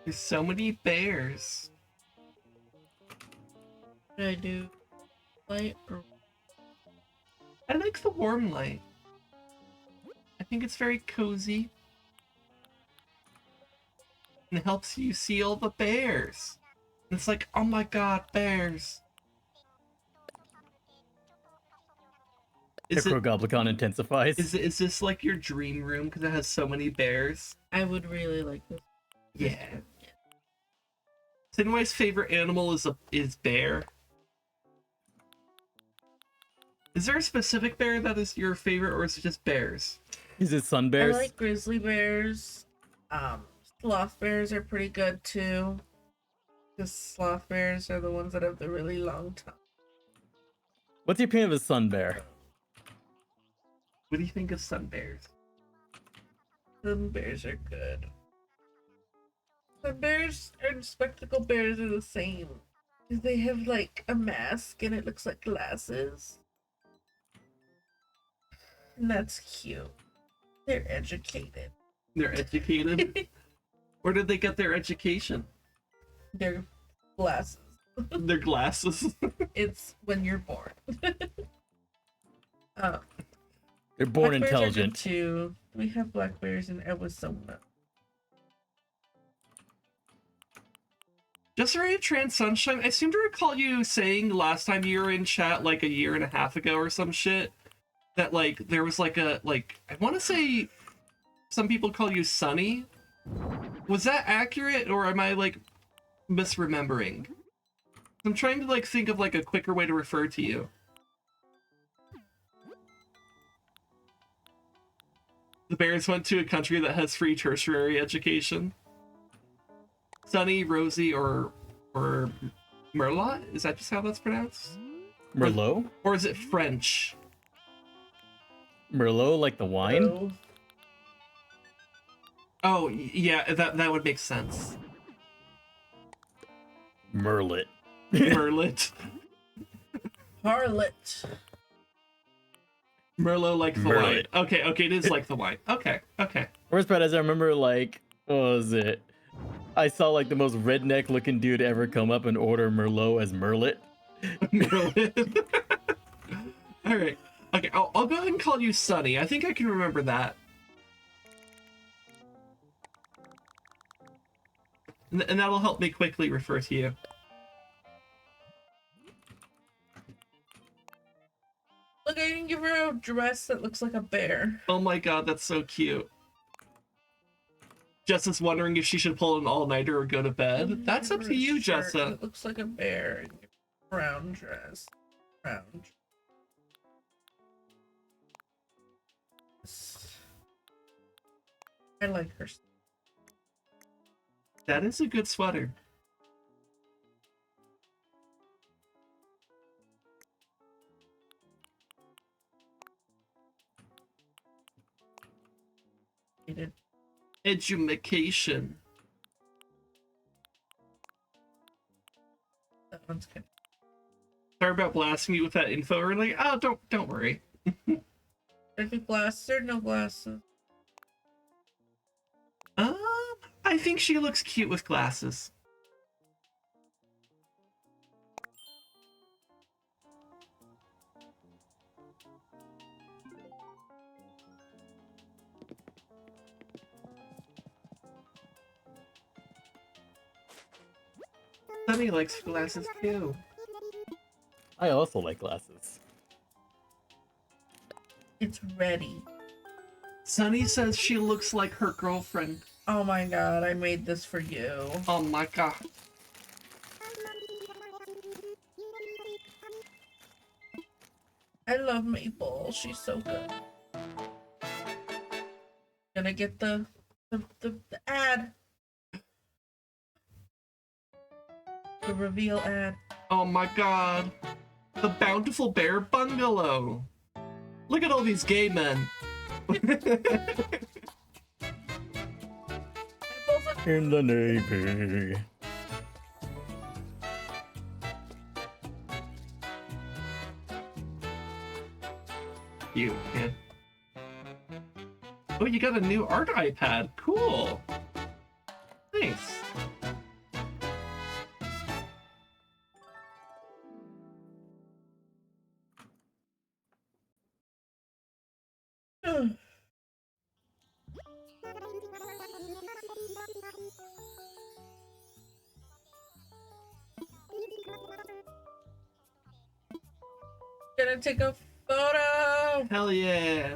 There's so many bears. What do I do? Light or I like the warm light. I think it's very cozy. And it helps you see all the bears. And it's like, oh my god, bears. Is it, Necrogoblicon intensifies. is this like your dream room because it has so many bears? I would really like this. Yeah. SinWife's favorite animal is bear. Is there a specific bear that is your favorite, or is it just bears? Is it sun bears? I like grizzly bears. Sloth bears are pretty good too. Because sloth bears are the ones that have the really long tongue. What's your opinion of a sun bear? What do you think of sun bears? Sun bears are good. Sun bears and spectacle bears are the same. Because they have like a mask and it looks like glasses. And that's cute. They're educated. They're educated? Where did they get their education? They're glasses. Their glasses? It's when you're born. They're born Black bears are good intelligent. too. We have black bears in Arizona. Just right, Trans Sunshine, I seem to recall you saying last time you were in chat, like a year and a half ago or some shit, that like there was like I want to say some people call you Sunny. Was that accurate, or am I like misremembering? I'm trying to like think of like a quicker way to refer to you. The bears went to a country that has free tertiary education. Sunny, Rosie, or Merlot? Is that just how that's pronounced? Merlot? Or is it French? Merlot, like the wine? So, Oh, yeah, that would make sense. Merlet. Merlet. harlot. Merlot like the Merlet. wine. Okay, it is like the wine. Okay. Worst part is I remember, like, what was it? I saw like the most redneck looking dude ever come up and order Merlot as Merlit. All right. Okay, I'll go ahead and call you Sunny. I think I can remember that. And that'll help me quickly refer to you. Look, I can give her a dress that looks like a bear. Oh my god, that's so cute. Jessa's wondering if she should pull an all-nighter or go to bed. That's up to you, Jessa. It looks like a bear. Brown dress. Brown. I like her. That is a good sweater. Education. That one's good. Sorry about blasting you with that info early. Oh, don't worry. Are there glasses or no glasses? I think she looks cute with glasses. Sunny likes glasses too. I also like glasses. It's ready. Sunny says she looks like her girlfriend. Oh my god, I made this for you. Oh my god. I love Maple. She's so good. Gonna get the ad. The reveal ad. Oh my god. The Bountiful Bear Bungalow. Look at all these gay men. In the Navy. You, man. Oh, you got a new art iPad. Cool. Nice. Gonna take a photo. Hell yeah.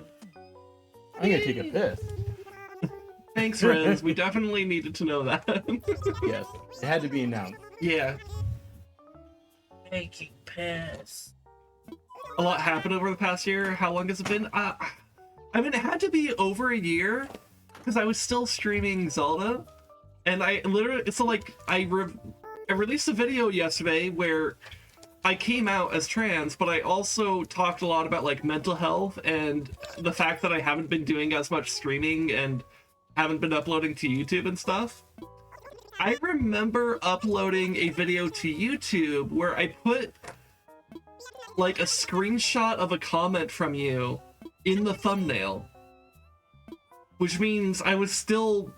I'm gonna take a piss. Thanks, Rez. We definitely needed to know that. Yes, it had to be announced. Yeah. Making piss. A lot happened over the past year. How long has it been? I mean, it had to be over a year because I was still streaming Zelda, and I literally, so like, I released a video yesterday where I came out as trans, but I also talked a lot about like mental health and the fact that I haven't been doing as much streaming and haven't been uploading to YouTube and stuff. I remember uploading a video to YouTube where I put like a screenshot of a comment from you in the thumbnail, which means I was still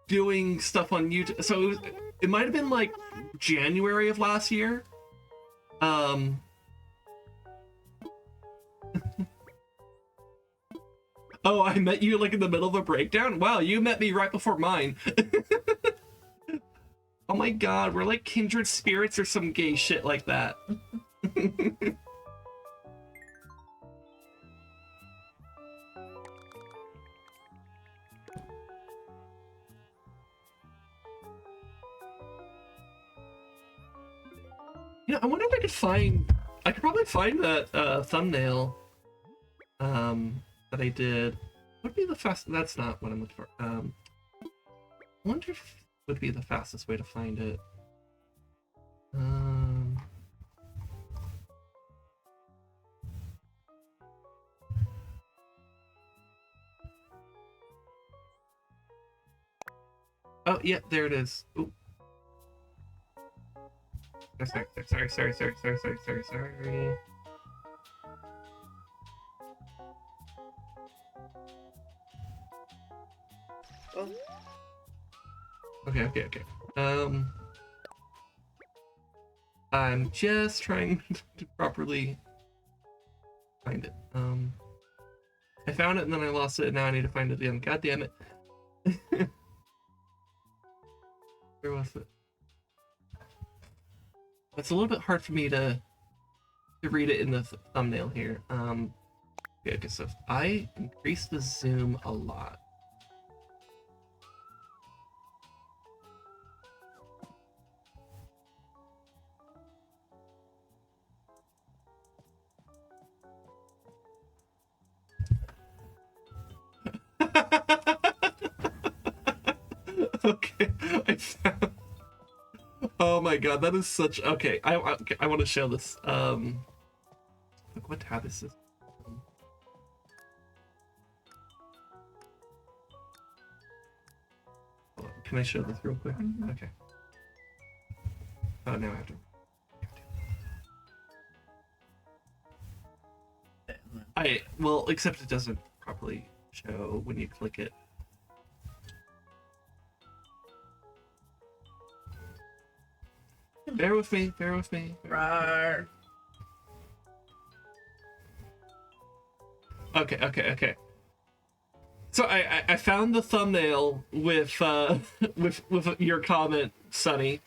doing stuff on YouTube. So it might have been like January of last year. Oh, I met you like in the middle of a breakdown? Wow, you met me right before mine. Oh my god, we're like kindred spirits or some gay shit like that. You know, I wonder if I could probably find that thumbnail that I did. What would be the fast? That's not what I'm looking for. I wonder if it would be the fastest way to find it. Oh, yeah, there it is. Ooh. Sorry. Oh. Okay. I'm just trying to properly find it. I found it and then I lost it, and now I need to find it again. God damn it. Where was it? It's a little bit hard for me to read it in the thumbnail here. Okay, so if I increase the zoom a lot. Okay, I found. Oh my god, that is such. Okay, I want to show this. Look, what tab is this? Hold on, can I show this real quick? Mhm. Okay. Oh, now I have to. Well, except it doesn't properly show when you click it. Bear with me, bear with me. Rawr. Okay. So I found the thumbnail with with your comment, Sunny.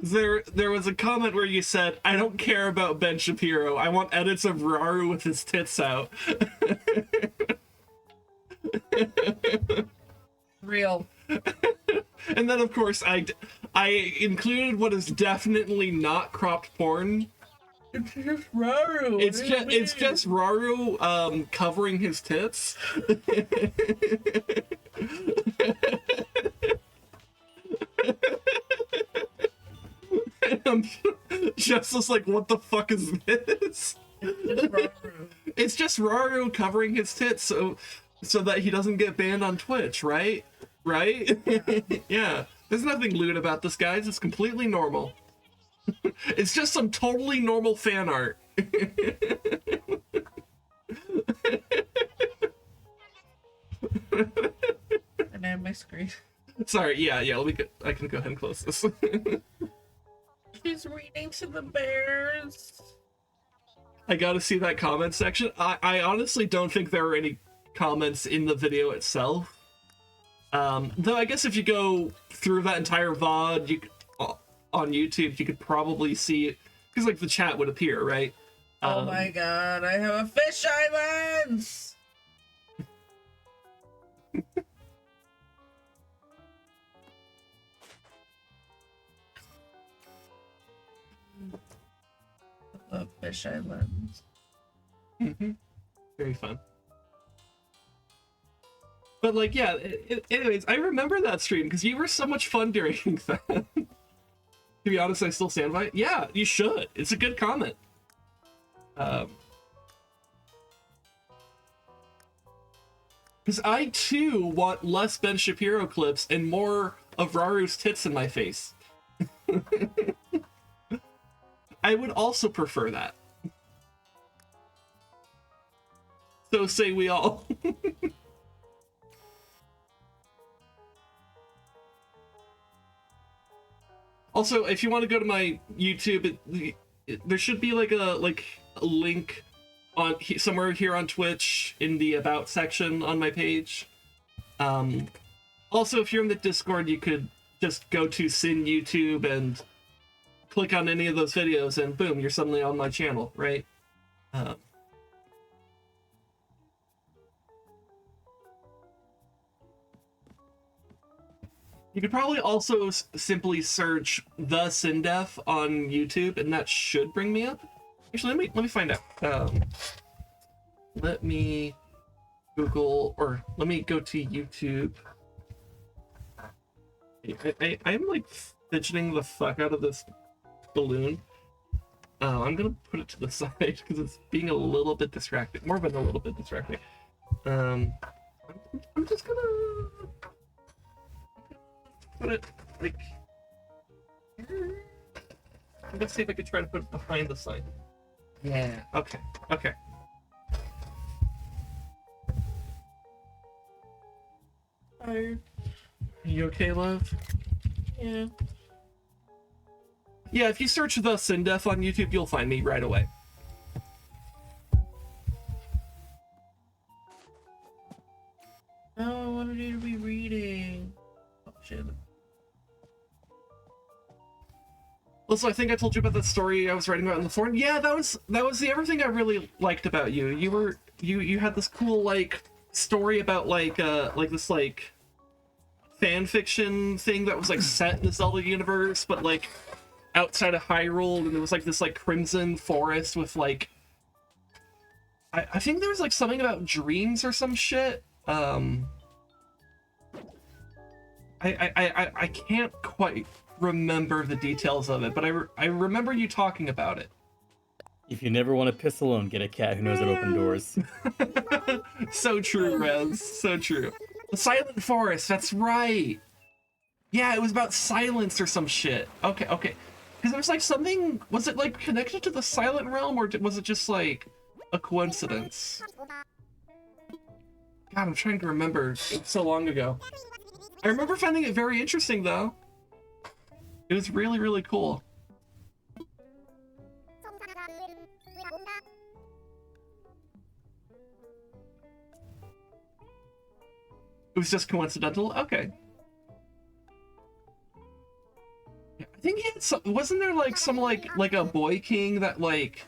There was a comment where you said, "I don't care about Ben Shapiro. I want edits of Raru with his tits out." Real. And then of course I included what is definitely not cropped porn. It's just Raru. It's just Raru covering his tits. And I'm just like, what the fuck is this? It's just Raru covering his tits so that he doesn't get banned on Twitch, right? Right? Yeah. There's nothing lewd about this, guys. It's completely normal. It's just some totally normal fan art. And I have my screen. Sorry, yeah, I can go ahead and close this. She's reading to the bears. I gotta see that comment section. I honestly don't think there are any comments in the video itself. Though I guess if you go through that entire VOD on YouTube, you could probably see it, because like the chat would appear, right? Oh my god, I have a fish islands! I love fish islands. Very fun. But like, yeah, anyways, I remember that stream because you were so much fun during that. To be honest, I still stand by it. Yeah, you should. It's a good comment. Because I too want less Ben Shapiro clips and more of Raru's tits in my face. I would also prefer that. So say we all. Also, if you want to go to my YouTube, there should be like a link on somewhere here on Twitch in the About section on my page. Also, if you're in the Discord, you could just go to Sin YouTube and click on any of those videos, and boom, you're suddenly on my channel, right? You could probably also simply search the SinDef on YouTube, and that should bring me up. Actually, let me find out. Let me Google, or let me go to YouTube. I'm like fidgeting the fuck out of this balloon. I'm gonna put it to the side because it's being a little bit distracting, more than a little bit distracting. I'm just gonna put it like here. I'm gonna see if I could try to put it behind the sign. Yeah. Okay. Tired. You okay, love? Yeah. Yeah, if you search the SinDef on YouTube, you'll find me right away. No, I wanted you to be reading. Oh shit. Also, I think I told you about that story I was writing about in the forum. Yeah, that was the other thing I really liked about you. You had this cool like story about like this like fan fiction thing that was like set in the Zelda universe, but like outside of Hyrule, and there was like this like crimson forest with like I think there was like something about dreams or some shit. I can't quite remember the details of it, but I remember you talking about it. If you never want to piss alone, get a cat who knows how to open doors. So true, Rez. So true. The Silent Forest, that's right. Yeah, it was about silence or some shit. Okay. Because there was like something, was it like connected to the Silent Realm, or was it just like a coincidence? God, I'm trying to remember. It was so long ago. I remember finding it very interesting though. It was really, really cool. It was just coincidental? Okay. Yeah, I think he had some, wasn't there like some like a boy king that like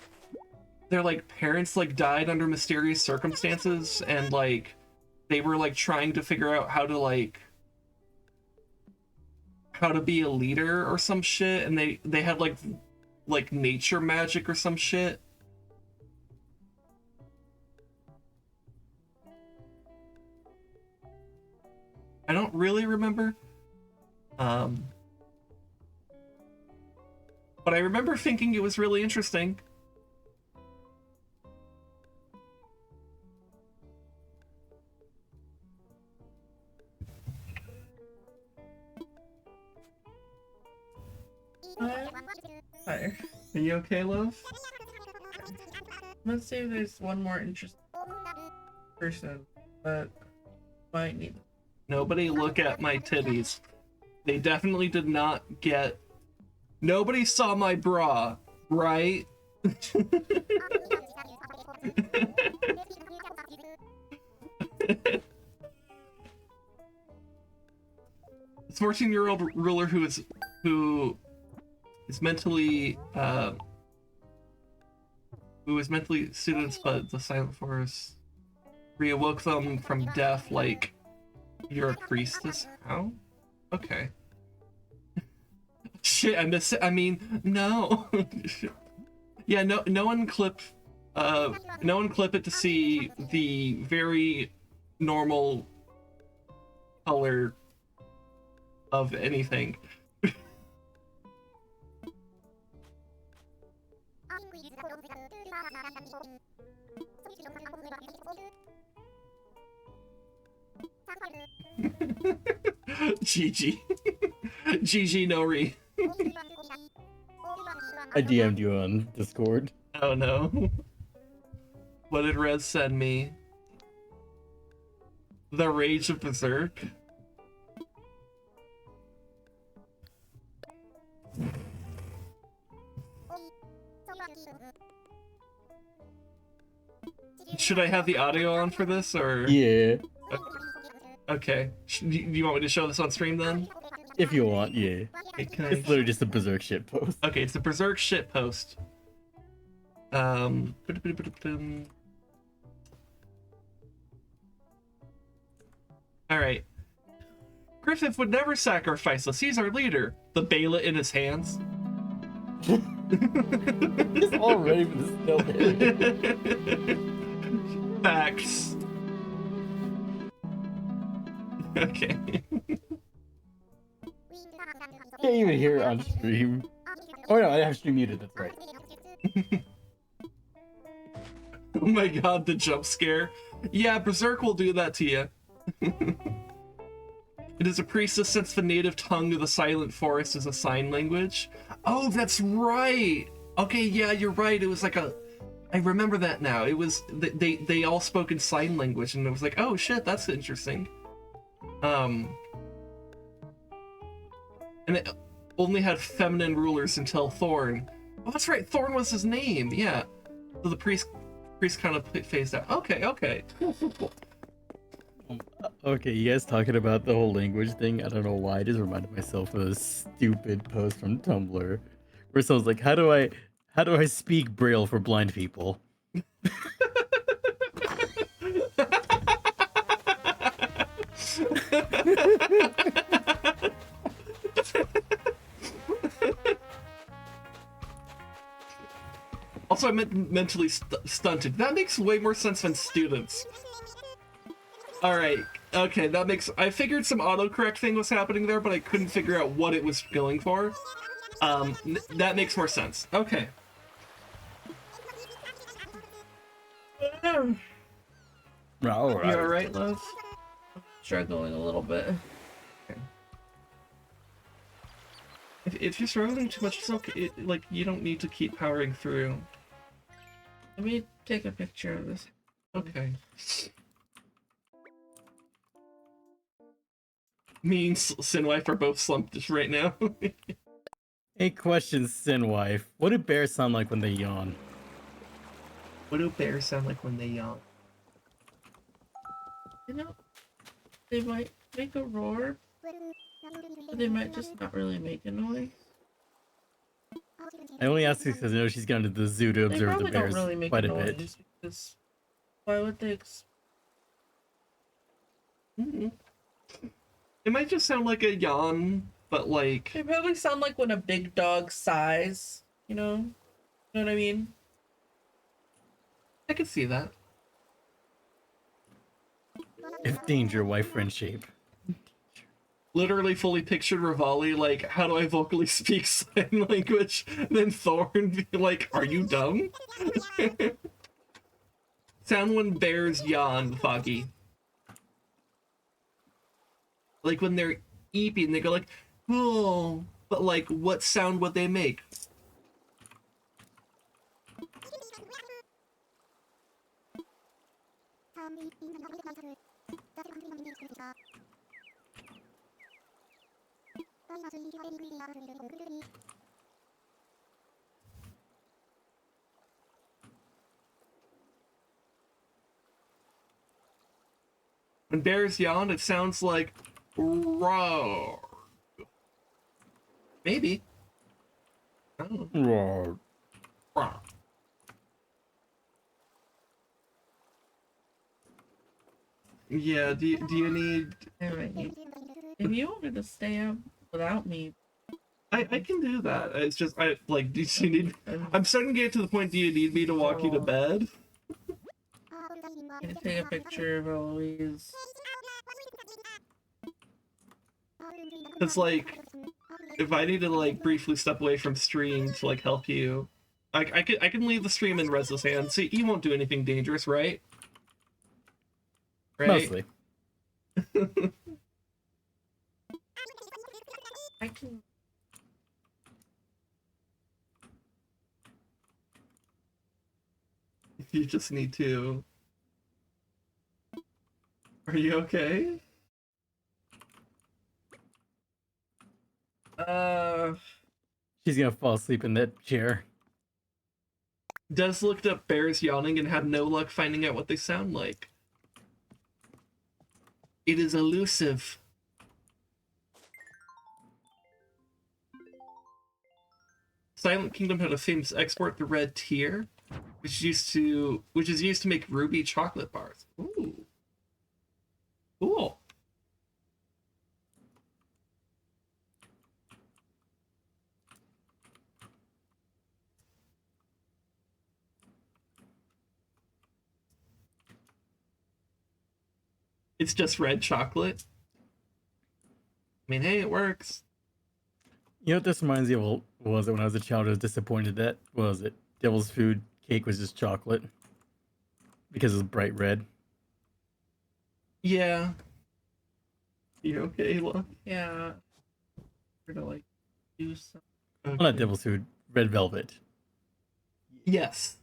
their like parents like died under mysterious circumstances, and like they were like trying to figure out how to be a leader or some shit, and they had like nature magic or some shit. I don't really remember. But I remember thinking it was really interesting. Hi. Are you okay, love? Let's see if there's one more interesting person that might need. Nobody look at my titties. They definitely did not get... Nobody saw my bra, right? This 14-year-old ruler who is mentally students, but the Silent Forest reawoke them from death like you're a priestess. How? Okay. Shit, I miss it. I mean, no. Yeah, no one clip it to see the very normal color of anything. GG. GG no re. I DM'd you on Discord. Oh no. What did Rez send me? The Rage of Berserk? Should I have the audio on for this, or? Yeah. Okay. Do you want me to show this on stream then? If you want, yeah. Okay, It's literally just a Berserk shit post. Okay, it's a Berserk shit post. Alright. Griffith would never sacrifice us. He's our leader. The Bela in his hands. It's all ready for the snow. Facts. Okay. Can't even hear it on stream. Oh no, I have stream muted, that's right. Oh my god, the jump scare. Yeah, Berserk will do that to you. It is a priestess since the native tongue of the Silent Forest is a sign language. Oh, that's right. Okay, yeah, you're right. It was like a... I remember that now. It was... They all spoke in sign language, and it was like, oh shit, that's interesting. And it only had feminine rulers until Thorn. Oh, that's right, Thorn was his name. Yeah. So the priest kind of phased out. Okay. Cool. Okay, you guys talking about the whole language thing? I don't know why. I just reminded myself of a stupid post from Tumblr where someone's like, "How do I speak Braille for blind people?" Also, I meant mentally stunted. That makes way more sense than students. Alright, okay, that makes... I figured some autocorrect thing was happening there, but I couldn't figure out what it was going for. That makes more sense. Okay. All right. You alright, love? Struggling a little bit. Okay. If you're struggling too much, it's okay. Like, you don't need to keep powering through. Let me take a picture of this. Okay. Me and SinWife are both slumped just right now. Hey, question, SinWife. What do bears sound like when they yawn? What do bears sound like when they yawn? You know, they might make a roar, but they might just not really make a noise. I only ask because I know she's gone to the zoo to They observe the probably bears don't really make quite a a bit. noise because why would they? It might just sound like a yawn, but like... They probably sound like when a big dog sighs. You know what I mean? I could see that. If danger, why friend shape? Literally fully pictured Rivali like, how do I vocally speak sign language? And then Thorn be like, are you dumb? Sound when bears yawn, Foggy. Like when they're eeping, they go like, oh, but like, what sound would they make? When bears yawn, it sounds like roar. Maybe. I don't know. Roar. Roar. Yeah, do you need... Anyway, if you wanted to stay up without me, I can do that. It's just, do you need... I'm starting to get to the point, do you need me to walk you to bed? I can take a picture of Eloise. It's like, if I need to, like, briefly step away from stream to, like, help you, I can leave the stream in Rez's hands. See, he won't do anything dangerous, right? Right? Mostly. I can. You just need to... Are you okay? She's gonna fall asleep in that chair. Des looked up bears yawning and had no luck finding out what they sound like. It is elusive. Silent Kingdom had a famous export, the red tear, which is used to make ruby chocolate bars. Ooh. Cool. It's just red chocolate. I mean, hey, it works. You know what this reminds me of? What was it when I was a child? I was disappointed that, what was it? Devil's food cake was just chocolate because it was bright red. Yeah. You okay, Ayla? Yeah. We're gonna like do some. Well, not devil's food, red velvet. Yes.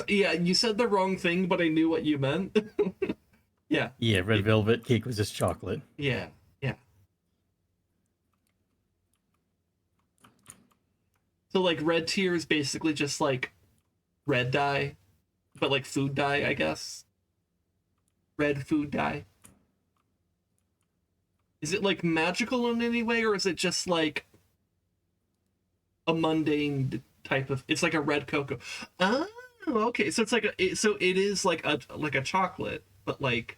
Yeah, you said the wrong thing, but I knew what you meant. Yeah. Yeah, red velvet cake was just chocolate. Yeah. Yeah. So like red tier is basically just like red dye, but like food dye, I guess. Red food dye. Is it like magical in any way, or is it just like a mundane type of? It's like a red cocoa. Oh, okay. So it's like so it is like a chocolate, but like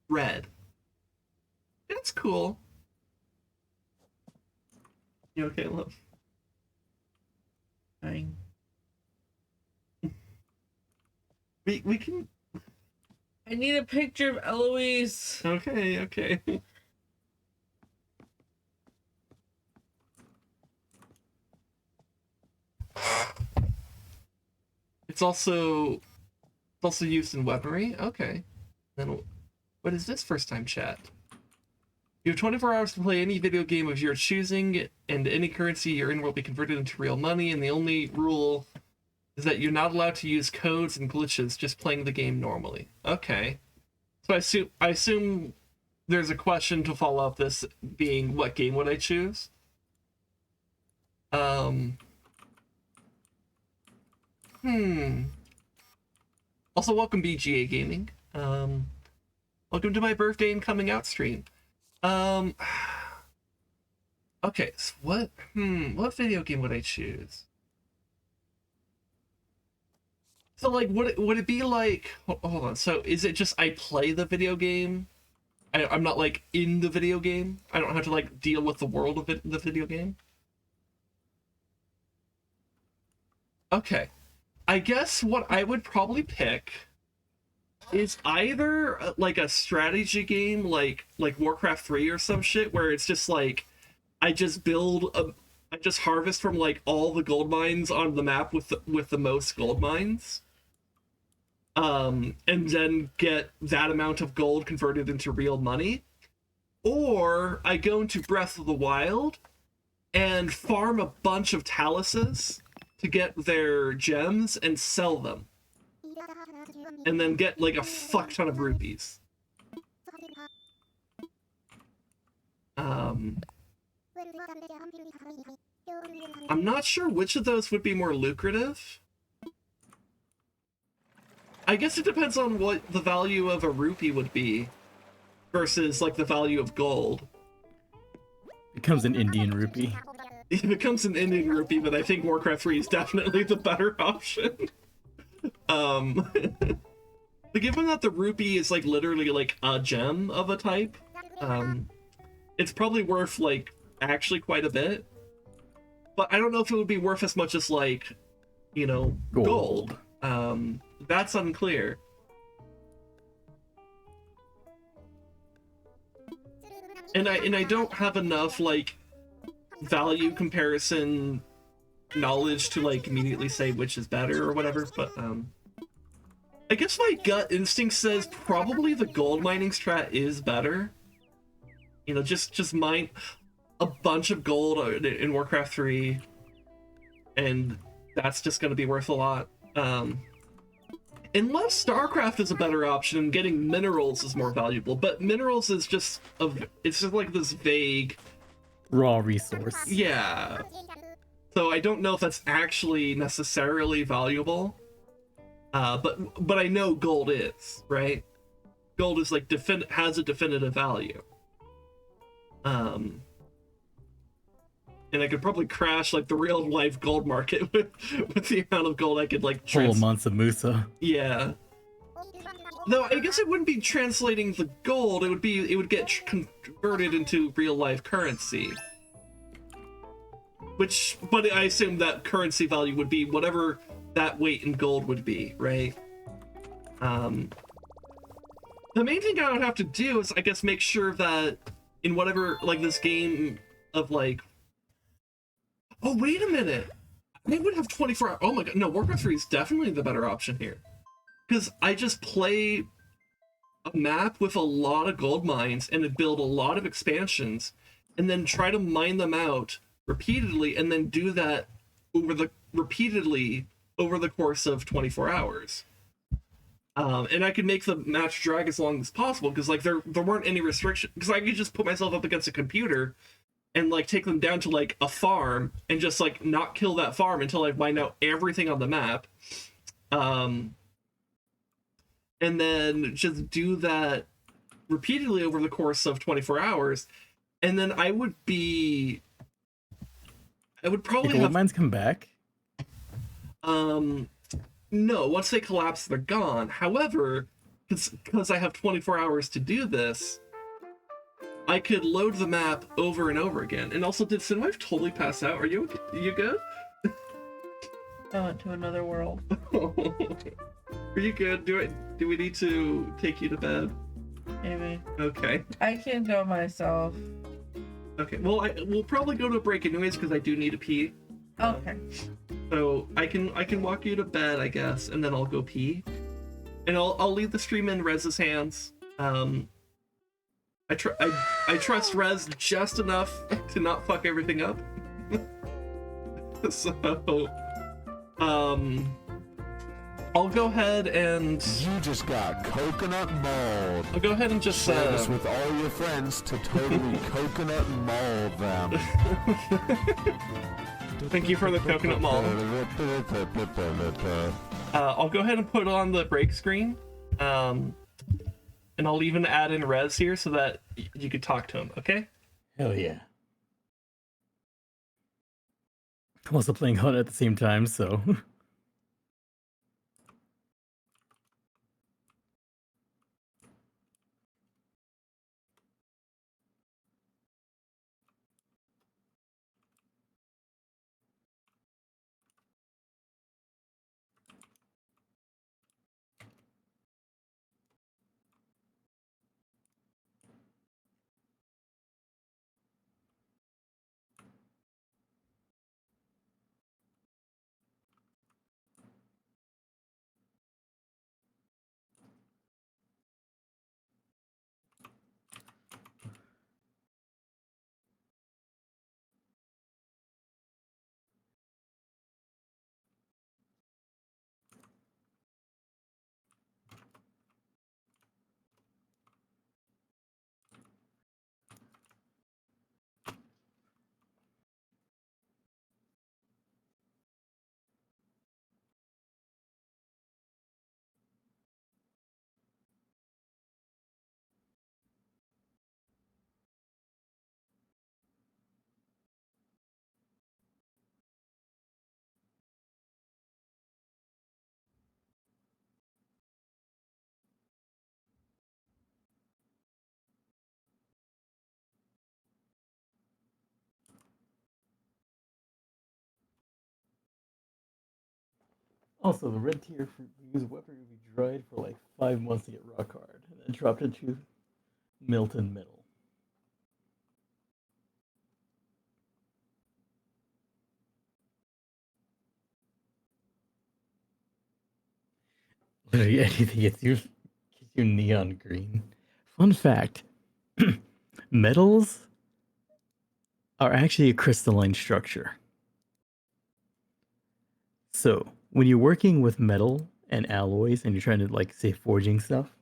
red. That's cool. You okay, love? Fine. We can. I need a picture of Eloise. Okay. Okay. It's also used in weaponry. Okay. Then what is this first time chat? You have 24 hours to play any video game of your choosing, and any currency you're in will be converted into real money, and the only rule is that you're not allowed to use codes and glitches, just playing the game normally. Okay. So I assume there's a question to follow up this being, what game would I choose? Also, welcome BGA Gaming. Welcome to my birthday and coming out stream. Okay, so what video game would I choose? So like, would it be like, hold on, so is it just I play the video game? I'm not like in the video game? I don't have to like deal with the world of the video game? Okay. I guess what I would probably pick is either like a strategy game like Warcraft 3 or some shit, where it's just like I just harvest from like all the gold mines on the map with the most gold mines. And then get that amount of gold converted into real money. Or I go into Breath of the Wild and farm a bunch of taluses to get their gems and sell them. And then get like a fuck ton of rupees. I'm not sure which of those would be more lucrative. I guess it depends on what the value of a rupee would be versus like the value of gold. Becomes an Indian rupee. It becomes an Indian rupee, but I think Warcraft 3 is definitely the better option. Given that the rupee is like literally like a gem of a type, it's probably worth like actually quite a bit. But I don't know if it would be worth as much as like, you know, gold. That's unclear. And I don't have enough like value comparison knowledge to like immediately say which is better or whatever, but I guess my gut instinct says probably the gold mining strat is better. You know, just mine a bunch of gold in Warcraft 3, and that's just going to be worth a lot. Unless StarCraft is a better option and getting minerals is more valuable, but minerals is just it's just like this vague raw resource. Yeah. So I don't know if that's actually necessarily valuable. But I know gold is, right? Gold is like has a definitive value. And I could probably crash like the real life gold market with the amount of gold I could like whole months of Musa. Yeah. Though I guess it wouldn't be translating the gold, it would get converted into real life currency. But I assume that currency value would be whatever that weight in gold would be, right? The main thing I would have to do is, I guess, make sure that in whatever, like, this game of, like... Oh, wait a minute! I would have 24 hours... Oh my god, no, Warcraft 3 is definitely the better option here. Because I just play a map with a lot of gold mines and build a lot of expansions, and then try to mine them out repeatedly, and then do that repeatedly over the course of 24 hours. And I could make the match drag as long as possible because like there weren't any restrictions because I could just put myself up against a computer and like take them down to like a farm and just like not kill that farm until I find out everything on the map. And then just do that repeatedly over the course of 24 hours. And then I would probably The gold have mines come back. no, once they collapse, they're gone. However, because I have 24 hours to do this, I could load the map over and over again. And also, did SinWife totally pass out? Are you good? I went to another world. Are you good? Do we need to take you to bed? Maybe. Okay. I can go myself. Okay. Well, we'll probably go to a break anyways because I do need to pee. Okay. So I can walk you to bed, I guess, and then I'll go pee, and I'll leave the stream in Rez's hands. I trust Rez just enough to not fuck everything up. So I'll go ahead and You just got coconut mauled. I'll go ahead and just Share this with all your friends to totally coconut maul them. Thank you for the coconut maul. I'll go ahead and put on the break screen, and I'll even add in Rez here so that you could talk to him. Okay? Hell yeah. I'm also playing HUD at the same time, so. Also, the red tier for use weapon would be dried for like 5 months to get rock hard, and then dropped into Milton Middle. Literally anything gets you neon green. Fun fact: metals are actually a crystalline structure. So when you're working with metal and alloys, and you're trying to like say forging stuff,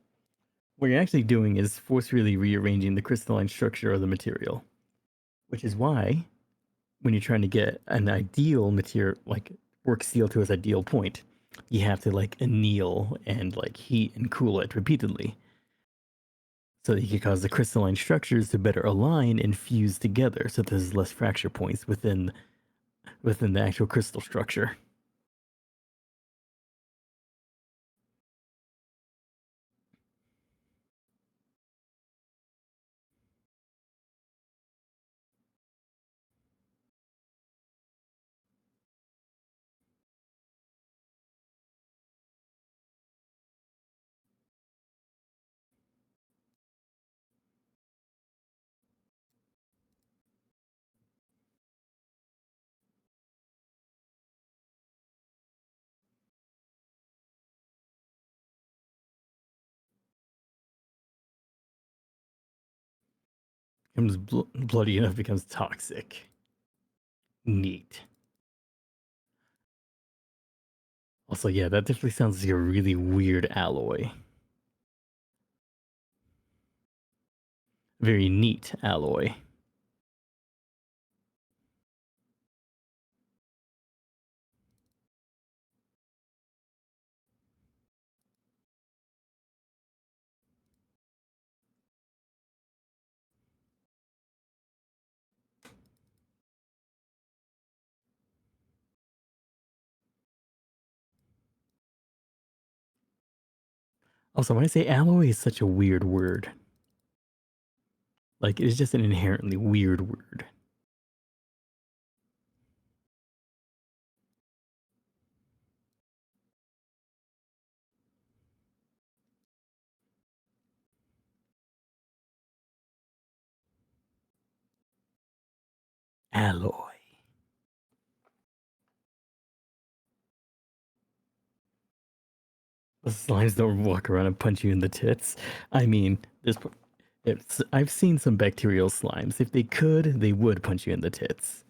what you're actually doing is forcefully rearranging the crystalline structure of the material, which is why when you're trying to get an ideal material, like work steel to its ideal point, you have to like anneal and like heat and cool it repeatedly so that you can cause the crystalline structures to better align and fuse together so there's less fracture points within the actual crystal structure. Becomes bloody enough, becomes toxic. Neat. Also, yeah, that definitely sounds like a really weird alloy. Very neat alloy. Also, when I say alloy is such a weird word. Like, it's just an inherently weird word. Alloy. The slimes don't walk around and punch you in the tits. I mean, I've seen some bacterial slimes. If they could, they would punch you in the tits.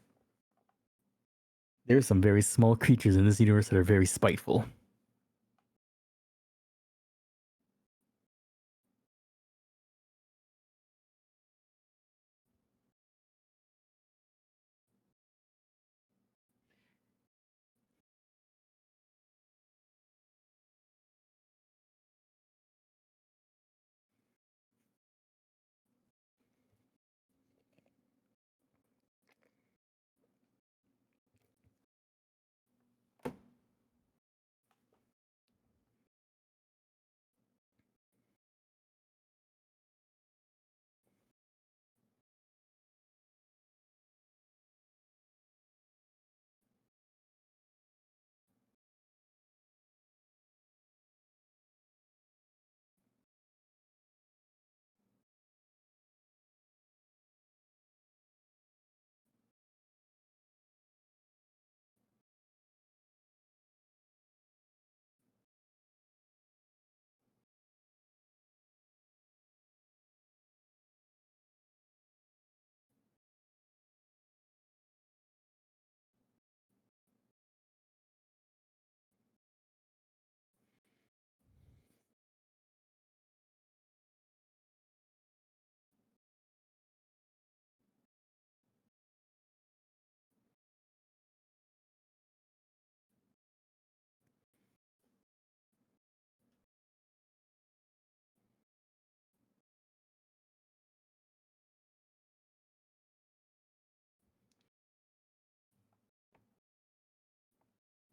There are some very small creatures in this universe that are very spiteful.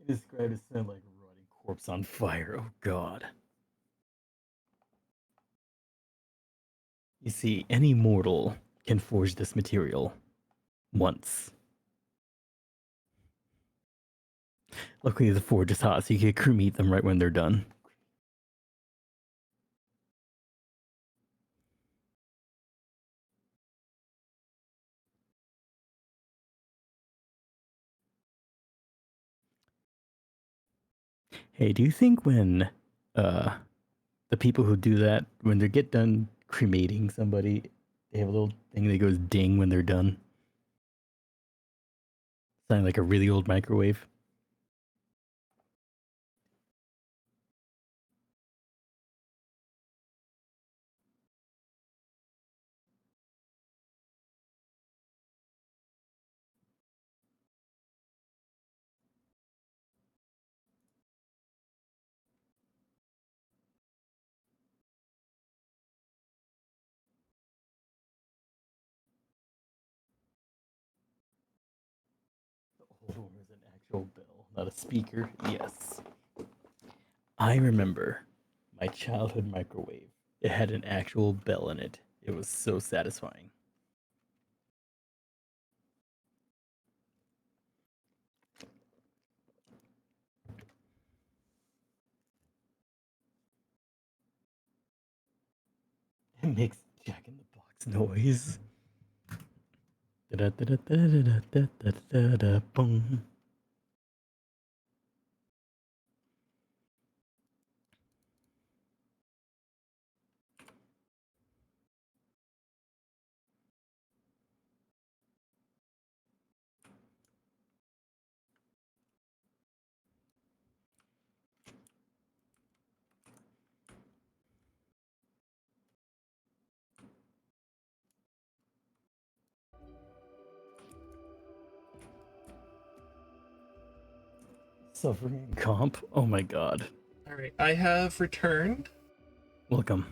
Described as sound like a rotting corpse on fire. Oh god. You see, any mortal can forge this material once. Luckily, the forge is hot, so you can cremate them right when they're done. Hey, do you think when uh the people who do that, when they get done cremating somebody, they have a little thing that goes ding when they're done? Sound like a really old microwave. The old one was an actual bell, not a speaker. Yes. I remember my childhood microwave. It had an actual bell in it. It was so satisfying. It makes Jack in the Box noise. Boom. Suffering comp. Oh my god. All right, I have returned. Welcome.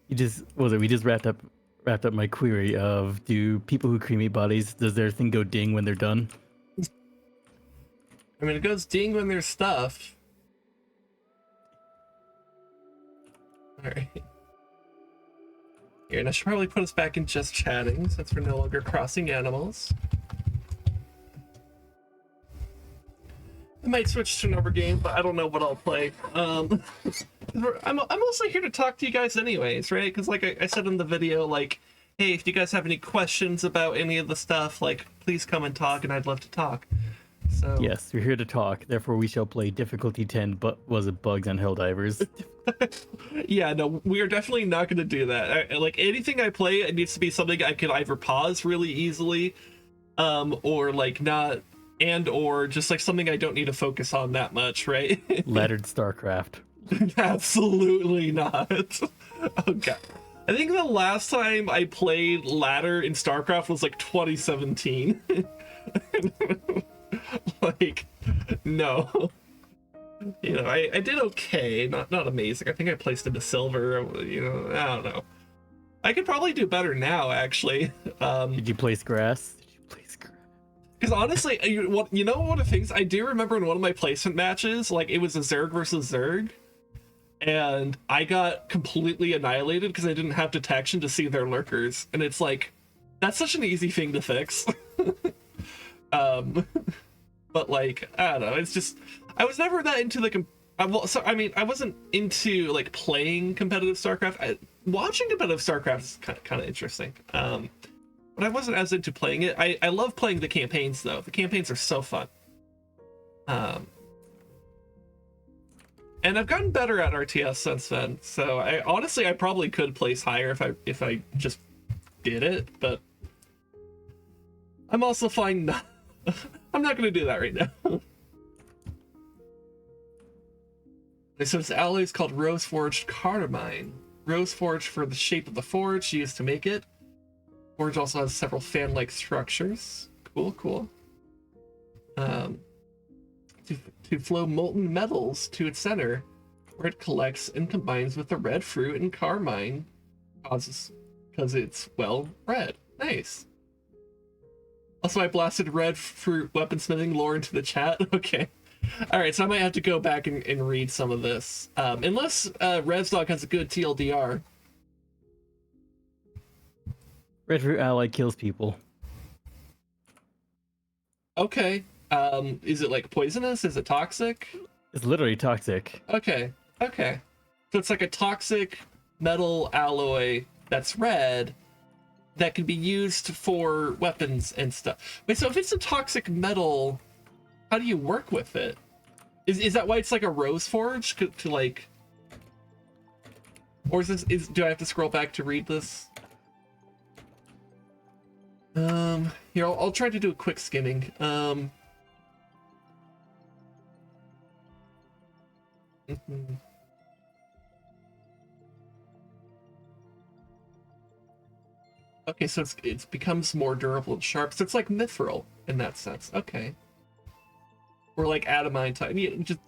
You just was it? We just wrapped up my query of do people who cremate bodies, does their thing go ding when they're done? I mean, it goes ding when there's stuff. All right. Here, and I should probably put us back in just chatting since we're no longer crossing animals. I might switch to another game, but I don't know what I'll play. I'm mostly here to talk to you guys anyways, right? Because like I said in the video, like, hey, if you guys have any questions about any of the stuff, like, please come and talk, and I'd love to talk. So Yes, we're here to talk. Therefore, we shall play difficulty 10. But was it bugs on Helldivers? yeah, no, we are definitely not going to do that. Like anything I play, it needs to be something I can either pause really easily, or like not, and or just like something I don't need to focus on that much, right? Laddered StarCraft. Absolutely not. Oh god. I think the last time I played ladder in StarCraft was like 2017. Like, no. You know, I did okay, not amazing. I think I placed into silver, you know, I don't know. I could probably do better now, actually. Did you place grass? Because honestly, you know one of the things I do remember in one of my placement matches, like it was a Zerg versus Zerg, and I got completely annihilated because I didn't have detection to see their lurkers, and it's like, that's such an easy thing to fix. But like, I don't know, it's just, I was never that into the, I mean, I wasn't into like playing competitive StarCraft. Watching competitive StarCraft is kind of interesting. But I wasn't as into playing it. I love playing the campaigns though. The campaigns are so fun. And I've gotten better at RTS since then. So I honestly, I probably could place higher if I just did it, but I'm also fine not. I'm not going to do that right now. So this alloy is called Rose Forged Carmine. Rose Forged for the shape of the forge used to make it. Forge also has several fan-like structures. Cool. To flow molten metals to its center, where it collects and combines with the red fruit and carmine, because it's well red. Nice. Also, I blasted red fruit weaponsmithing lore into the chat. Okay. All right, so I might have to go back and read some of this, unless Rezdog has a good TLDR. Red fruit ally kills people. Okay. Is it like poisonous? Is it toxic? It's literally toxic. Okay. So it's like a toxic metal alloy that's red that can be used for weapons and stuff. Wait, so if it's a toxic metal, how do you work with it? Is that why it's like a rose forge to like, or do I have to scroll back to read this? Here, I'll try to do a quick skimming. Okay, so it becomes more durable and sharp. So it's like mithril in that sense. Okay. Or like adamantine, just,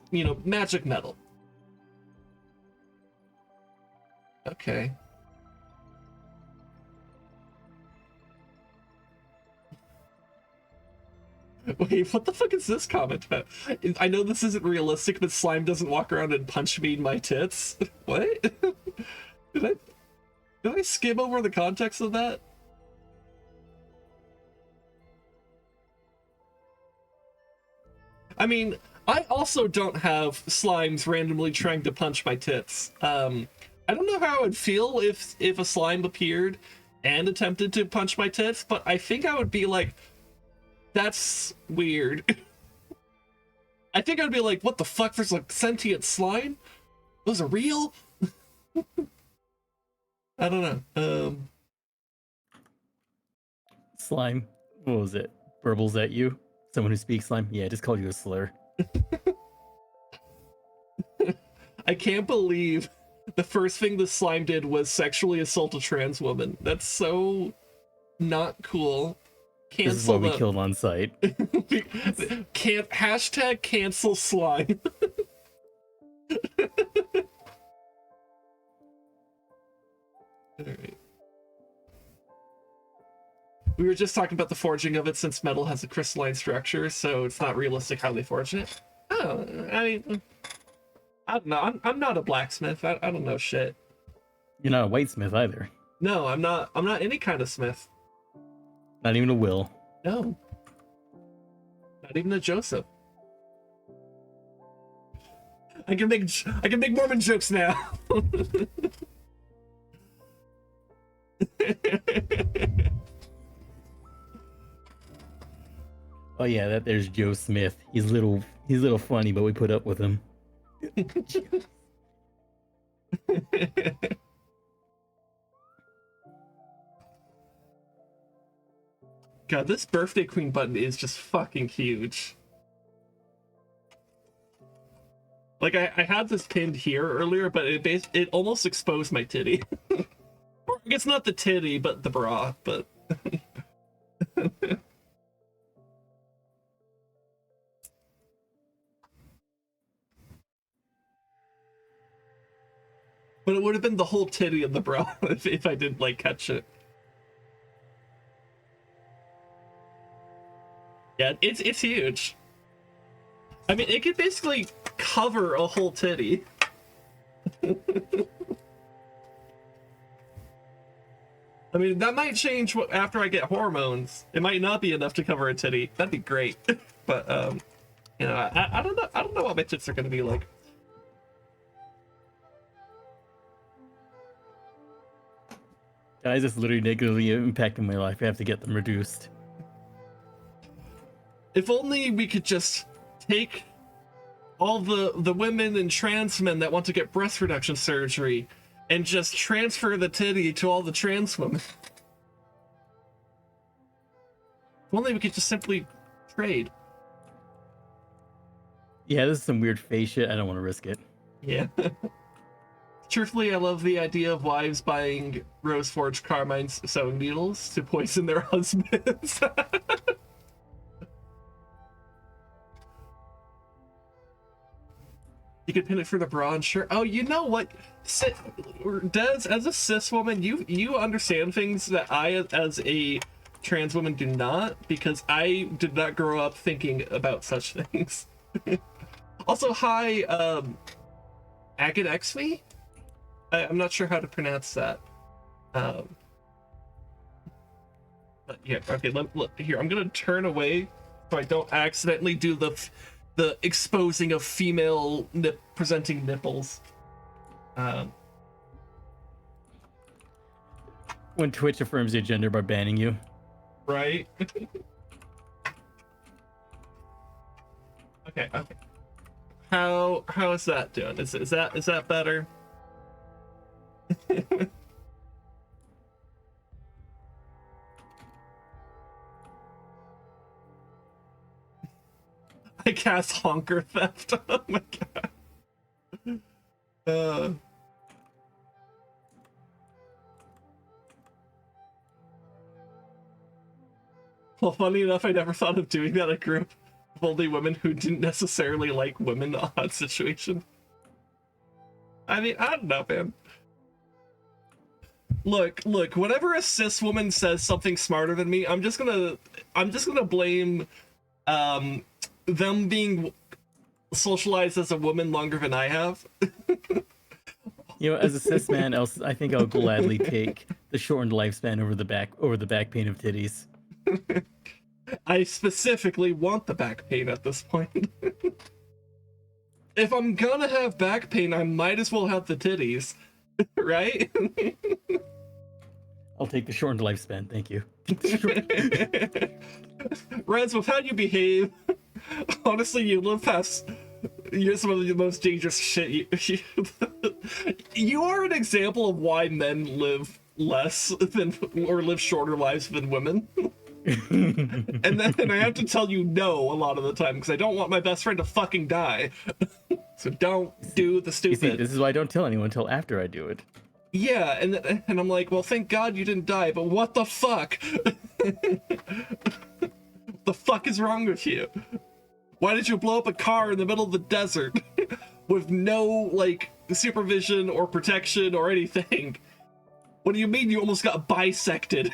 magic metal. Okay. Wait, what the fuck is this comment about? I know this isn't realistic, but slime doesn't walk around and punch me in my tits. What? Did I skim over the context of that? I mean, I also don't have slimes randomly trying to punch my tits. I don't know how I would feel if a slime appeared and attempted to punch my tits, but I think I would be like, that's weird. I think I'd be like, what the fuck? There's like sentient slime? Those are real? I don't know. Slime. What was it? Burbles at you? Someone who speaks slime? Yeah, just called you a slur. I can't believe the first thing the slime did was sexually assault a trans woman. That's so not cool. This is what we the killed on site. can't hashtag cancel slime. Alright. We were just talking about the forging of it, since metal has a crystalline structure, so it's not realistic how they forge it. Oh, I mean, I don't know. I'm not a blacksmith. I don't know shit. You're not a whitesmith either. No, I'm not. I'm not any kind of smith. Not even a Will. No. Not even a Joseph. I can make Mormon jokes now. Oh yeah, that there's Joe Smith. He's a little funny, but we put up with him. God, this birthday queen button is just fucking huge. Like I had this pinned here earlier, but it almost exposed my titty. Or I guess not the titty, but the bra, but but it would have been the whole titty of the bra if I didn't like catch it. Yeah, it's huge. I mean, it could basically cover a whole titty. I mean, that might change after I get hormones. It might not be enough to cover a titty. That'd be great. But you know, I don't know. I don't know what my tits are gonna be like. Guys, it's literally negatively impacting my life. I have to get them reduced. If only we could just take all the women and trans men that want to get breast reduction surgery and just transfer the titty to all the trans women. If only we could just simply trade. Yeah, this is some weird face shit. I don't want to risk it. Yeah. Truthfully, I love the idea of wives buying Rose Forge Carmine sewing needles to poison their husbands. You could pin it for the bra and shirt. Oh, you know what? Des, as a cis woman, you understand things that I, as a trans woman, do not, because I did not grow up thinking about such things. Also, hi, Agate Xv? I'm not sure how to pronounce that. But yeah, okay, look, here, I'm gonna turn away so I don't accidentally do the exposing of female presenting nipples. When Twitch affirms your gender by banning you. Right? Okay. How is that doing? Is that better? I cast honker theft. Oh my god. Well, funny enough, I never thought of doing that. A group of only women who didn't necessarily like women. Odd situation. I mean, I don't know, man. Look, whenever a cis woman says something smarter than me, I'm just gonna blame them being socialized as a woman longer than I have. You know, as a cis man, I think I'll gladly take the shortened lifespan over the back pain of titties. I specifically want the back pain at this point. If I'm gonna have back pain, I might as well have the titties, right? I'll take the shortened lifespan, thank you. Rez, with how you behave, honestly, you live past. You're some of the most dangerous shit. You are an example of why men live less than or live shorter lives than women. and I have to tell you no a lot of the time because I don't want my best friend to fucking die. So don't do the stupid. You see, this is why I don't tell anyone until after I do it. Yeah, and I'm like, well, thank God you didn't die, but what the fuck? The fuck is wrong with you? Why did you blow up a car in the middle of the desert with no, like, supervision or protection or anything? What do you mean you almost got bisected?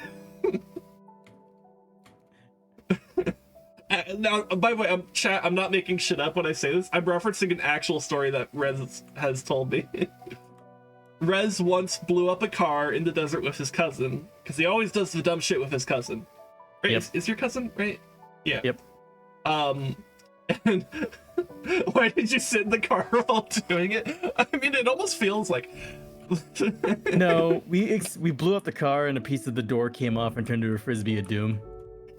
Now, by the way, I'm not making shit up when I say this. I'm referencing an actual story that Rez has told me. Rez once blew up a car in the desert with his cousin, because he always does the dumb shit with his cousin. Right? Yep. Is your cousin, right? Yeah. Yep. And why did you sit in the car while doing it? I mean, it almost feels like... No, we blew up the car and a piece of the door came off and turned into a frisbee of doom.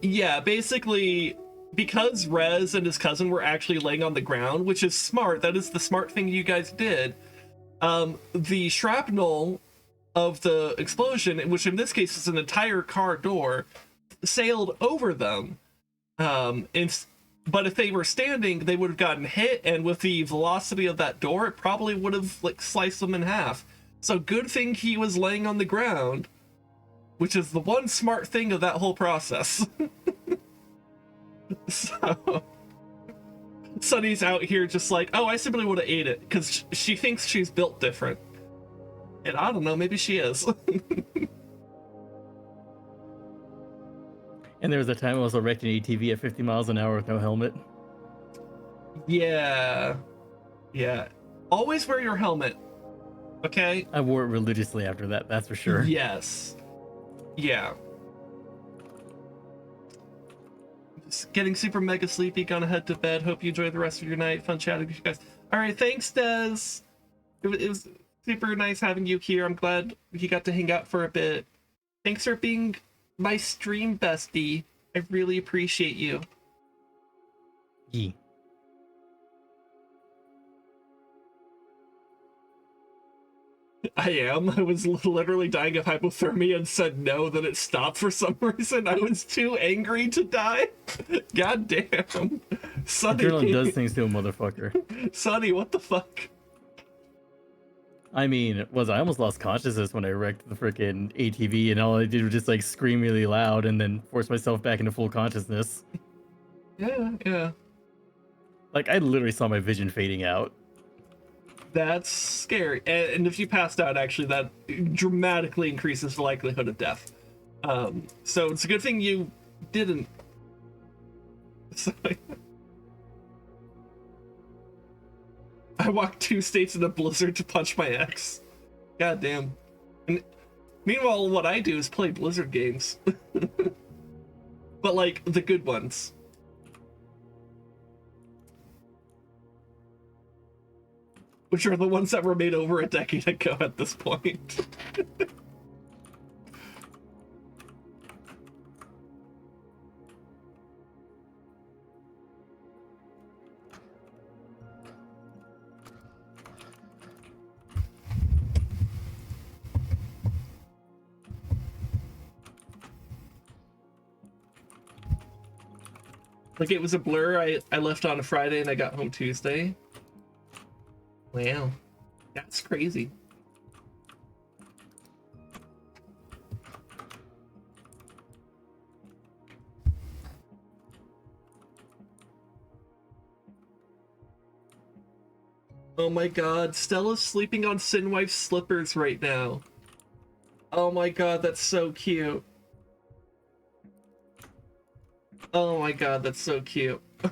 Yeah, basically, because Rez and his cousin were actually laying on the ground, which is smart, that is the smart thing you guys did, the shrapnel of the explosion, which in this case is an entire car door, sailed over them. But if they were standing, they would have gotten hit, and with the velocity of that door, it probably would have, like, sliced them in half. So good thing he was laying on the ground, which is the one smart thing of that whole process. So Sunny's out here just like, oh, I simply would have ate it, because she thinks she's built different. And I don't know, maybe she is. And there was a time I was wrecked an ATV at 50 miles an hour with no helmet. Yeah. Yeah. Always wear your helmet. Okay? I wore it religiously after that, that's for sure. Yes. Yeah. Just getting super mega sleepy, gonna head to bed. Hope you enjoy the rest of your night. Fun chatting with you guys. Alright, thanks, Des. It was super nice having you here. I'm glad you got to hang out for a bit. Thanks for being my stream bestie. I really appreciate you. Yee. I am. I was literally dying of hypothermia and said no, then it stopped for some reason. I was too angry to die. God damn. Sonny. Adrenaline does things to a motherfucker. Sonny, what the fuck? I mean, I almost lost consciousness when I wrecked the freaking ATV, and all I did was just like scream really loud and then force myself back into full consciousness. Yeah. Like, I literally saw my vision fading out. That's scary. And if you passed out, actually, that dramatically increases the likelihood of death. So it's a good thing you didn't. So, I walked 2 states in a blizzard to punch my ex. God damn. And meanwhile, what I do is play Blizzard games. But, like, the good ones. Which are the ones that were made over a decade ago at this point. Like, it was a blur. I left on a Friday and I got home Tuesday. Wow. That's crazy. Oh my god, Stella's sleeping on SinWife's slippers right now. Oh my god, that's so cute. Oh my god, that's so cute. I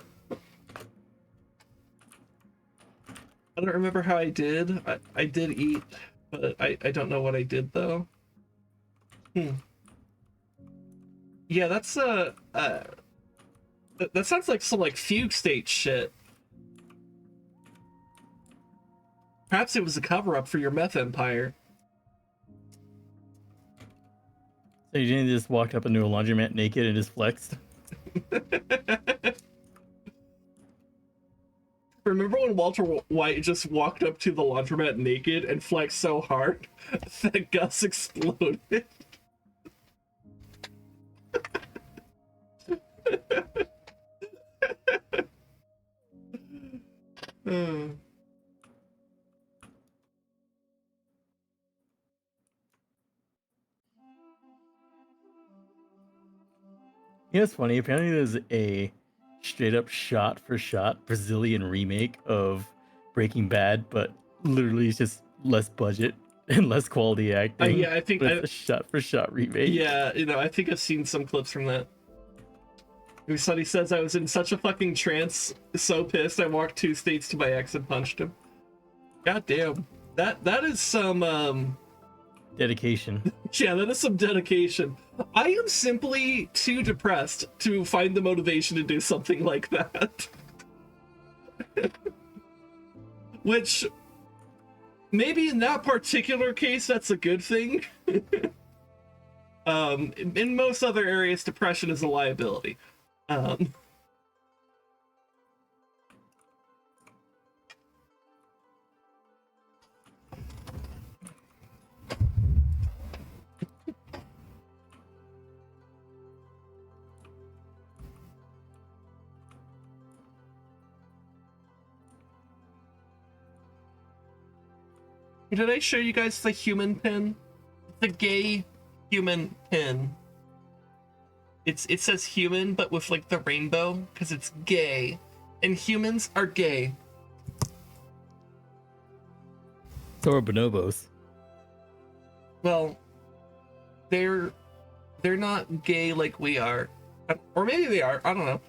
don't remember how I did. I did eat, but I don't know what I did though. Yeah, that's that sounds like some like fugue state shit. Perhaps it was a cover-up for your meth empire. So you didn't just walk up into a laundromat naked and just flexed? Remember when Walter White just walked up to the laundromat naked and flexed so hard that Gus exploded? You know, it's funny. Apparently, there's a straight up shot for shot Brazilian remake of Breaking Bad, but literally it's just less budget and less quality acting. Yeah, I think But it's a shot for shot remake. yeah, I think I've seen some clips from that. Sonny says I was in such a fucking trance, so pissed I walked 2 states to my ex and punched him. God damn. That is some Dedication. yeah, that is some dedication. I am simply too depressed to find the motivation to do something like that. Which, maybe in that particular case, that's a good thing. In most other areas, depression is a liability. Did I show you guys the human pin? The gay human pin. It says human, but with like the rainbow, because it's gay. And humans are gay. So are bonobos. Well, they're not gay like we are. Or maybe they are, I don't know.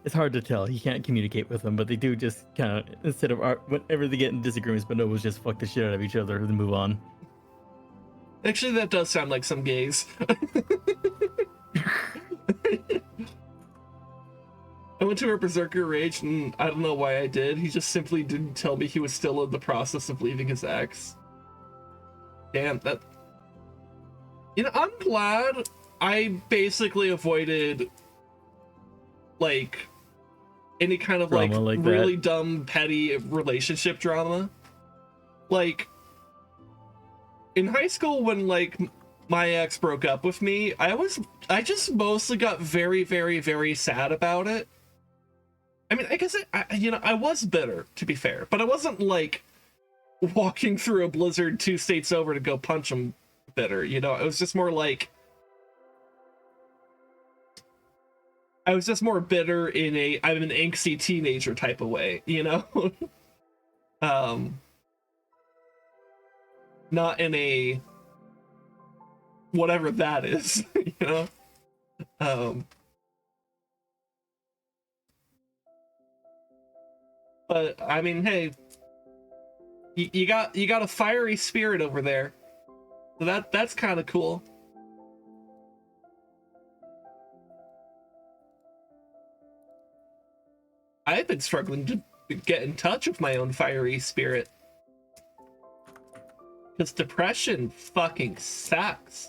It's hard to tell. You can't communicate with them, but they do just kind of, instead of whenever they get in disagreements, bonobos just fuck the shit out of each other and move on. Actually, that does sound like some gays. I went to a berserker rage, and I don't know why I did. He just simply didn't tell me he was still in the process of leaving his ex. Damn, that... I'm glad I basically avoided, like, any kind of, Drama like really that. dumb, petty relationship drama. Like, in high school, when, like, my ex broke up with me, I just mostly got very, very, very sad about it. I mean, I guess I was bitter, to be fair, but I wasn't like walking through a blizzard 2 states over to go punch him bitter. It was just more like I was just more bitter in I'm an angsty teenager type of way, not in a whatever that is, But I mean, hey, you got a fiery spirit over there, so that's kind of cool. I've been struggling to get in touch with my own fiery spirit, because depression fucking sucks.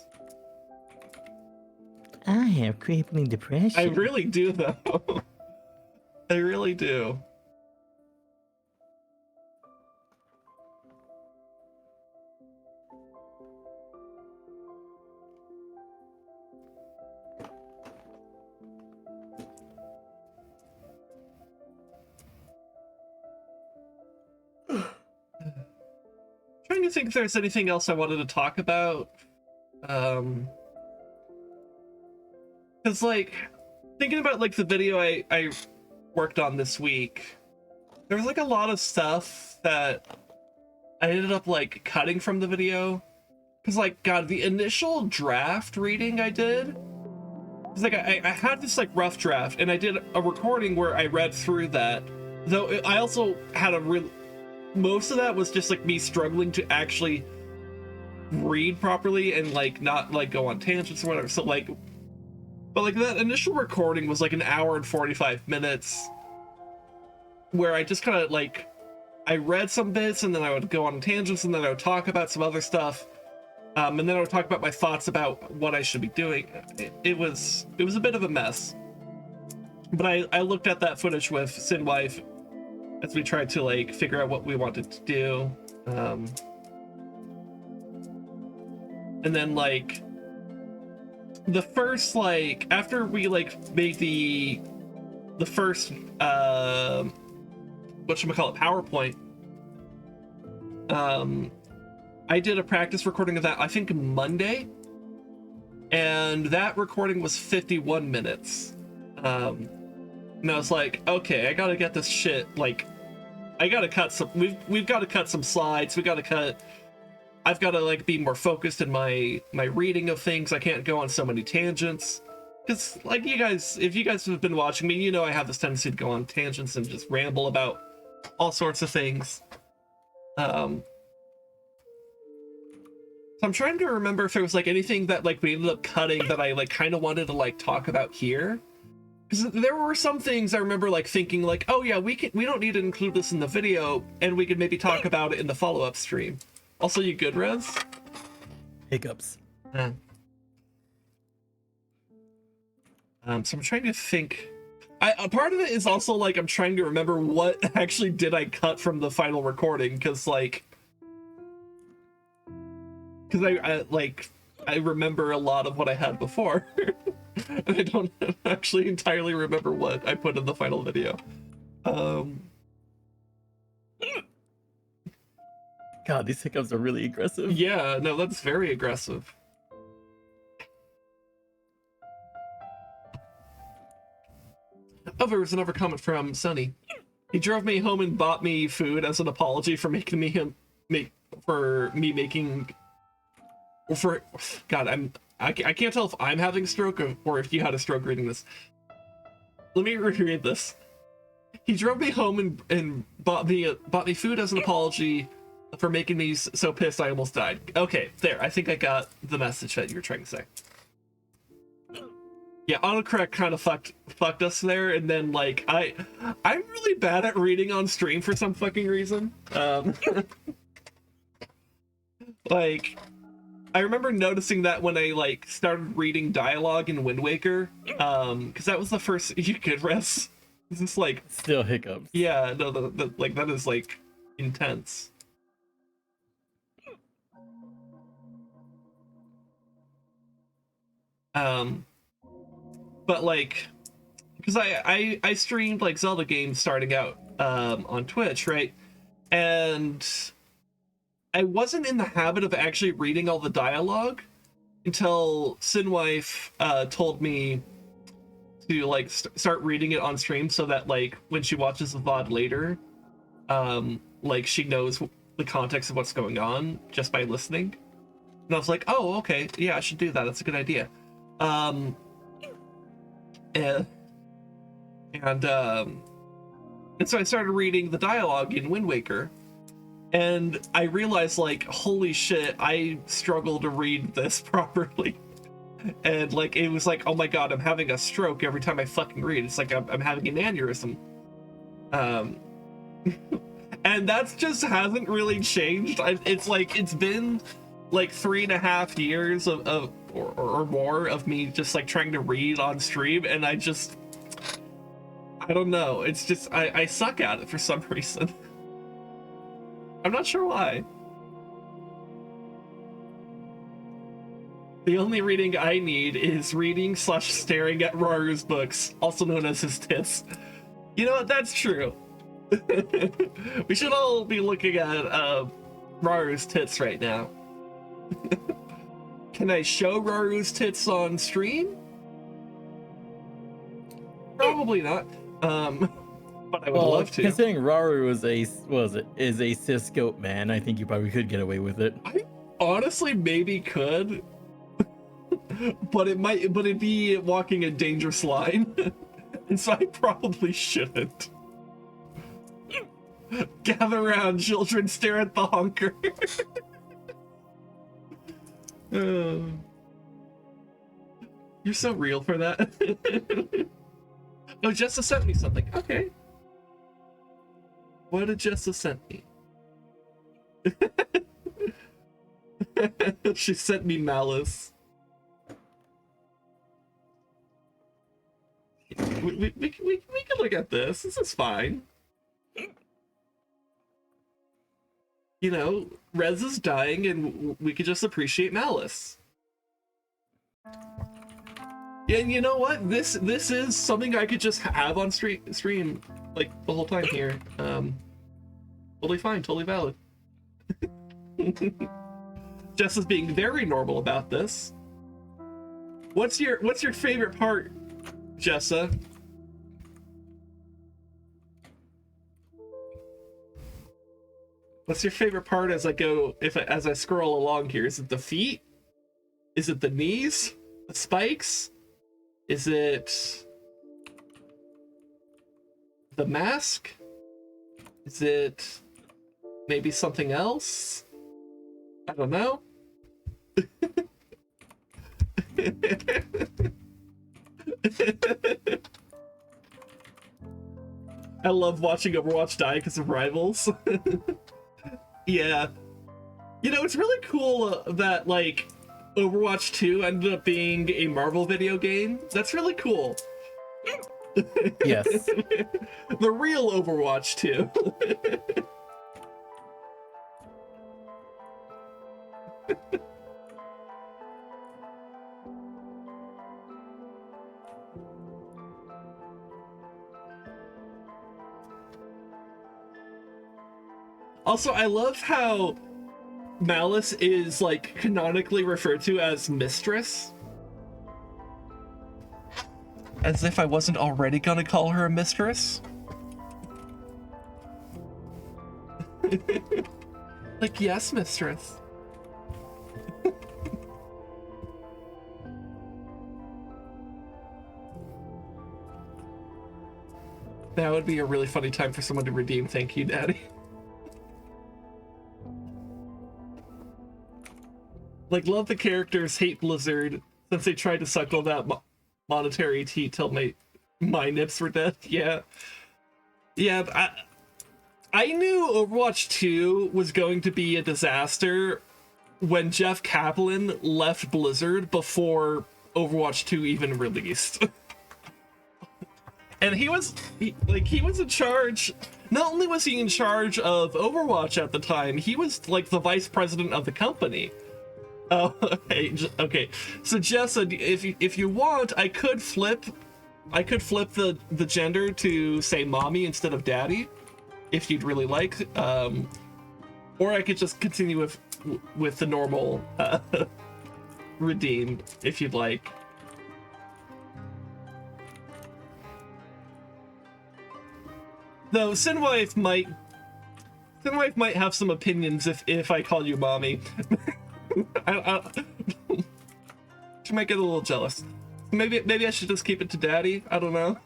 I have crippling depression. I really do, though. I really do. Trying to think if there's anything else I wanted to talk about. Because, like, thinking about, like, the video I worked on this week, there was, like, a lot of stuff that I ended up, like, cutting from the video. Because, like, God, the initial draft reading I did, it's like, I had this, like, rough draft, and I did a recording where I read through that. Though I also had most of that was just, like, me struggling to actually read properly and, like, not, like, go on tangents or whatever. So, like, but, like, that initial recording was, like, 1 hour and 45 minutes where I just kind of, like, I read some bits and then I would go on tangents and then I would talk about some other stuff. And then I would talk about my thoughts about what I should be doing. It was a bit of a mess. But I looked at that footage with SinWife as we tried to, like, figure out what we wanted to do. And then, like, the first, like, after we, like, made the first, whatchamacallit, PowerPoint, I did a practice recording of that, I think, Monday. and that recording was 51 minutes. And I was like, okay, I gotta get this shit, like, I gotta cut some, we've got to cut some slides, I've got to like be more focused in my reading of things. I can't go on so many tangents, because like you guys, if you guys have been watching me, you know I have this tendency to go on tangents and just ramble about all sorts of things. So I'm trying to remember if there was like anything that like we ended up cutting that I like kind of wanted to like talk about here. Because there were some things I remember like thinking like, oh yeah, we don't need to include this in the video, and we could maybe talk about it in the follow-up stream. Also, you good, Rez? Hiccups. So I'm trying to think. A part of it is also like I'm trying to remember what actually did I cut from the final recording, because I remember a lot of what I had before. And I don't actually entirely remember what I put in the final video. God, these hiccups are really aggressive. Yeah, no, that's very aggressive. Oh, there was another comment from Sunny. He drove me home and bought me food as an apology for making me God, I can't tell if I'm having a stroke or if you had a stroke reading this. Let me reread this. He drove me home and bought me food as an apology for making me so pissed I almost died. Okay, there. I think I got the message that you're trying to say. Yeah, autocorrect kind of fucked us there, and then like I'm really bad at reading on stream for some fucking reason. Like, I remember noticing that when I like started reading dialogue in Wind Waker, because that was the first. You could rest. Is this like still hiccups? Yeah, no, like that is like intense. But like, because I streamed like Zelda games starting out on Twitch, right? And I wasn't in the habit of actually reading all the dialogue until SinWife told me to like start reading it on stream, so that like when she watches the VOD later, like she knows the context of what's going on just by listening. And I was like, oh, okay, yeah, I should do that. That's a good idea. And so I started reading the dialogue in Wind Waker, and I realized, like, holy shit, I struggle to read this properly. And like, it was like, oh my god, I'm having a stroke every time I fucking read. It's like I'm having an aneurysm. And that's just hasn't really changed. It's like, it's been like 3.5 years of or more of me just like trying to read on stream, and I don't know, it's just I suck at it for some reason. I'm not sure why. The only reading I need is reading / staring at Raru's books, also known as his tits. You know what, that's true. We should all be looking at Raru's tits right now. Can I show Raru's tits on stream? Probably not. But I would love to. Considering Raru is a cis goat man, I think you probably could get away with it. I honestly maybe could. But it'd be walking a dangerous line. And so I probably shouldn't. Gather around, children, stare at the honker. You're so real for that. Oh, Jessa sent me something. Okay. What did Jessa send me? She sent me malice. We can look at this. This is fine. You know, Rez is dying, and we could just appreciate malice. And you know what? This is something I could just have on stream like the whole time here. Totally fine, totally valid. Jess is being very normal about this. What's your favorite part, Jessa? What's your favorite part as I scroll along here? Is it the feet? Is it the knees? The spikes? Is it the mask? Is it maybe something else? I don't know. I love watching Overwatch die because of rivals. Yeah. You know, it's really cool that, like, Overwatch 2 ended up being a Marvel video game. That's really cool. Yes. The real Overwatch 2. Also, I love how Malice is, like, canonically referred to as Mistress. As if I wasn't already gonna call her a mistress. Like, yes, mistress. That would be a really funny time for someone to redeem "Thank you, Daddy." Like, love the characters, hate Blizzard, since they tried to suckle that monetary teat till my nips were dead. Yeah. Yeah, I knew Overwatch 2 was going to be a disaster when Jeff Kaplan left Blizzard before Overwatch 2 even released. And he was in charge. Not only was he in charge of Overwatch at the time, he was like the vice president of the company. Oh, okay. So Jessa, if you want, I could flip the gender to say mommy instead of daddy, if you'd really like. Or I could just continue with the normal redeem, if you'd like. Though SinWife might have some opinions if I call you mommy. She might get a little jealous. Maybe I should just keep it to daddy. I don't know.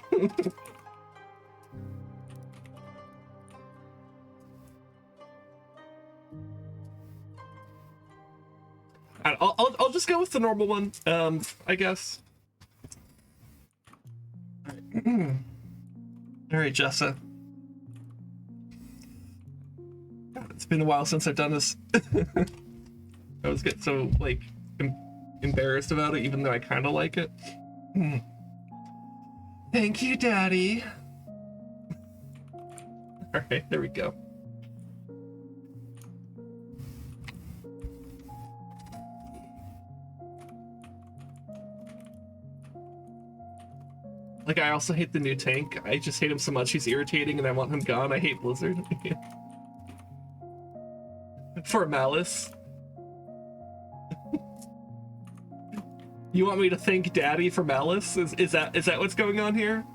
I'll just go with the normal one. I guess. All right, Jessa. God, it's been a while since I've done this. I always get so, like, embarrassed about it, even though I kind of like it. Thank you, Daddy. All right, there we go. Like, I also hate the new tank. I just hate him so much. He's irritating and I want him gone. I hate Blizzard. For Malice. You want me to thank Daddy for Malice? Is that what's going on here?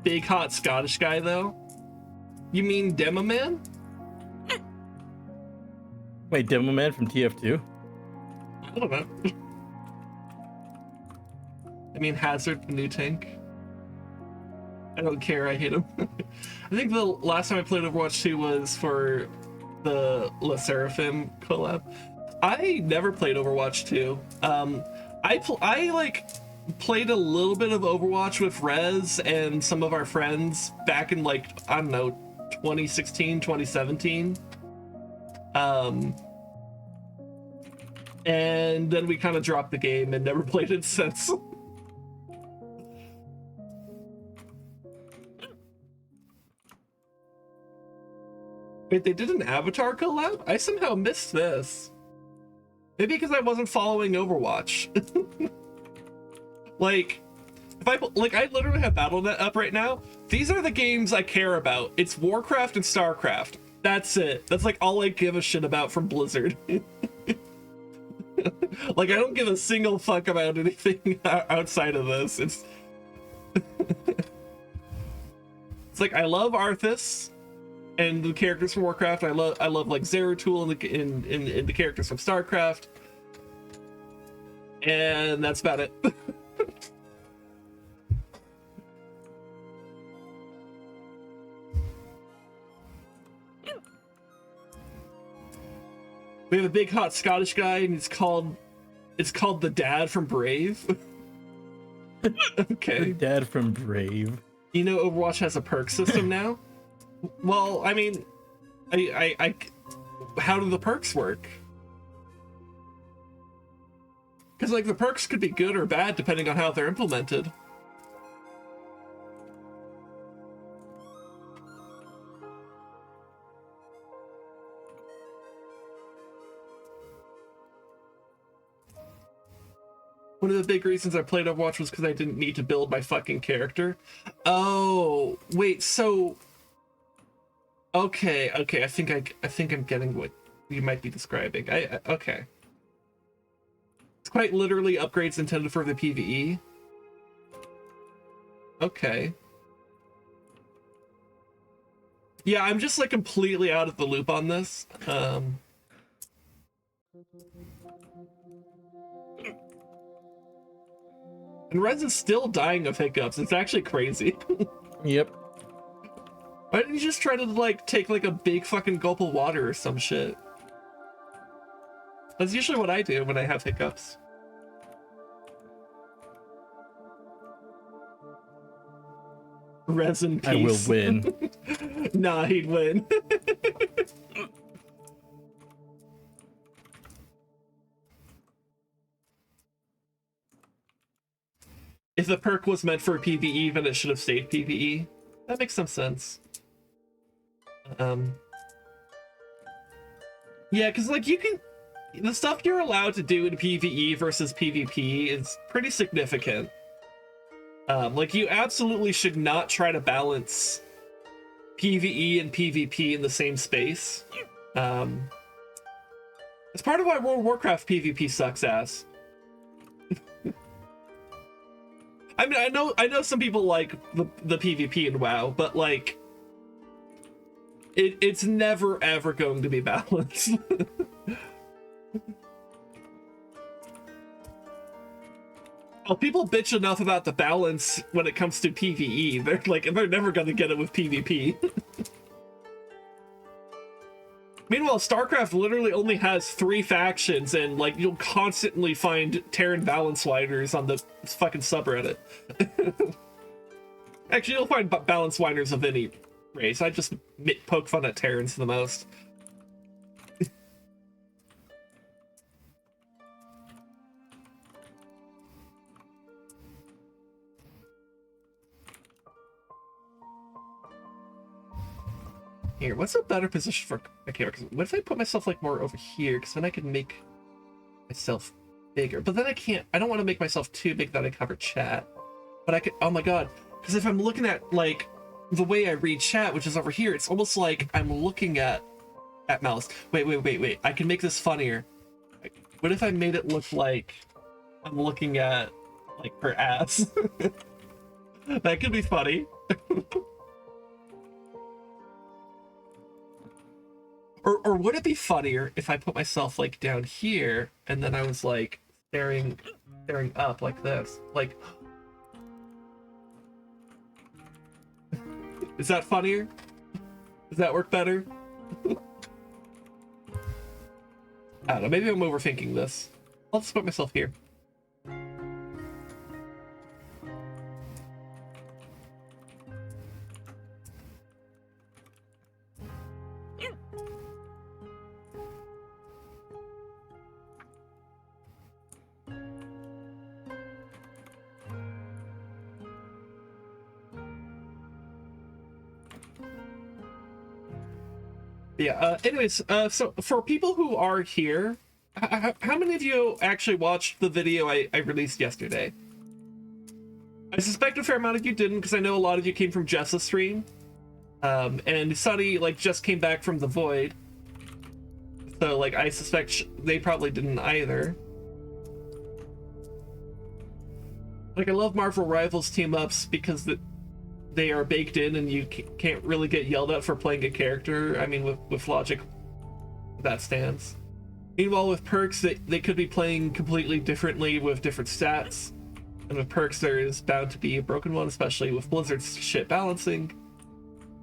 Big hot Scottish guy, though? You mean Demo Man? Wait, Demo Man from TF2? I don't know. I mean Hazard, the new tank. I don't care, I hate him. I think the last time I played Overwatch 2 was for the La Seraphim collab. I never played Overwatch 2. I like played a little bit of Overwatch with Rez and some of our friends back in, like, I don't know, 2016, 2017. And then we kind of dropped the game and never played it since. Wait, they did an Avatar collab? I somehow missed this. Maybe because I wasn't following Overwatch. Like, like, I literally have BattleNet up right now. These are the games I care about. It's Warcraft and StarCraft. That's it. That's like all I give a shit about from Blizzard. Like, I don't give a single fuck about anything outside of this. It's it's like, I love Arthas and the characters from Warcraft. I love like Zeratul and the characters from StarCraft. And that's about it. We have a big hot Scottish guy, and it's called the dad from Brave. Okay. The dad from Brave. You know, Overwatch has a perk system now. Well, I mean, I how do the perks work? Because like the perks could be good or bad depending on how they're implemented. One of the big reasons I played Overwatch was because I didn't need to build my fucking character. Oh, wait, so... Okay, I think I'm getting what you might be describing. Okay. It's quite literally upgrades intended for the PvE. Okay. Yeah, I'm just like completely out of the loop on this. And Rez is still dying of hiccups. It's actually crazy. Yep. Why didn't you just try to like take like a big fucking gulp of water or some shit? That's usually what I do when I have hiccups. Rez in peace. I will win. Nah, he'd win. If the perk was meant for PvE, then it should have stayed PvE. That makes some sense. Yeah, because like you can... The stuff you're allowed to do in PvE versus PvP is pretty significant. Like you absolutely should not try to balance PvE and PvP in the same space. It's part of why World of Warcraft PvP sucks ass. I mean, I know some people like the PvP in WoW, but like, it's never ever going to be balanced. Well, people bitch enough about the balance when it comes to PvE. They're never going to get it with PvP. Meanwhile, StarCraft literally only has 3 factions, and like you'll constantly find Terran balance whiners on the fucking subreddit. Actually, you'll find balance whiners of any race. I just poke fun at Terrans the most. Here, what's a better position for my camera? What if I put myself like more over here? Because then I can make myself bigger. But then I don't want to make myself too big that I cover chat. But I could, oh my god. Because if I'm looking at like the way I read chat, which is over here, it's almost like I'm looking at Malice. Wait. I can make this funnier. What if I made it look like I'm looking at like her ass? That could be funny. Or would it be funnier if I put myself like down here and then I was like staring up like this? Like, is that funnier? Does that work better? I don't know, maybe I'm overthinking this. I'll just put myself here. Yeah, anyways, so for people who are here, how many of you actually watched the video I released yesterday? I suspect a fair amount of you didn't, because I know a lot of you came from Jess's stream. And Sunny, like, just came back from the Void. So, like, I suspect they probably didn't either. Like, I love Marvel Rivals team-ups because they are baked in and you can't really get yelled at for playing a character. I mean, with logic, that stands. Meanwhile, with perks, they could be playing completely differently with different stats. And with perks, there is bound to be a broken one, especially with Blizzard's shit balancing.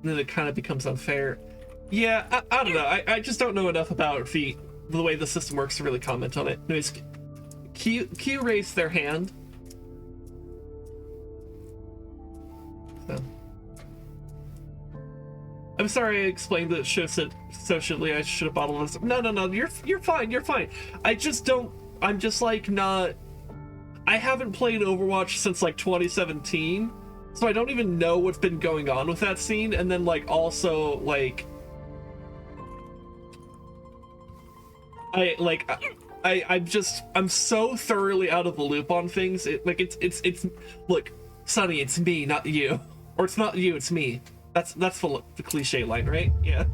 And then it kind of becomes unfair. Yeah, I don't know. I just don't know enough about the way the system works to really comment on it. Anyways, Q raised their hand. So. I'm sorry I explained that socially I should have bottled this. No, you're fine, you're fine. I just don't, I'm just like not, I haven't played Overwatch since like 2017, so I don't even know what's been going on with that scene, and then like also like, I'm so thoroughly out of the loop on things. It's look, Sonny, it's me, not you. Or it's not you, it's me. That's the cliche line, right? Yeah.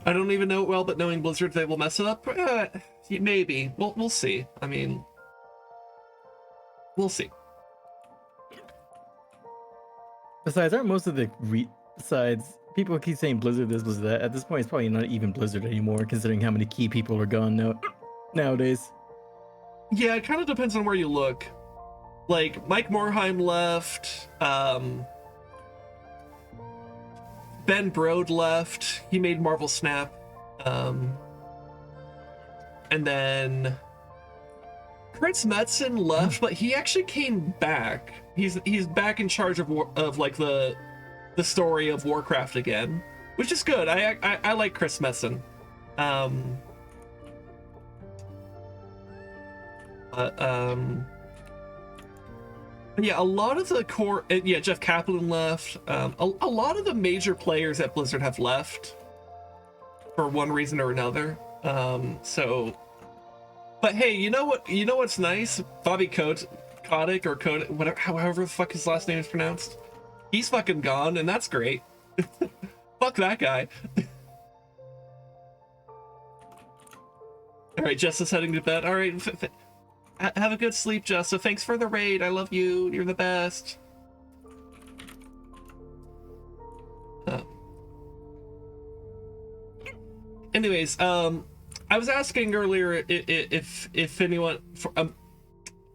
I don't even know it well, but knowing Blizzard, they will mess it up. Maybe. We'll see. I mean, we'll see. Besides, aren't most of the besides people keep saying Blizzard this, Blizzard that. At this point, it's probably not even Blizzard anymore, considering how many key people are gone nowadays. Yeah, it kind of depends on where you look. Like, Mike Morheim left, Ben Brode left, he made Marvel Snap, and then Chris Metzen left, but he actually came back. He's back in charge of like the story of Warcraft again, which is good. I like Chris Metzen. Yeah, a lot of the core, yeah, Jeff Kaplan left. A lot of the major players at Blizzard have left for one reason or another. So, but hey, you know what? You know what's nice? Bobby Kotick or Kotick, whatever, however the fuck his last name is pronounced. He's fucking gone, and that's great. Fuck that guy. All right, Jess is heading to bed. All right. Have a good sleep, Jessa. Thanks for the raid. I love you. You're the best. Anyways, I was asking earlier if anyone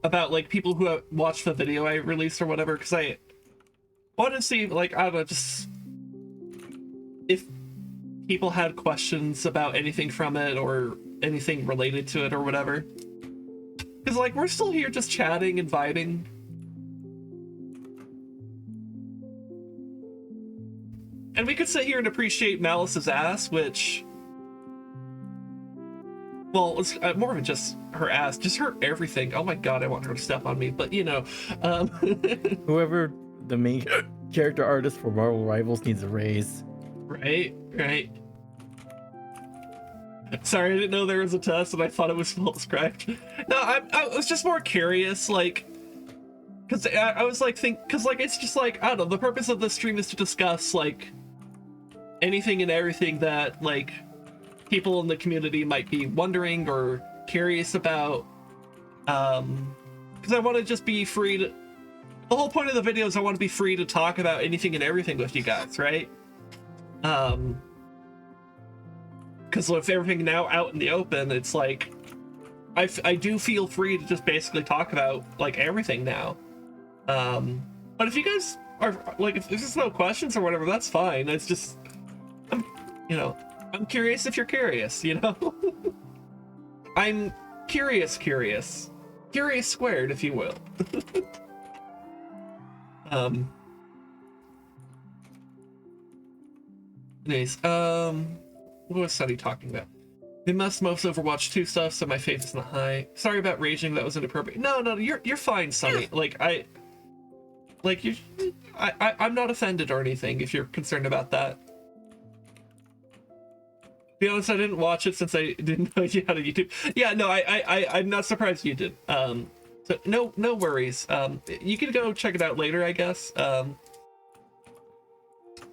about like people who have watched the video I released or whatever, because I wanted to see, like, I don't know, just if people had questions about anything from it or anything related to it or whatever. Because, like, we're still here just chatting and vibing. And we could sit here and appreciate Malice's ass, which... Well, it's more than just her ass, just her everything. Oh my god, I want her to step on me, but you know. Whoever the main character artist for Marvel Rivals needs a raise. Right. Sorry, I didn't know there was a test, and I thought it was well described. No, I was just more curious, like, because I was like, because like it's just like, I don't know. The purpose of this stream is to discuss like anything and everything that like people in the community might be wondering or curious about. Because I want to just be free to. The whole point of the video is I want to be free to talk about anything and everything with you guys, right? Because with everything now out in the open, it's like I do feel free to just basically talk about like everything now. But if you guys are like, if there's no questions or whatever, that's fine. It's just I'm curious if you're curious, you know. I'm curious squared, if you will. Anyways, what was Sunny talking about? They must most Overwatch 2 stuff, so my faith is not high. Sorry about raging, that was inappropriate. No, you're fine, Sunny. Like I'm not offended or anything if you're concerned about that. be honest, I didn't watch it since I didn't know you had a YouTube. Yeah, no, I'm not surprised you did. So no worries. You can go check it out later, I guess.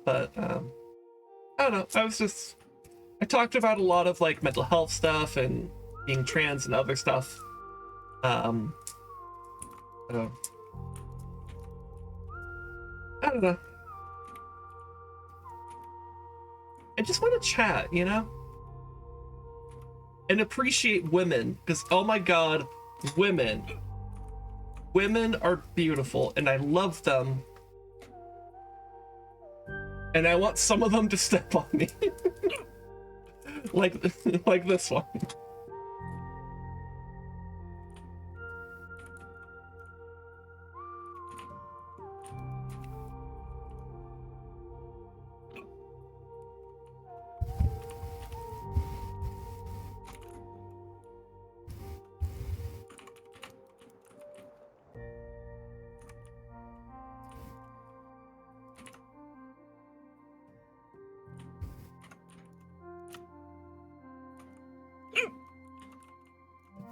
But I don't know. I talked about a lot of like mental health stuff and being trans and other stuff. So, I don't know. I just want to chat, you know? And appreciate women, because oh my god, women. Women are beautiful, and I love them. And I want some of them to step on me. like this one.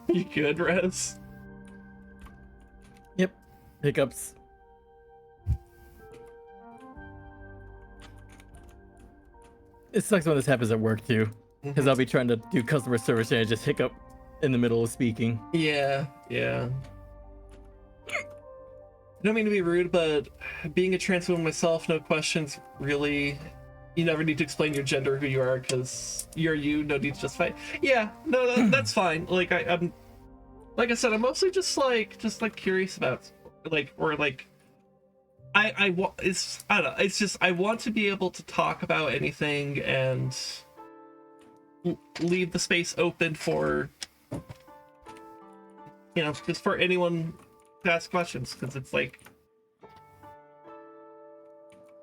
You good, Rez? Yep. Hiccups. It sucks when this happens at work too, because I'll be trying to do customer service and I just hiccup in the middle of speaking. Yeah. I don't mean to be rude, but being a trans woman myself, no questions, really. You never need to explain your gender, who you are, because you're you, no need to just fight. Yeah, no, that's fine. Like, I'm, like I said, I'm mostly just like curious about, like, or like, I don't know, it's just, I want to be able to talk about anything and leave the space open for, you know, just for anyone to ask questions, because it's like,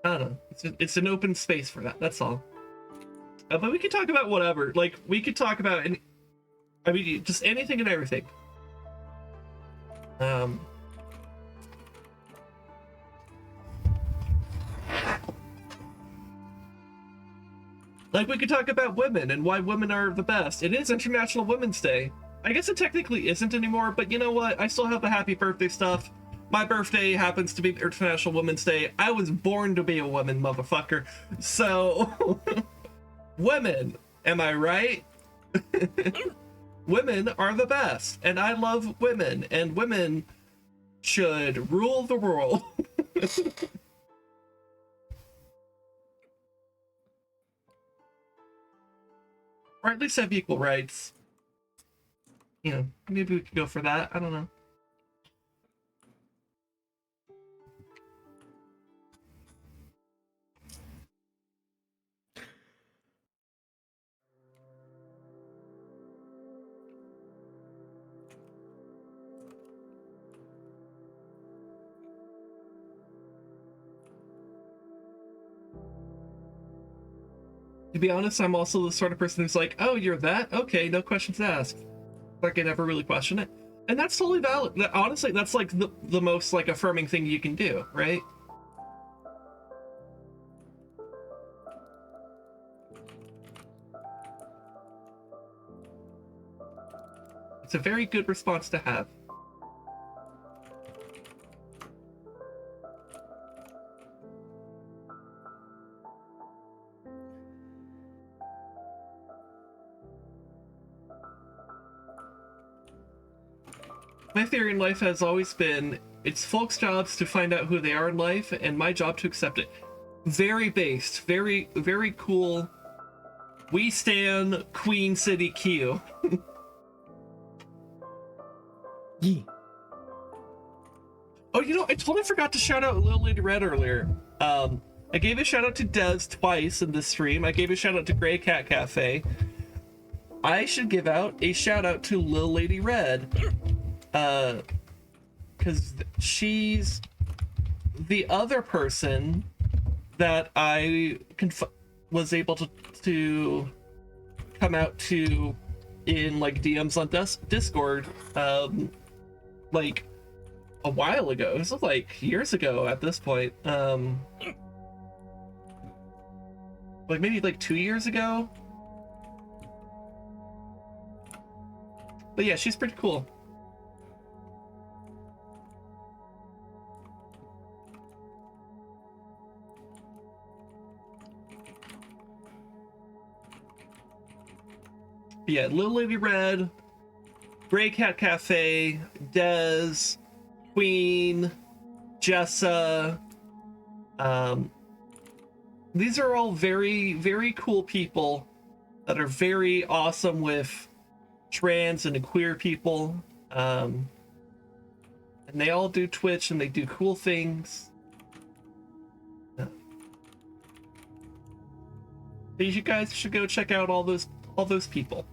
I don't know, it's an open space for that, that's all. But we could talk about whatever, like, we could talk about any, I mean, just anything and everything. Like, we could talk about women and why women are the best. It is International Women's Day. I guess it technically isn't anymore, but you know what? I still have the happy birthday stuff. My birthday happens to be International Women's Day. I was born to be a woman, motherfucker. So, women, am I right? Women are the best, and I love women, and women should rule the world. Or at least have equal rights. You know, maybe we could go for that. I don't know. To be honest, I'm also the sort of person who's like, oh, you're that? Okay, no questions asked. Like, I never really question it. And that's totally valid. Honestly, that's like the most like affirming thing you can do, right? It's a very good response to have. My theory in life has always been, it's folks' jobs to find out who they are in life, and my job to accept it. Very based, very, very cool. We stan Queen City Q. Yeah. Oh, you know, I totally forgot to shout out Lil Lady Red earlier. I gave a shout out to Des twice in this stream. I gave a shout out to Grey Cat Cafe. I should give out a shout out to Lil Lady Red. Because she's the other person that I was able to come out to in like DMs on Discord, like a while ago. This was like years ago at this point. Like maybe like 2 years ago. But yeah, she's pretty cool. But yeah, Little Lady Red, Grey Cat Cafe, Dez, Queen, Jessa. These are all very, very cool people that are very awesome with trans and queer people. And they all do Twitch and they do cool things. You guys should go check out all those people.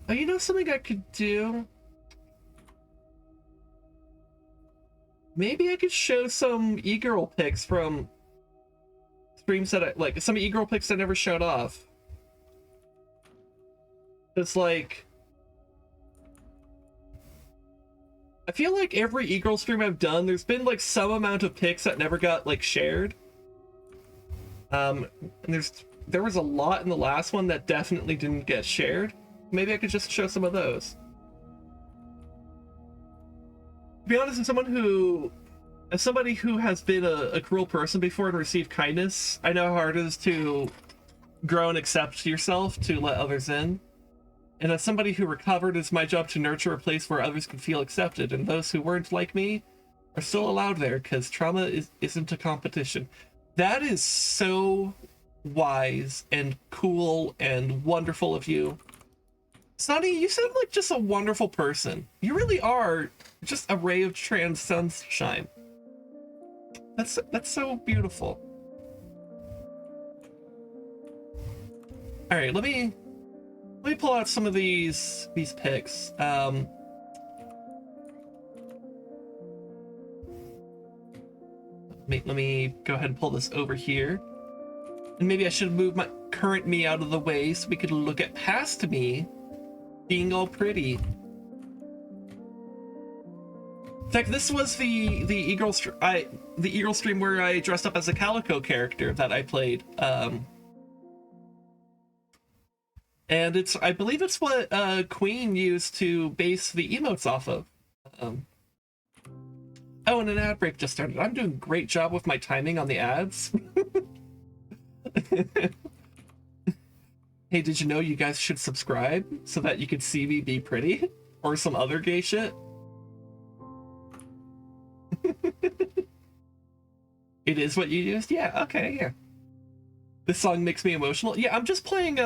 Oh, you know something I could do? Maybe I could show some e-girl pics from streams that I like, some e-girl pics I never showed off. It's like, I feel like every e-girl stream I've done, there's been like some amount of pics that never got like shared. And there was a lot in the last one that definitely didn't get shared. Maybe I could just show some of those. To be honest, as somebody who has been a cruel person before and received kindness, I know how hard it is to grow and accept yourself to let others in. And as somebody who recovered, it's my job to nurture a place where others can feel accepted, and those who weren't like me are still allowed there, because trauma isn't a competition. That is so wise and cool and wonderful of you. Sonny, you sound like just a wonderful person. You really are just a ray of trans sunshine. That's so beautiful. All right, let me pull out some of these pics. Let me go ahead and pull this over here. And maybe I should move my current me out of the way so we could look at past me being all pretty. In fact, this was the e-girl stream where I dressed up as a Calico character that I played. And I believe it's what Queen used to base the emotes off of. Oh, and an ad break just started. I'm doing a great job with my timing on the ads. Hey, did you know you guys should subscribe so that you could see me be pretty? Or some other gay shit? It is what you used? Yeah, okay, yeah. This song makes me emotional. Yeah, I'm just playing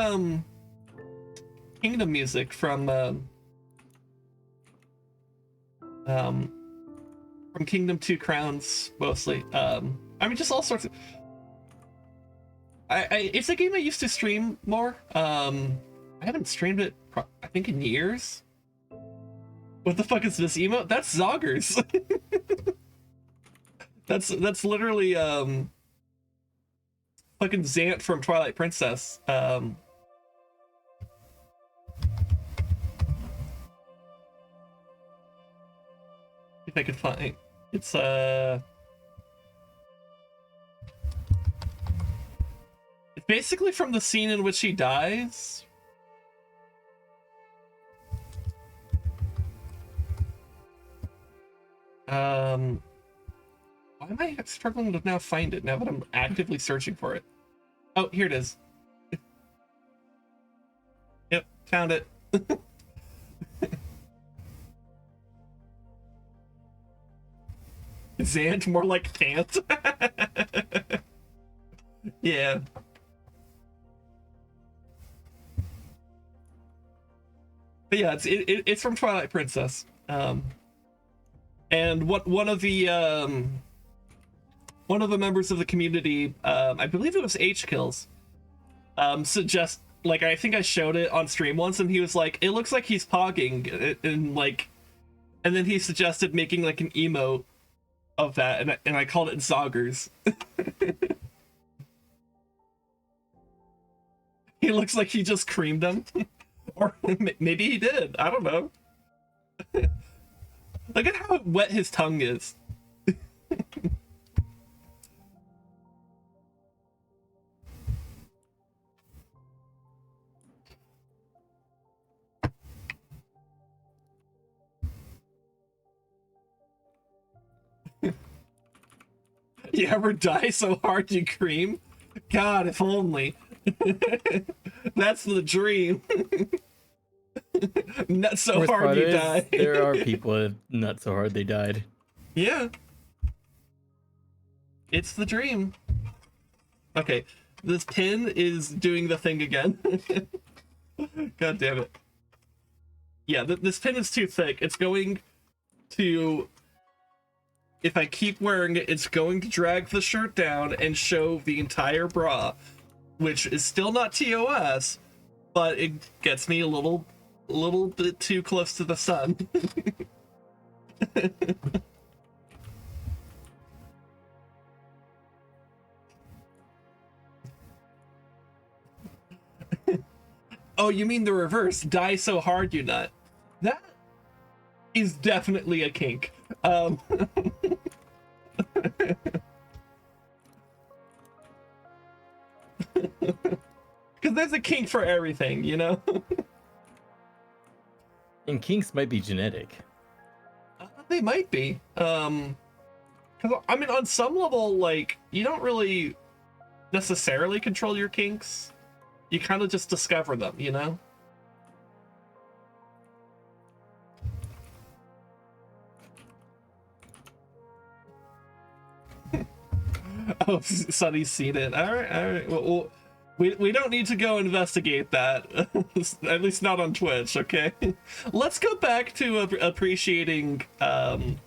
Kingdom music from Kingdom 2 Crowns mostly. I mean, just all sorts of. It's a game I used to stream more. I haven't streamed it, I think, in years. What the fuck is this emote? That's Zoggers. That's literally fucking Zant from Twilight Princess. If I could find it's basically from the scene in which he dies. Why am I struggling to now find it now that I'm actively searching for it? Oh, here it is. Yep, found it. Zant, more like Tant. Yeah. But yeah, it's from Twilight Princess. And what one of the members of the community, I believe it was H Kills, suggest, like, I think I showed it on stream once, and he was like, it looks like he's pogging, and like, and then he suggested making like an emote of that, and I called it Zoggers. He looks like he just creamed them. Or maybe he did. I don't know. Look at how wet his tongue is. You ever die so hard you cream? God, if only. That's the dream. Not so Worst hard part you is, die. There are people that not so hard they died. Yeah. It's the dream. Okay, this pin is doing the thing again. God damn it. Yeah, this pin is too thick. It's going to... If I keep wearing it, it's going to drag the shirt down and show the entire bra, which is still not TOS, but it gets me a little bit too close to the sun. Oh, you mean the reverse? Die so hard you nut. That is definitely a kink. Because there's a kink for everything, you know? And kinks might be genetic. They might be. Because, I mean, on some level, like, you don't really necessarily control your kinks. You kind of just discover them, you know? Oh, Sunny's seen it. All right. Well, we don't need to go investigate that. At least not on Twitch, okay? Let's go back to appreciating some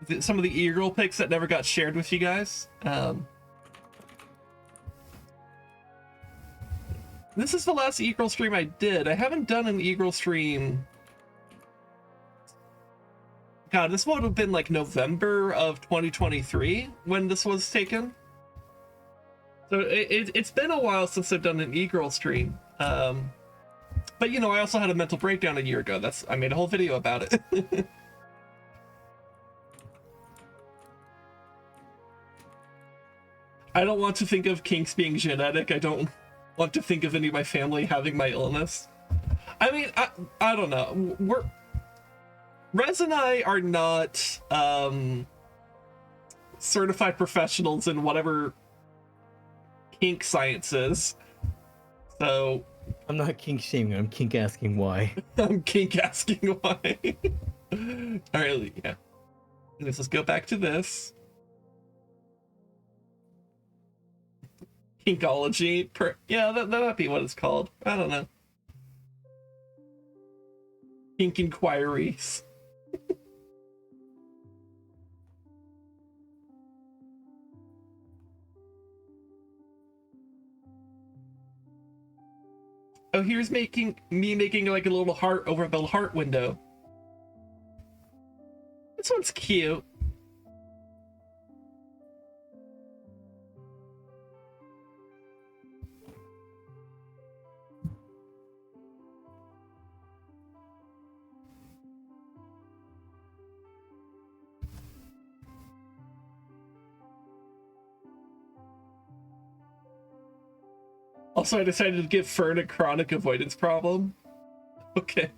of the e-girl pics that never got shared with you guys. This is the last e-girl stream I did. I haven't done an e-girl stream. God, this would have been like November of 2023 when this was taken. So it's been a while since I've done an e-girl stream. But you know, I also had a mental breakdown a year ago. I made a whole video about it. I don't want to think of kinks being genetic. I don't want to think of any of my family having my illness. I mean, I don't know. Rez and I are not certified professionals in whatever kink science is. So I'm not kink shaming, I'm kink asking why. I'm kink asking why. Alright, yeah. Let's just go back to this. Kinkology. Yeah, that might be what it's called. I don't know. Kink inquiries. Oh, here's me making like a little heart over the heart window. This one's cute. Also, I decided to give Fern a chronic avoidance problem. Okay.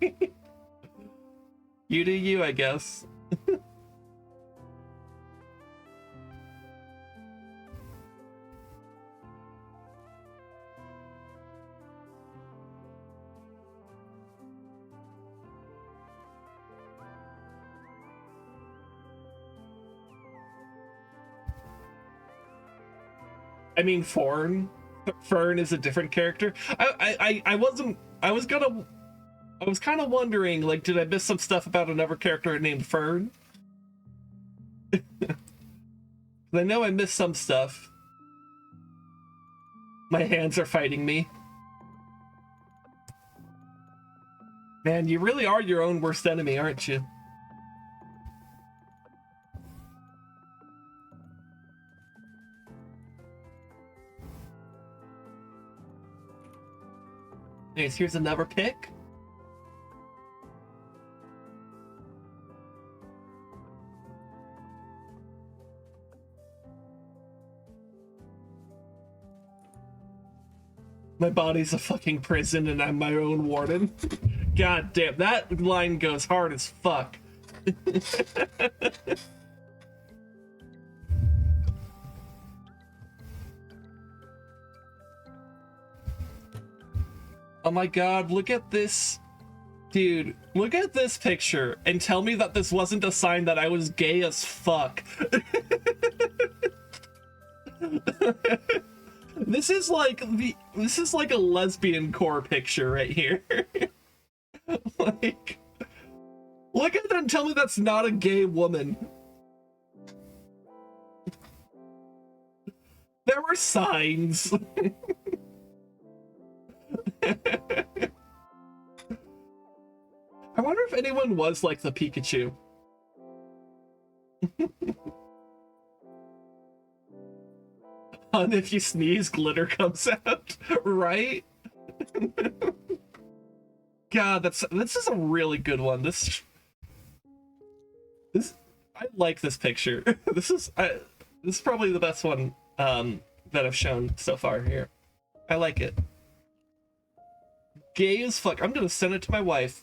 You do you, I guess. I mean, Fern is a different character. I was gonna I was kind of wondering, like, did I miss some stuff about another character named Fern? I know I missed some stuff. My hands are fighting me. Man, you really are your own worst enemy, aren't you? Anyways, here's another pick. My body's a fucking prison and I'm my own warden. God damn, that line goes hard as fuck. Oh my god, look at this. Dude, look at this picture and tell me that this wasn't a sign that I was gay as fuck. This is like a lesbian core picture right here. Like, look at that and tell me that's not a gay woman. There were signs. I wonder if anyone was like the Pikachu. And if you sneeze, glitter comes out, right? God, this is a really good one. This I like this picture. This is probably the best one that I've shown so far here. I like it. Gay as fuck. I'm gonna send it to my wife.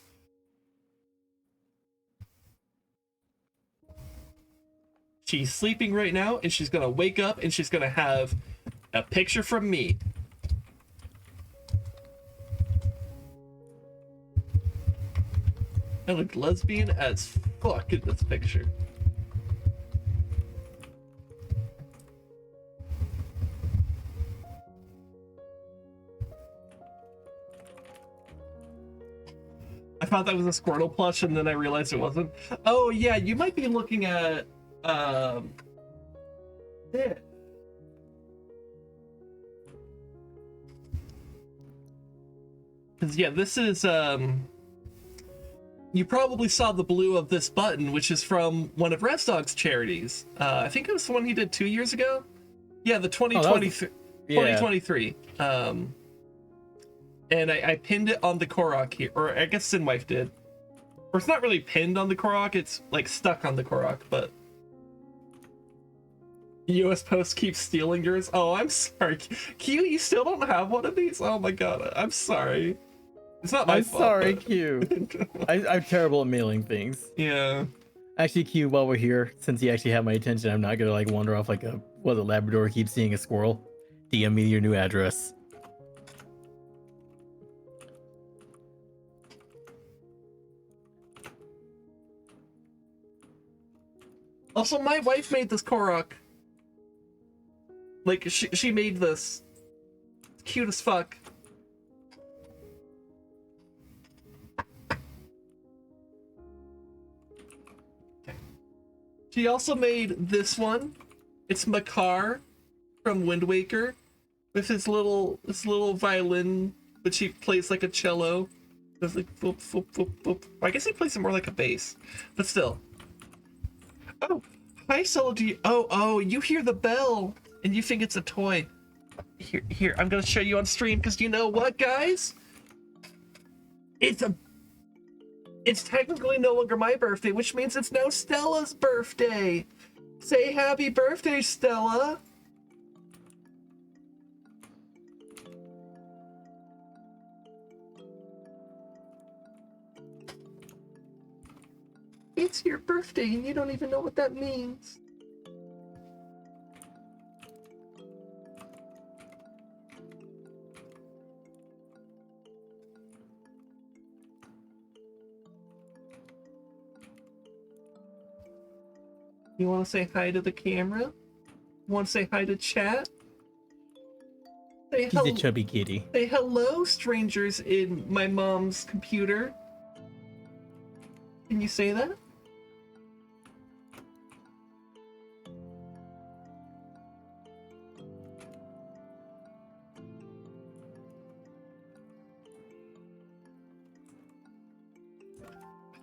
She's sleeping right now, and she's gonna wake up, and she's gonna have a picture from me. I look lesbian as fuck in this picture. I thought that was a Squirtle plush, and then I realized it wasn't. Oh yeah, you might be looking at this. Because yeah, this is you probably saw the blue of this button, which is from one of Rezdog's charities. I think it was the one he did 2 years ago. Yeah, the 2023. 2023. And I pinned it on the Korok here, or I guess SinWife did. Or it's not really pinned on the Korok, it's like stuck on the Korok, but US Post keeps stealing yours. Oh, I'm sorry. Q, you still don't have one of these? Oh my god, I'm sorry. It's not my fault. I'm sorry, but... Q. I'm terrible at mailing things. Yeah. Actually, Q, while we're here, since you actually have my attention, I'm not gonna like wander off like a Labrador keeps seeing a squirrel. DM me your new address. Also, my wife made this Korok. Like, she made this. It's cute as fuck. She also made this one. It's Makar from Wind Waker with this little violin, which he plays like a cello. It's like boop, boop, boop, boop. I guess he plays it more like a bass, but still. Oh, hi, Stella. Oh, you hear the bell and you think it's a toy. Here, I'm gonna show you on stream because you know what, guys? It's technically no longer my birthday, which means it's now Stella's birthday. Say happy birthday, Stella. It's your birthday and you don't even know what that means. You want to say hi to the camera? Want to say hi to chat? Say He's a chubby kitty. Say hello, strangers in my mom's computer. Can you say that?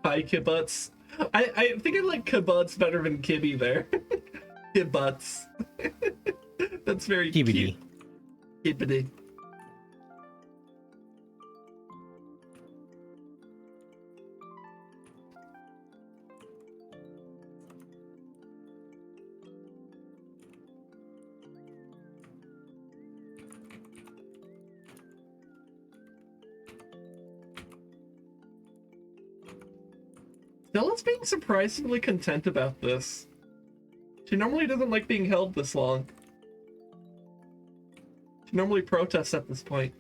Hi, kibbutz. I think I like kibbutz better than kibby there. Kibbutz. That's very TBD. cute. Kibbity. Stella's being surprisingly content about this. She normally doesn't like being held this long. She normally protests at this point.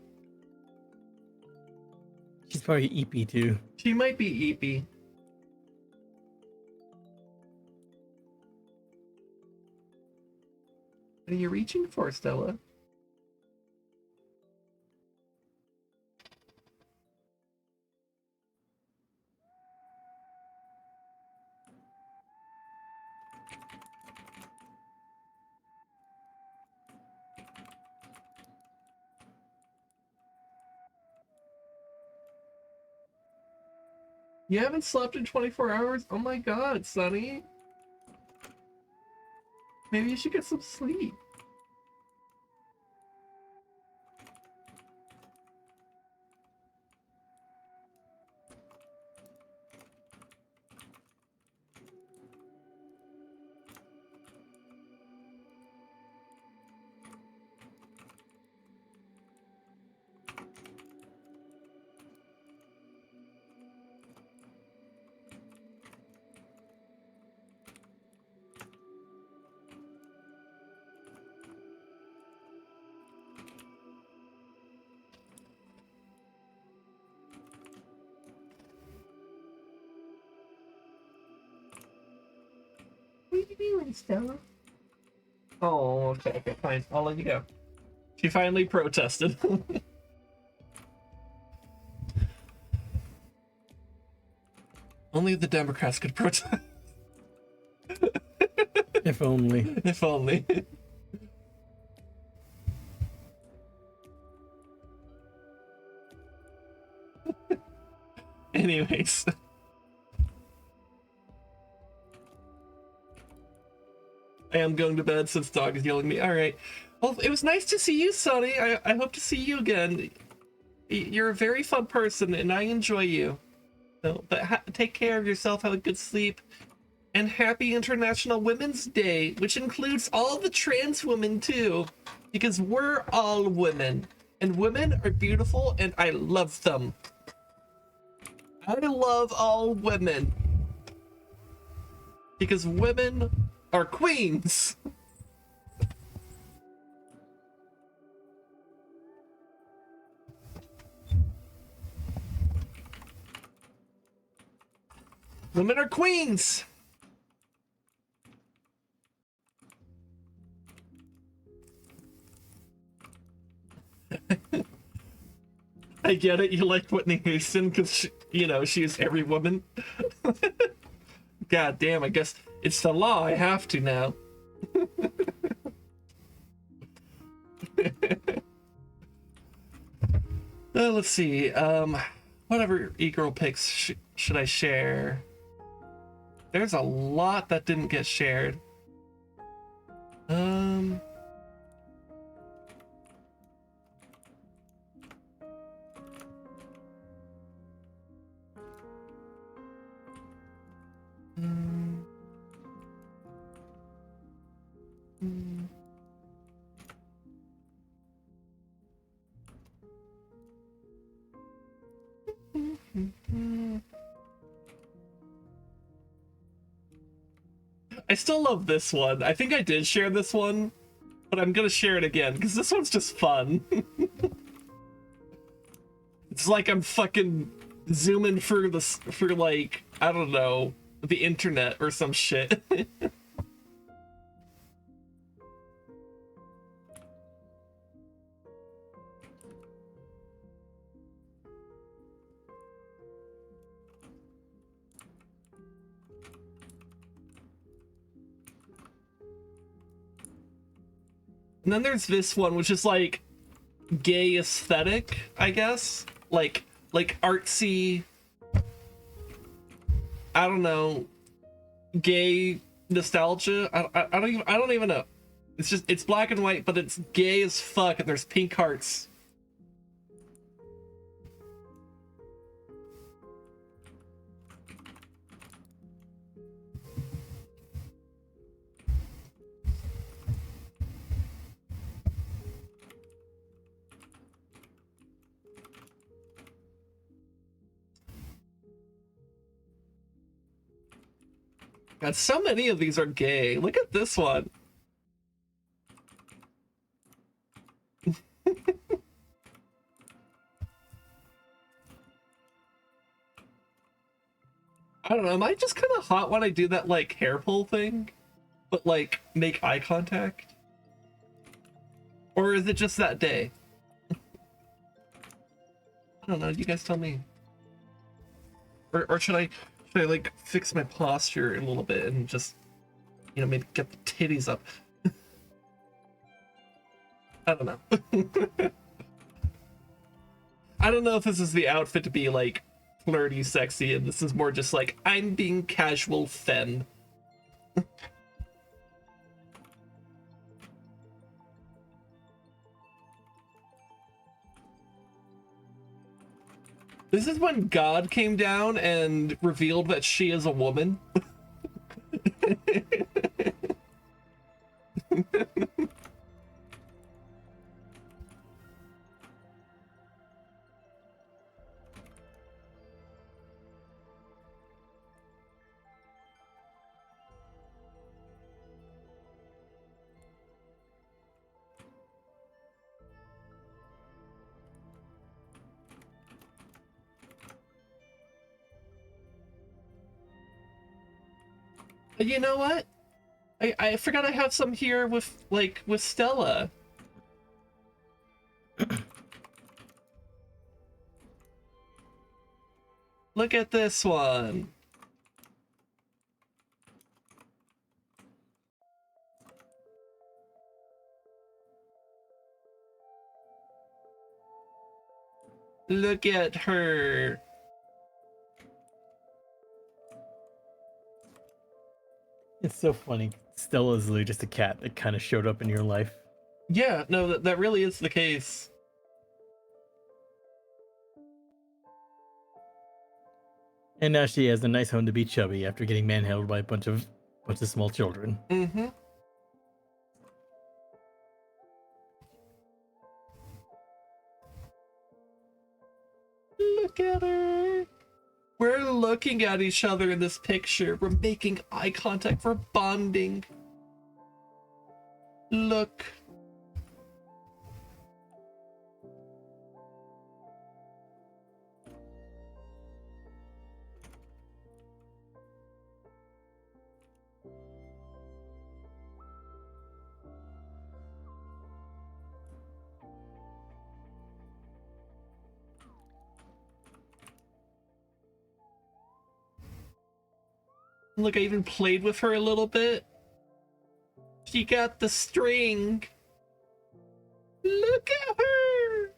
She's probably EP too. She might be EP. What are you reaching for, Stella? You haven't slept in 24 hours? Oh my god, Sonny. Maybe you should get some sleep. What are you doing, Stella? Oh, okay, fine. I'll let you go. She finally protested. Only the Democrats could protest. If only. If only. Anyways. I am going to bed since dog is yelling at me. Alright. Well, it was nice to see you, Sonny. I hope to see you again. You're a very fun person, and I enjoy you. So, but take care of yourself, have a good sleep, and happy International Women's Day, which includes all the trans women, too. Because we're all women. And women are beautiful, and I love them. I love all women. Because women are queens. Women are queens. I get it. You like Whitney Houston because, you know, she's every woman. God damn, I guess it's the law. I have to now. Let's see. Whatever e-girl pics should I share? There's a lot that didn't get shared. I still love this one. I think I did share this one, but I'm gonna share it again because this one's just fun. It's like I'm fucking zooming through this for like, I don't know, the internet or some shit. And then there's this one, which is like gay aesthetic, I guess. Like artsy, I don't know, gay nostalgia. I don't even know. It's black and white, but it's gay as fuck, and there's pink hearts. God, so many of these are gay. Look at this one. I don't know, am I just kind of hot when I do that, like, hair pull thing? But, like, make eye contact? Or is it just that day? I don't know, you guys tell me. Or should I, like, fix my posture a little bit and just, you know, maybe get the titties up? I don't know. I don't know if this is the outfit to be, like, flirty, sexy, and this is more just like, I'm being casual femme. This is when God came down and revealed that she is a woman. You know what? I forgot I have some here with, like, with Stella. Look at this one. Look at her. It's so funny. Stella's literally just a cat that kind of showed up in your life. Yeah, no, that really is the case. And now she has a nice home to be chubby after getting manhandled by a bunch of small children. Mm-hmm. Look at her. We're looking at each other in this picture. We're making eye contact. We're bonding. Look. Look, I even played with her a little bit. She got the string. Look at her.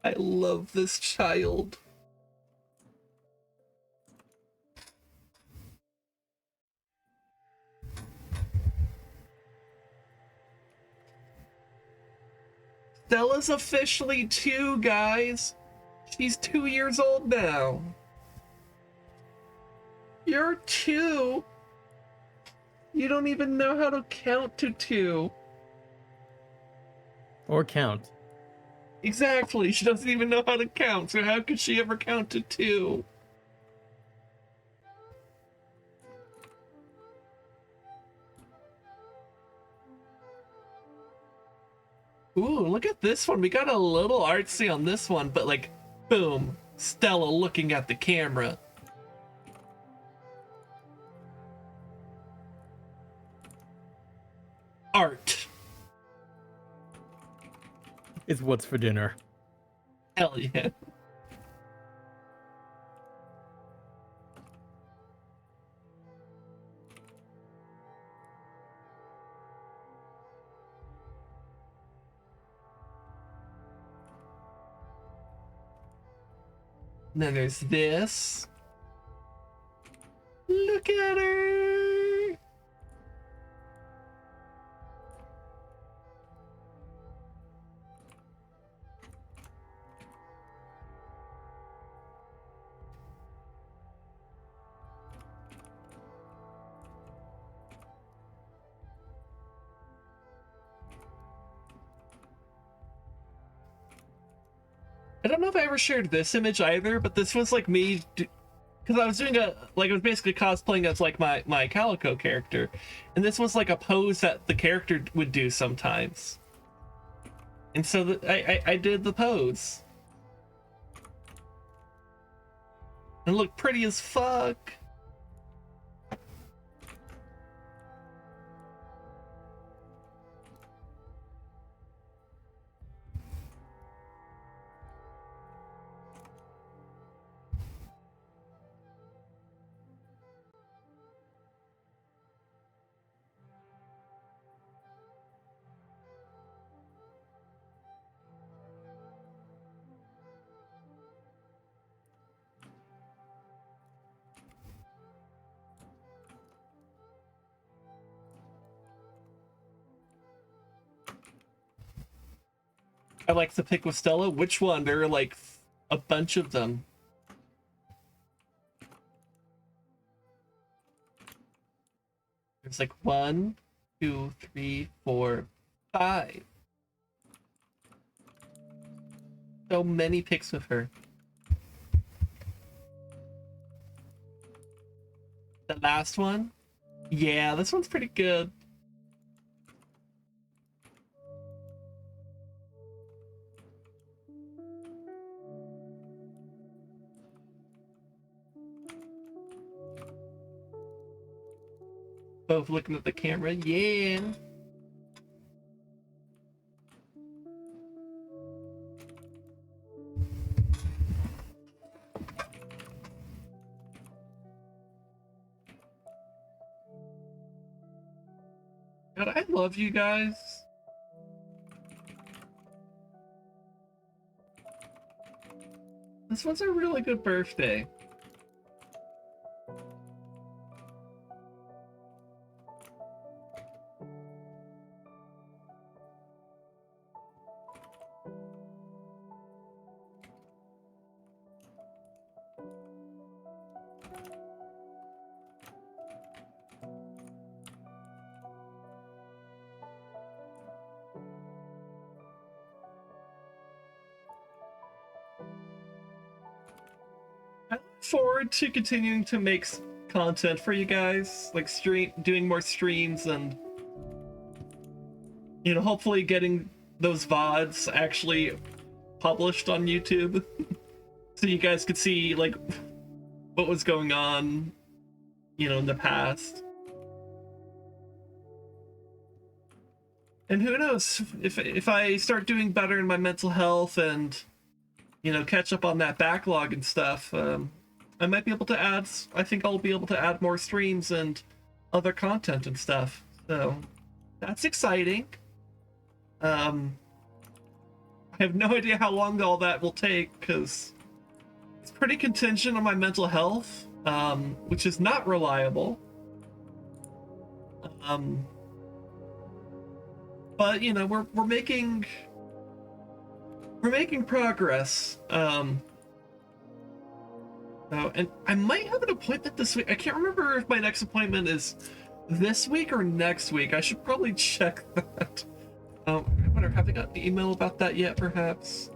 I love this child. Stella's officially 2, guys. She's 2 years old now. You're 2. You don't even know how to count to 2. Or count. Exactly. She doesn't even know how to count, so how could she ever count to 2? Ooh, look at this one. We got a little artsy on this one, but like, boom, Stella looking at the camera. Art. It's what's for dinner. Hell yeah. And then there's this. Look at her. I don't know if I ever shared this image either, but this was like me, because I was doing I was basically cosplaying as like my Calico character, and this was like a pose that the character would do sometimes, and so I did the pose. And it looked pretty as fuck. I like to pick with Stella. Which one? There are like a bunch of them. There's like 1, 2, 3, 4, 5. So many pics with her. The last one? Yeah, this one's pretty good. Both looking at the camera, yeah. God, I love you guys. This was a really good birthday. I look forward to continuing to make content for you guys, like doing more streams, and hopefully getting those VODs actually published on YouTube, so you guys could see like what was going on, in the past. And who knows, if I start doing better in my mental health and catch up on that backlog and stuff, I might be able to I think I'll be able to add more streams and other content and stuff. So that's exciting. I have no idea how long all that will take, because it's pretty contingent on my mental health, which is not reliable. But we're making progress. And I might have an appointment this week. I can't remember if my next appointment is this week or next week. I should probably check that. I wonder, have I got an email about that yet, perhaps?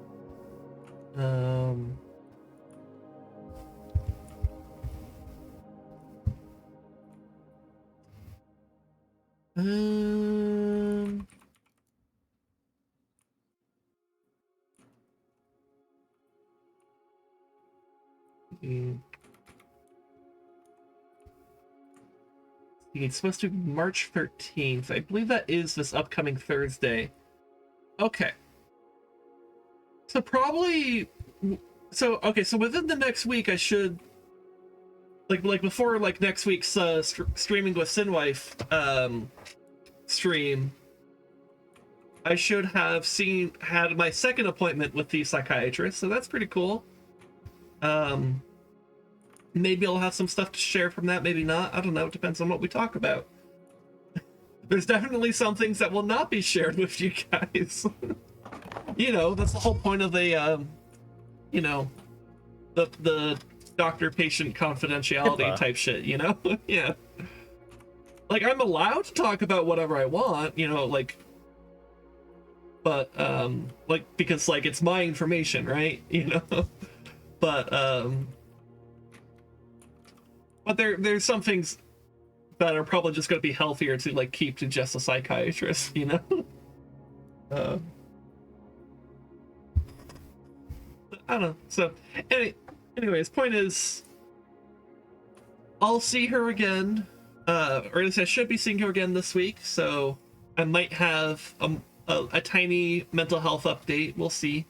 It's supposed to be March 13th. I believe that is this upcoming Thursday. Okay. So probably... So within the next week, I should... Like before, like, next week's streaming with SinWife stream, I should have had my second appointment with the psychiatrist, so that's pretty cool. Maybe I'll have some stuff to share from that, maybe not. I don't know. It depends on what we talk about. There's definitely some things that will not be shared with you guys. You know, that's the whole point of the, you know, the doctor-patient confidentiality HIPAA. type shit, you know? Yeah. Like, I'm allowed to talk about whatever I want, you know, like, but, like, because, like, it's my information, right? You know? But there's some things that are probably just going to be healthier to, like, keep to just a psychiatrist, you know? I don't know. So, anyways, point is, I'll see her again, or at least I should be seeing her again this week, so I might have a tiny mental health update. We'll see.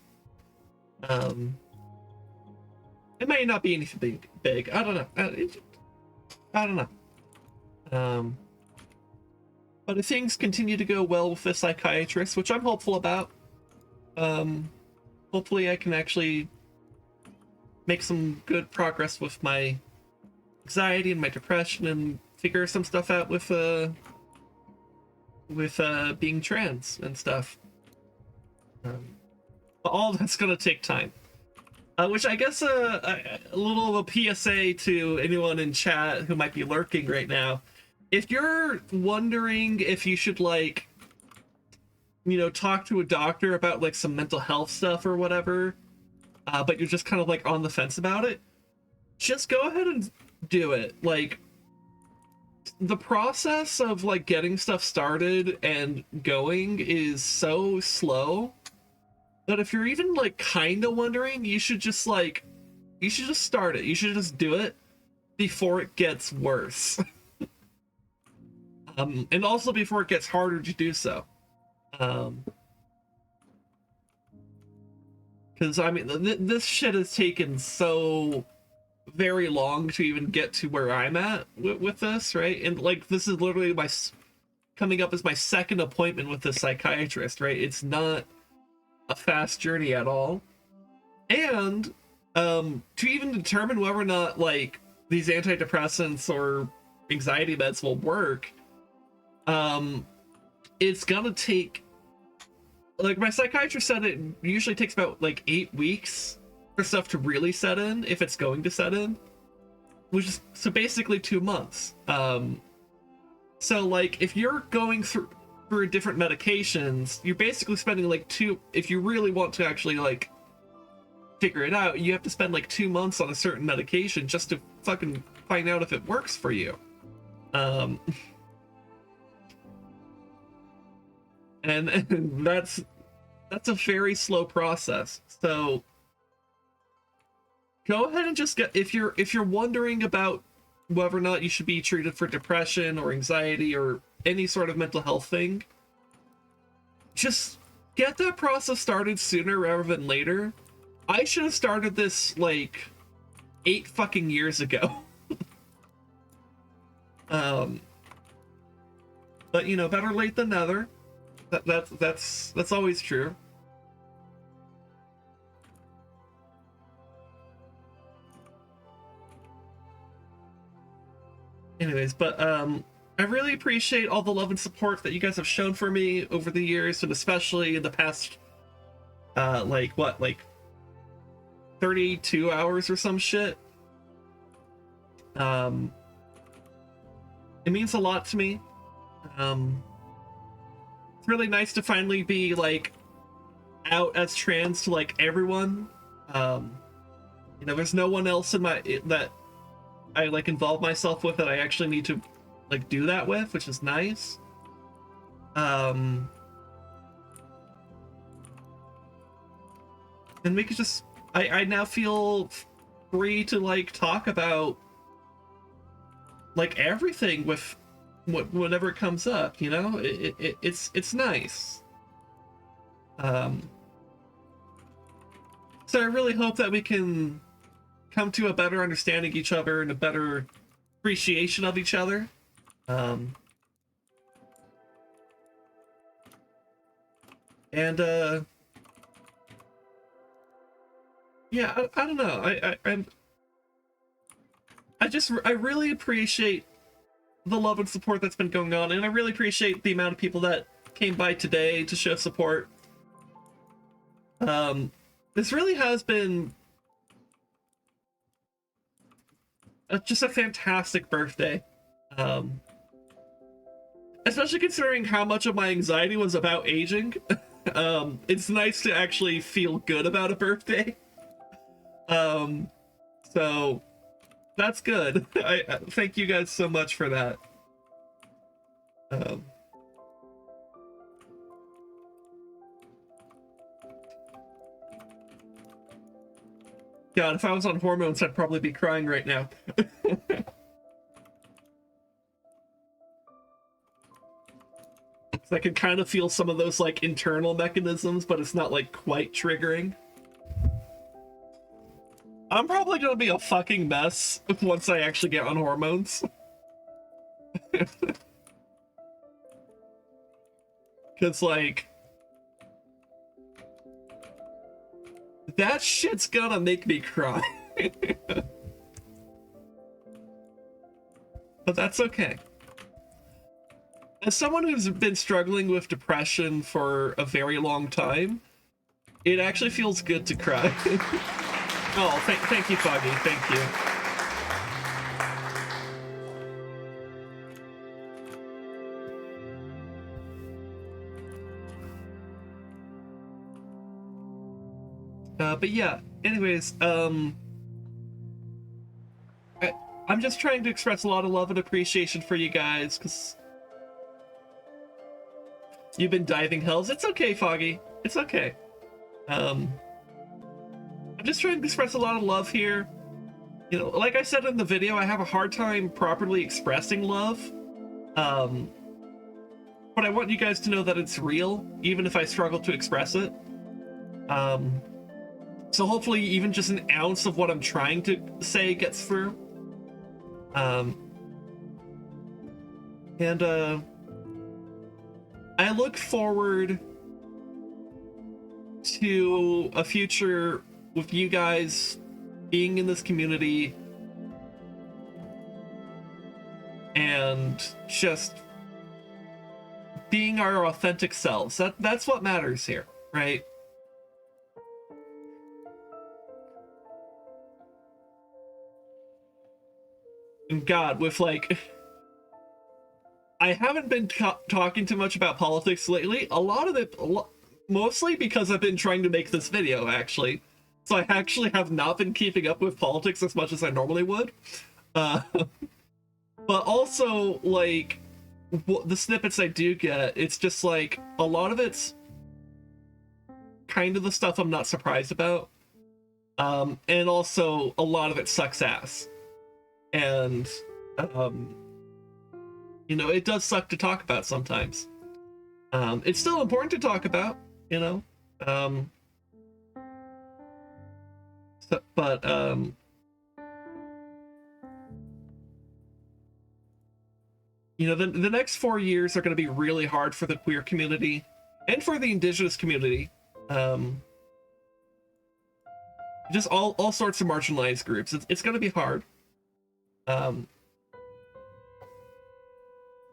It might not be anything big. I don't know. I don't know. But if things continue to go well with the psychiatrist, which I'm hopeful about, hopefully I can actually make some good progress with my anxiety and my depression and figure some stuff out with being trans and stuff. But all that's gonna take time. Which I guess a little of a PSA to anyone in chat who might be lurking right now. If you're wondering if you should, like, you know, talk to a doctor about, like, some mental health stuff or whatever, but you're just kind of, like, on the fence about it, just go ahead and do it. Like, the process of, like, getting stuff started and going is so slow that if you're even, like, kind of wondering, you should just start it. You should just do it before it gets worse. And also before it gets harder to do so. Because, I mean, this shit has taken so very long to even get to where I'm at with this, right? And, like, this is literally coming up as my second appointment with the psychiatrist, right? It's not a fast journey at all. And to even determine whether or not, like, these antidepressants or anxiety meds will work, it's gonna take, like, my psychiatrist said it usually takes about, like, 8 weeks for stuff to really set in, if it's going to set in, which is, so basically 2 months. So, like, if you're going through different medications, you're basically spending, like, if you really want to actually, like, figure it out, you have to spend, like, 2 months on a certain medication just to fucking find out if it works for you. And that's a very slow process. So go ahead and just if you're wondering about whether or not you should be treated for depression or anxiety or any sort of mental health thing, just get that process started sooner rather than later. I should have started this, like, 8 fucking years ago. But, you know, better late than never. That's always true. Anyways, but I really appreciate all the love and support that you guys have shown for me over the years, and especially in the past, like, 32 hours or some shit. It means a lot to me. It's really nice to finally be, like, out as trans to, like, everyone. You know, there's no one else that I, like, involve myself with that I actually need to, like, do that with, which is nice. And we could just, I now feel free to, like, talk about, like, everything with whatever comes up, you know? It's nice. So I really hope that we can come to a better understanding of each other and a better appreciation of each other. yeah, I don't know. I really appreciate the love and support that's been going on, and I really appreciate the amount of people that came by today to show support. This really has been just a fantastic birthday. Especially considering how much of my anxiety was about aging. It's nice to actually feel good about a birthday. So that's good. I thank you guys so much for that. God, if I was on hormones, I'd probably be crying right now. So I can kind of feel some of those like internal mechanisms, but it's not like quite triggering. I'm probably gonna be a fucking mess once I actually get on hormones. Cause like that shit's gonna make me cry. But that's okay. As someone who's been struggling with depression for a very long time, it actually feels good to cry. Oh, thank you, Foggy. Thank you. But yeah, anyways, I'm just trying to express a lot of love and appreciation for you guys, because you've been diving hells. It's okay, Foggy. It's okay. I'm just trying to express a lot of love here. You know, like I said in the video, I have a hard time properly expressing love. But I want you guys to know that it's real, even if I struggle to express it. So hopefully even just an ounce of what I'm trying to say gets through. I look forward to a future with you guys being in this community and just being our authentic selves. That's what matters here, right? And God, with like, I haven't been talking too much about politics lately. Mostly because I've been trying to make this video, actually. So I actually have not been keeping up with politics as much as I normally would. But also, like, the snippets I do get, it's just like, a lot of it's kind of the stuff I'm not surprised about. And also, a lot of it sucks ass. And, you know, it does suck to talk about sometimes. It's still important to talk about, you know. But you know, the next 4 years are going to be really hard for the queer community and for the indigenous community. Just all sorts of marginalized groups. It's going to be hard.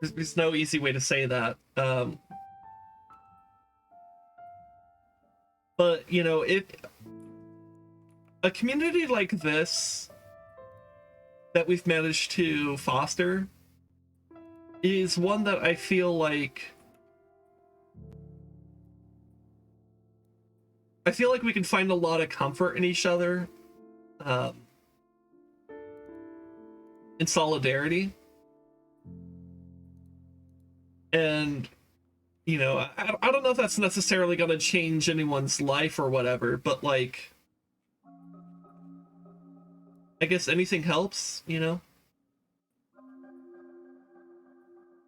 There's no easy way to say that. But, you know, a community like this that we've managed to foster is one that I feel like we can find a lot of comfort in each other, in solidarity. And, you know, I don't know if that's necessarily going to change anyone's life or whatever, but, like, I guess anything helps, you know?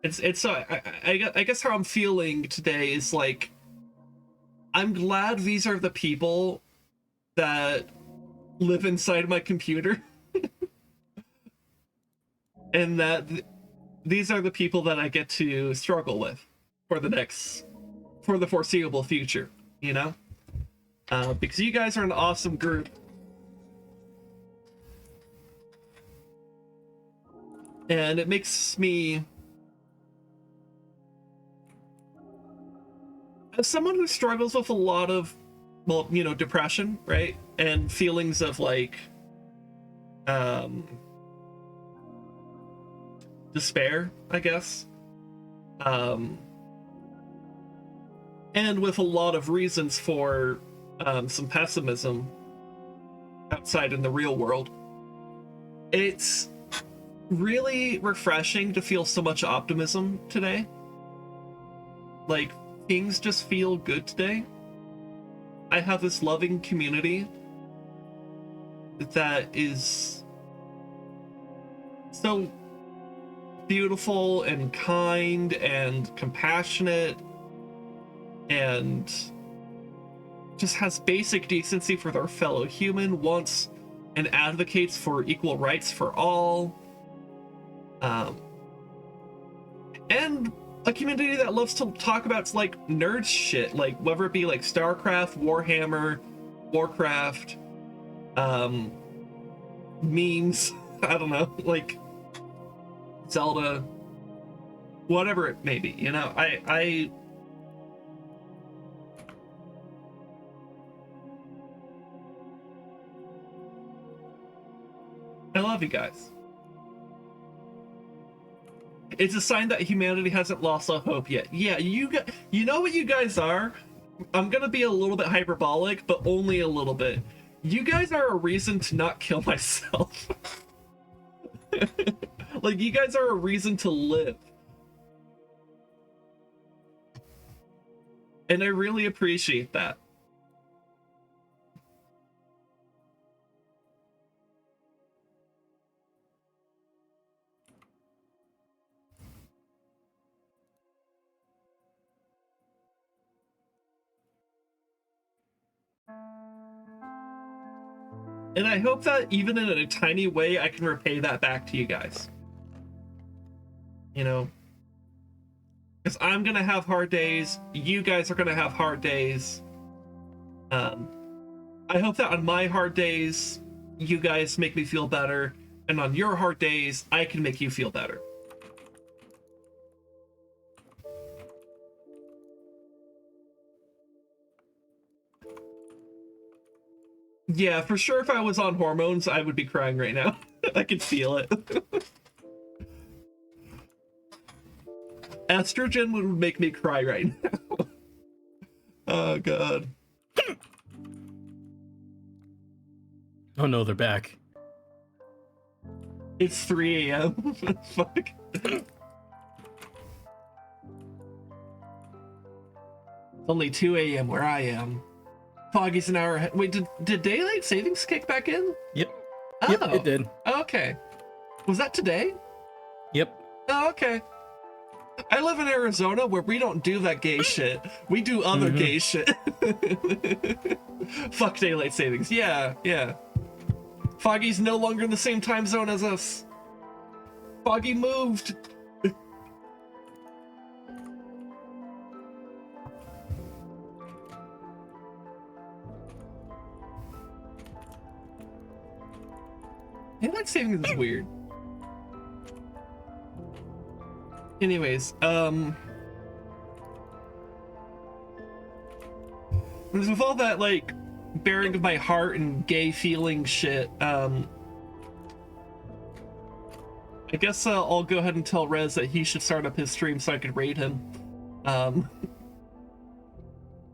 It's I guess how I'm feeling today is, like, I'm glad these are the people that live inside my computer. And that these are the people that I get to struggle with for the foreseeable future, you know? Because you guys are an awesome group, And it makes me, as someone who struggles with a lot of, well, you know, depression, right? And feelings of like, despair, I guess. And with a lot of reasons for some pessimism outside in the real world. It's really refreshing to feel so much optimism today. Like, things just feel good today. I have this loving community that is so beautiful and kind and compassionate and just has basic decency for their fellow human, wants and advocates for equal rights for all. And a community that loves to talk about like nerd shit, like whether it be like StarCraft, Warhammer, Warcraft, memes, I don't know, like Zelda, whatever it may be, you know. I love you guys. It's a sign that humanity hasn't lost all hope yet. Yeah, you know what you guys are? I'm gonna be a little bit hyperbolic, but only a little bit. You guys are a reason to not kill myself. Like, you guys are a reason to live. And I really appreciate that. And I hope that even in a tiny way, I can repay that back to you guys. You know? Because I'm gonna have hard days, you guys are gonna have hard days. I hope that on my hard days, you guys make me feel better, and on your hard days, I can make you feel better. Yeah, for sure, if I was on hormones, I would be crying right now. I could feel it. Estrogen would make me cry right now. Oh, God. Oh no, they're back. It's 3 a.m. Fuck. It's only 2 a.m. where I am. Foggy's an hour ahead. Wait, did daylight savings kick back in? Yep. Oh. Yep, it did. Okay. Was that today? Yep. Oh, okay. I live in Arizona where we don't do that gay shit. We do other gay shit. Fuck daylight savings. Yeah, yeah. Foggy's no longer in the same time zone as us. Foggy moved. Daylight savings is weird. Anyways, with all that, like, bearing of my heart and gay feeling shit, I guess I'll go ahead and tell Rez that he should start up his stream so I could raid him.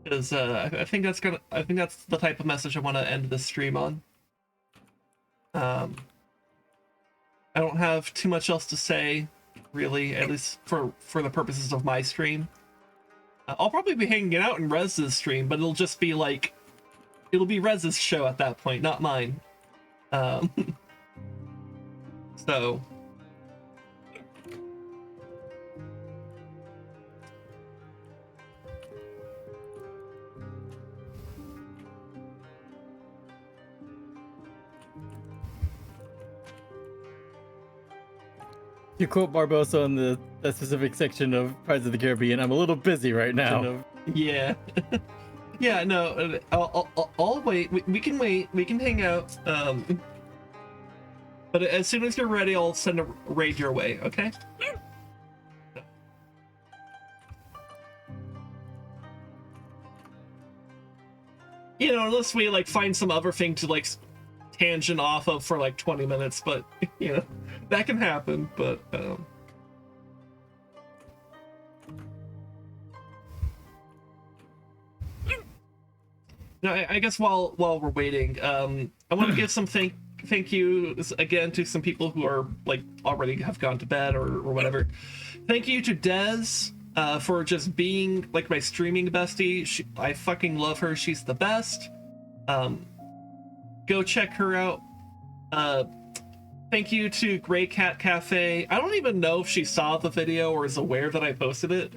Because I think that's the type of message I want to end this stream on. I don't have too much else to say, really, at least for the purposes of my stream. I'll probably be hanging out in Rez's stream, but it'll just be like, it'll be Rez's show at that point, not mine. So. To quote Barbosa in that specific section of Pirates of the Caribbean, I'm a little busy right now. Yeah. Yeah, no, I'll wait. We can wait. We can hang out. But as soon as you're ready, I'll send a raid your way, okay? You know, unless we like find some other thing to like tangent off of for like 20 minutes, but you know, that can happen, but no, I guess while we're waiting, I want to give some thank yous again to some people who are like already have gone to bed or whatever. Thank you to Dez for just being like my streaming bestie. I fucking love her. She's the best. Go check her out. Thank you to Grey Cat Cafe. I don't even know if she saw the video or is aware that I posted it,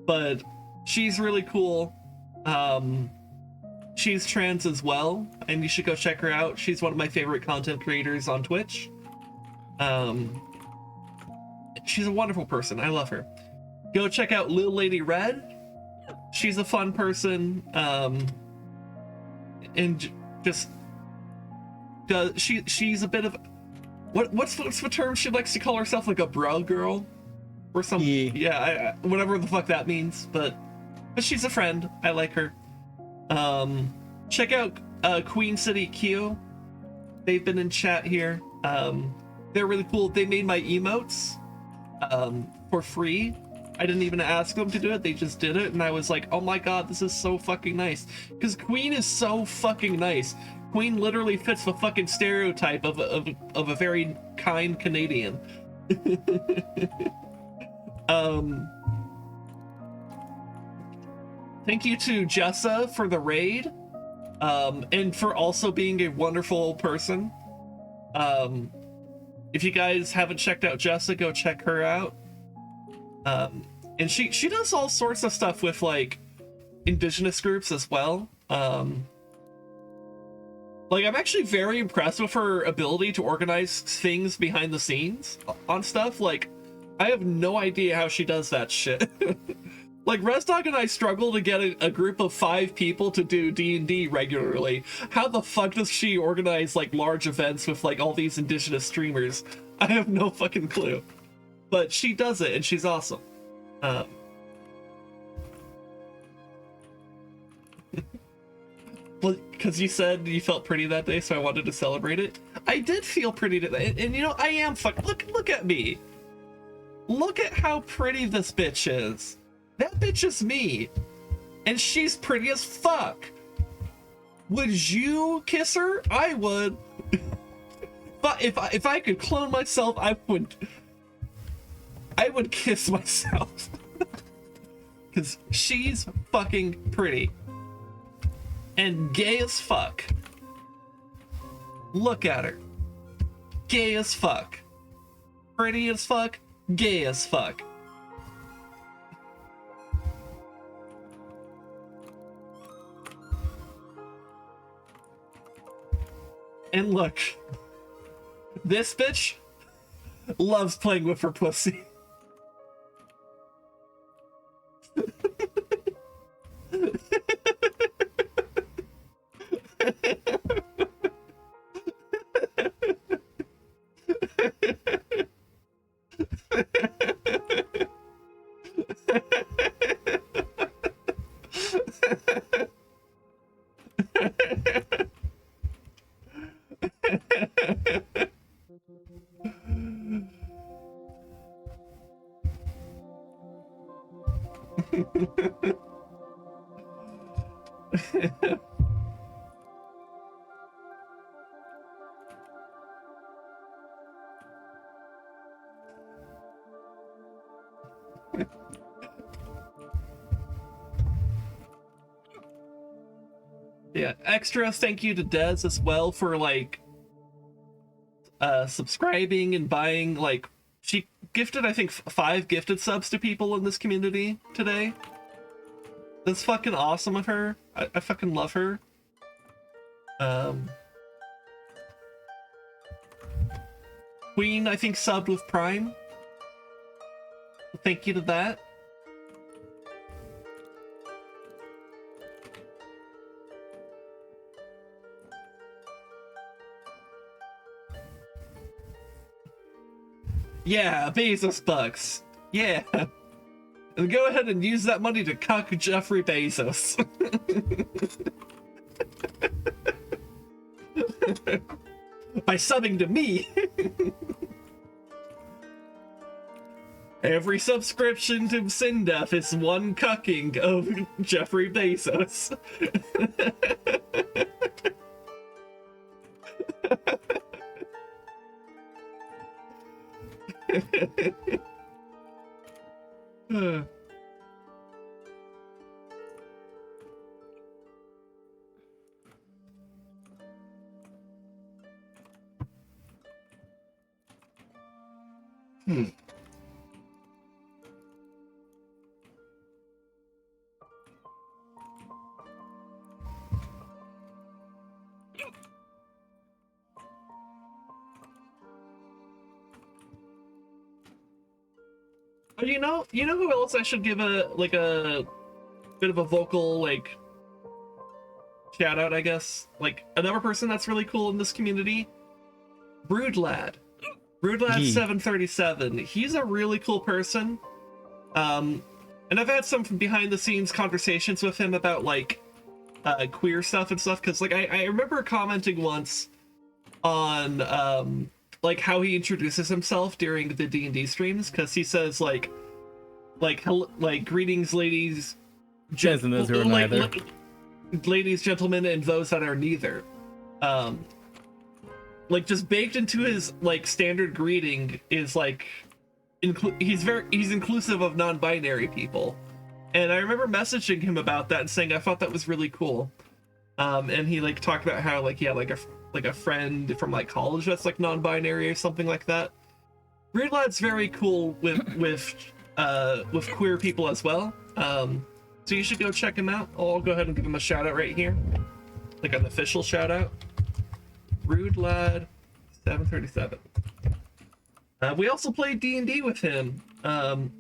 but she's really cool. She's trans as well, and you should go check her out. She's one of my favorite content creators on Twitch. She's a wonderful person. I love her. Go check out Lil Lady Red. She's a fun person. And just does she's a bit of what's the term she likes to call herself, like a bro girl or something. Yeah, whatever the fuck that means, but she's a friend. I like her. Check out Queen City Q. They've been in chat here. They're really cool. They made my emotes for free. I didn't even ask them to do it. They just did it, and I was like, oh my god, this is so fucking nice. Because Queen is so fucking nice. Queen literally fits the fucking stereotype of a very kind Canadian. Thank you to Jessa for the raid, and for also being a wonderful person. If you guys haven't checked out Jessa, go check her out. And she does all sorts of stuff with like indigenous groups as well. Like, I'm actually very impressed with her ability to organize things behind the scenes on stuff. Like, I have no idea how she does that shit. Like, Rezdog and I struggle to get a group of 5 people to do D&D regularly. How the fuck does she organize, like, large events with, like, all these indigenous streamers? I have no fucking clue. But she does it, and she's awesome. Well, because you said you felt pretty that day, so I wanted to celebrate it. I did feel pretty today, and you know, I am look at me. Look at how pretty this bitch is. That bitch is me. And she's pretty as fuck. Would you kiss her? I would. But if I could clone myself, I would kiss myself. Because she's fucking pretty. And gay as fuck. Look at her. Gay as fuck. Pretty as fuck. Gay as fuck. And look, this bitch loves playing with her pussy. Yeah, extra thank you to Dez as well for like subscribing and buying. Like, she gifted, I think, 5 gifted subs to people in this community today. That's fucking awesome of her. I fucking love her. Queen, I think, subbed with Prime. Thank you to that. Yeah, Bezos bucks. Yeah. And go ahead and use that money to cuck Jeffrey Bezos. By subbing to me. Every subscription to SinDef is one cucking of Jeffrey Bezos. Oh, you know who else I should give a bit of a vocal like shout out, I guess? Like another person that's really cool in this community? Broodlad. Broodlad 737. He's a really cool person. And I've had some behind the scenes conversations with him about like queer stuff and stuff, because like I remember commenting once on like how he introduces himself during the D&D streams, because he says like greetings ladies, Yes, and those who are neither. ladies, gentlemen, and those that are neither. Like just baked into his like standard greeting is like he's inclusive of non-binary people. And I remember messaging him about that and saying I thought that was really cool. And he like talked about how like he had like a friend from like college that's like non-binary or something like that. Broodlad's very cool with queer people as well. So you should go check him out. I'll go ahead and give him a shout out right here, like an official shout out. Broodlad 737. We also played D&D with him.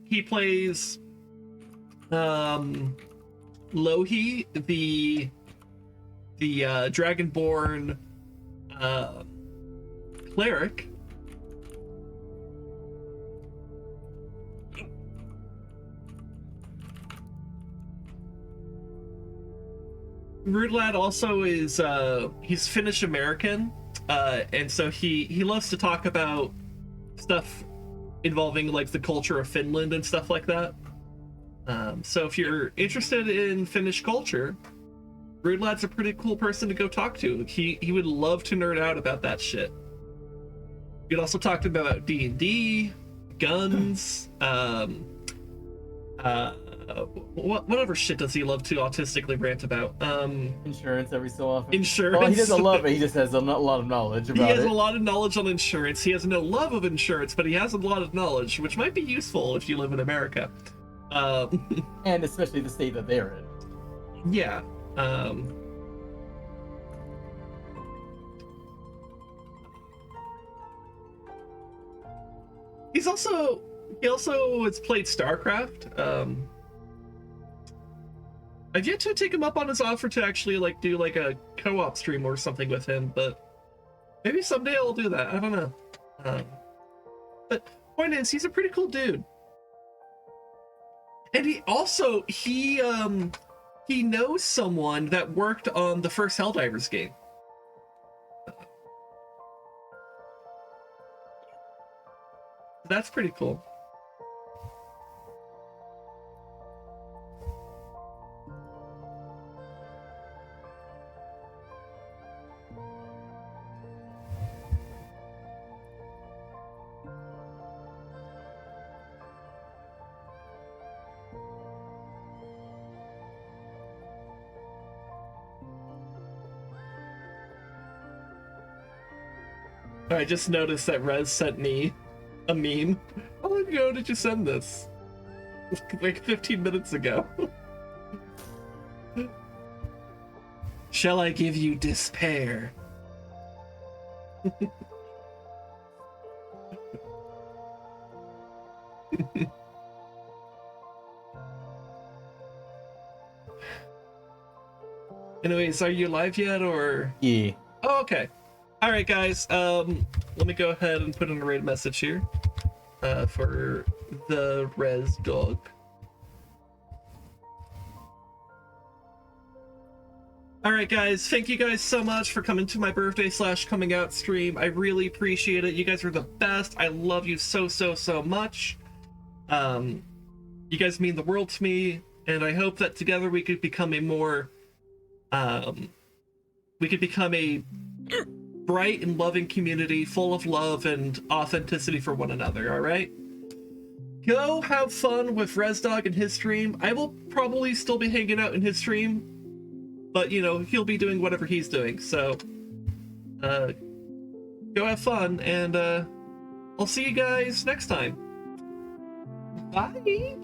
He plays Lohi, the Dragonborn cleric. Broodlad also is he's Finnish American, and so he loves to talk about stuff involving like the culture of Finland and stuff like that. So if you're interested in Finnish culture, Broodlad's a pretty cool person to go talk to. He would love to nerd out about that shit. You could also talk to him about D&D, guns, whatever shit does he love to autistically rant about? Insurance every so often. Insurance. Well, he doesn't love it. He just has a lot of knowledge about it. He has a lot of knowledge on insurance. He has no love of insurance, but he has a lot of knowledge, which might be useful if you live in America. And especially the state that they're in. Yeah. He also has played StarCraft. I've yet to take him up on his offer to actually like do like a co-op stream or something with him, but maybe someday I'll do that. I don't know. But point is, he's a pretty cool dude. And he knows someone that worked on the first Helldivers game. That's pretty cool. I just noticed that Rez sent me a meme. How long ago did you send this? Like 15 minutes ago. Shall I give you despair? Anyways, are you live yet or? Yeah. Oh, okay. All right, guys. Let me go ahead and put in a raid message here. for the Rezdog. Alright guys, thank you guys so much for coming to my birthday / coming out stream. I really appreciate it. You guys are the best. I love you so much. You guys mean the world to me, and I hope that together we could become a more bright and loving community full of love and authenticity for one another. Alright? Go have fun with Rezdog and his stream. I will probably still be hanging out in his stream, but, you know, he'll be doing whatever he's doing, so go have fun, and I'll see you guys next time. Bye!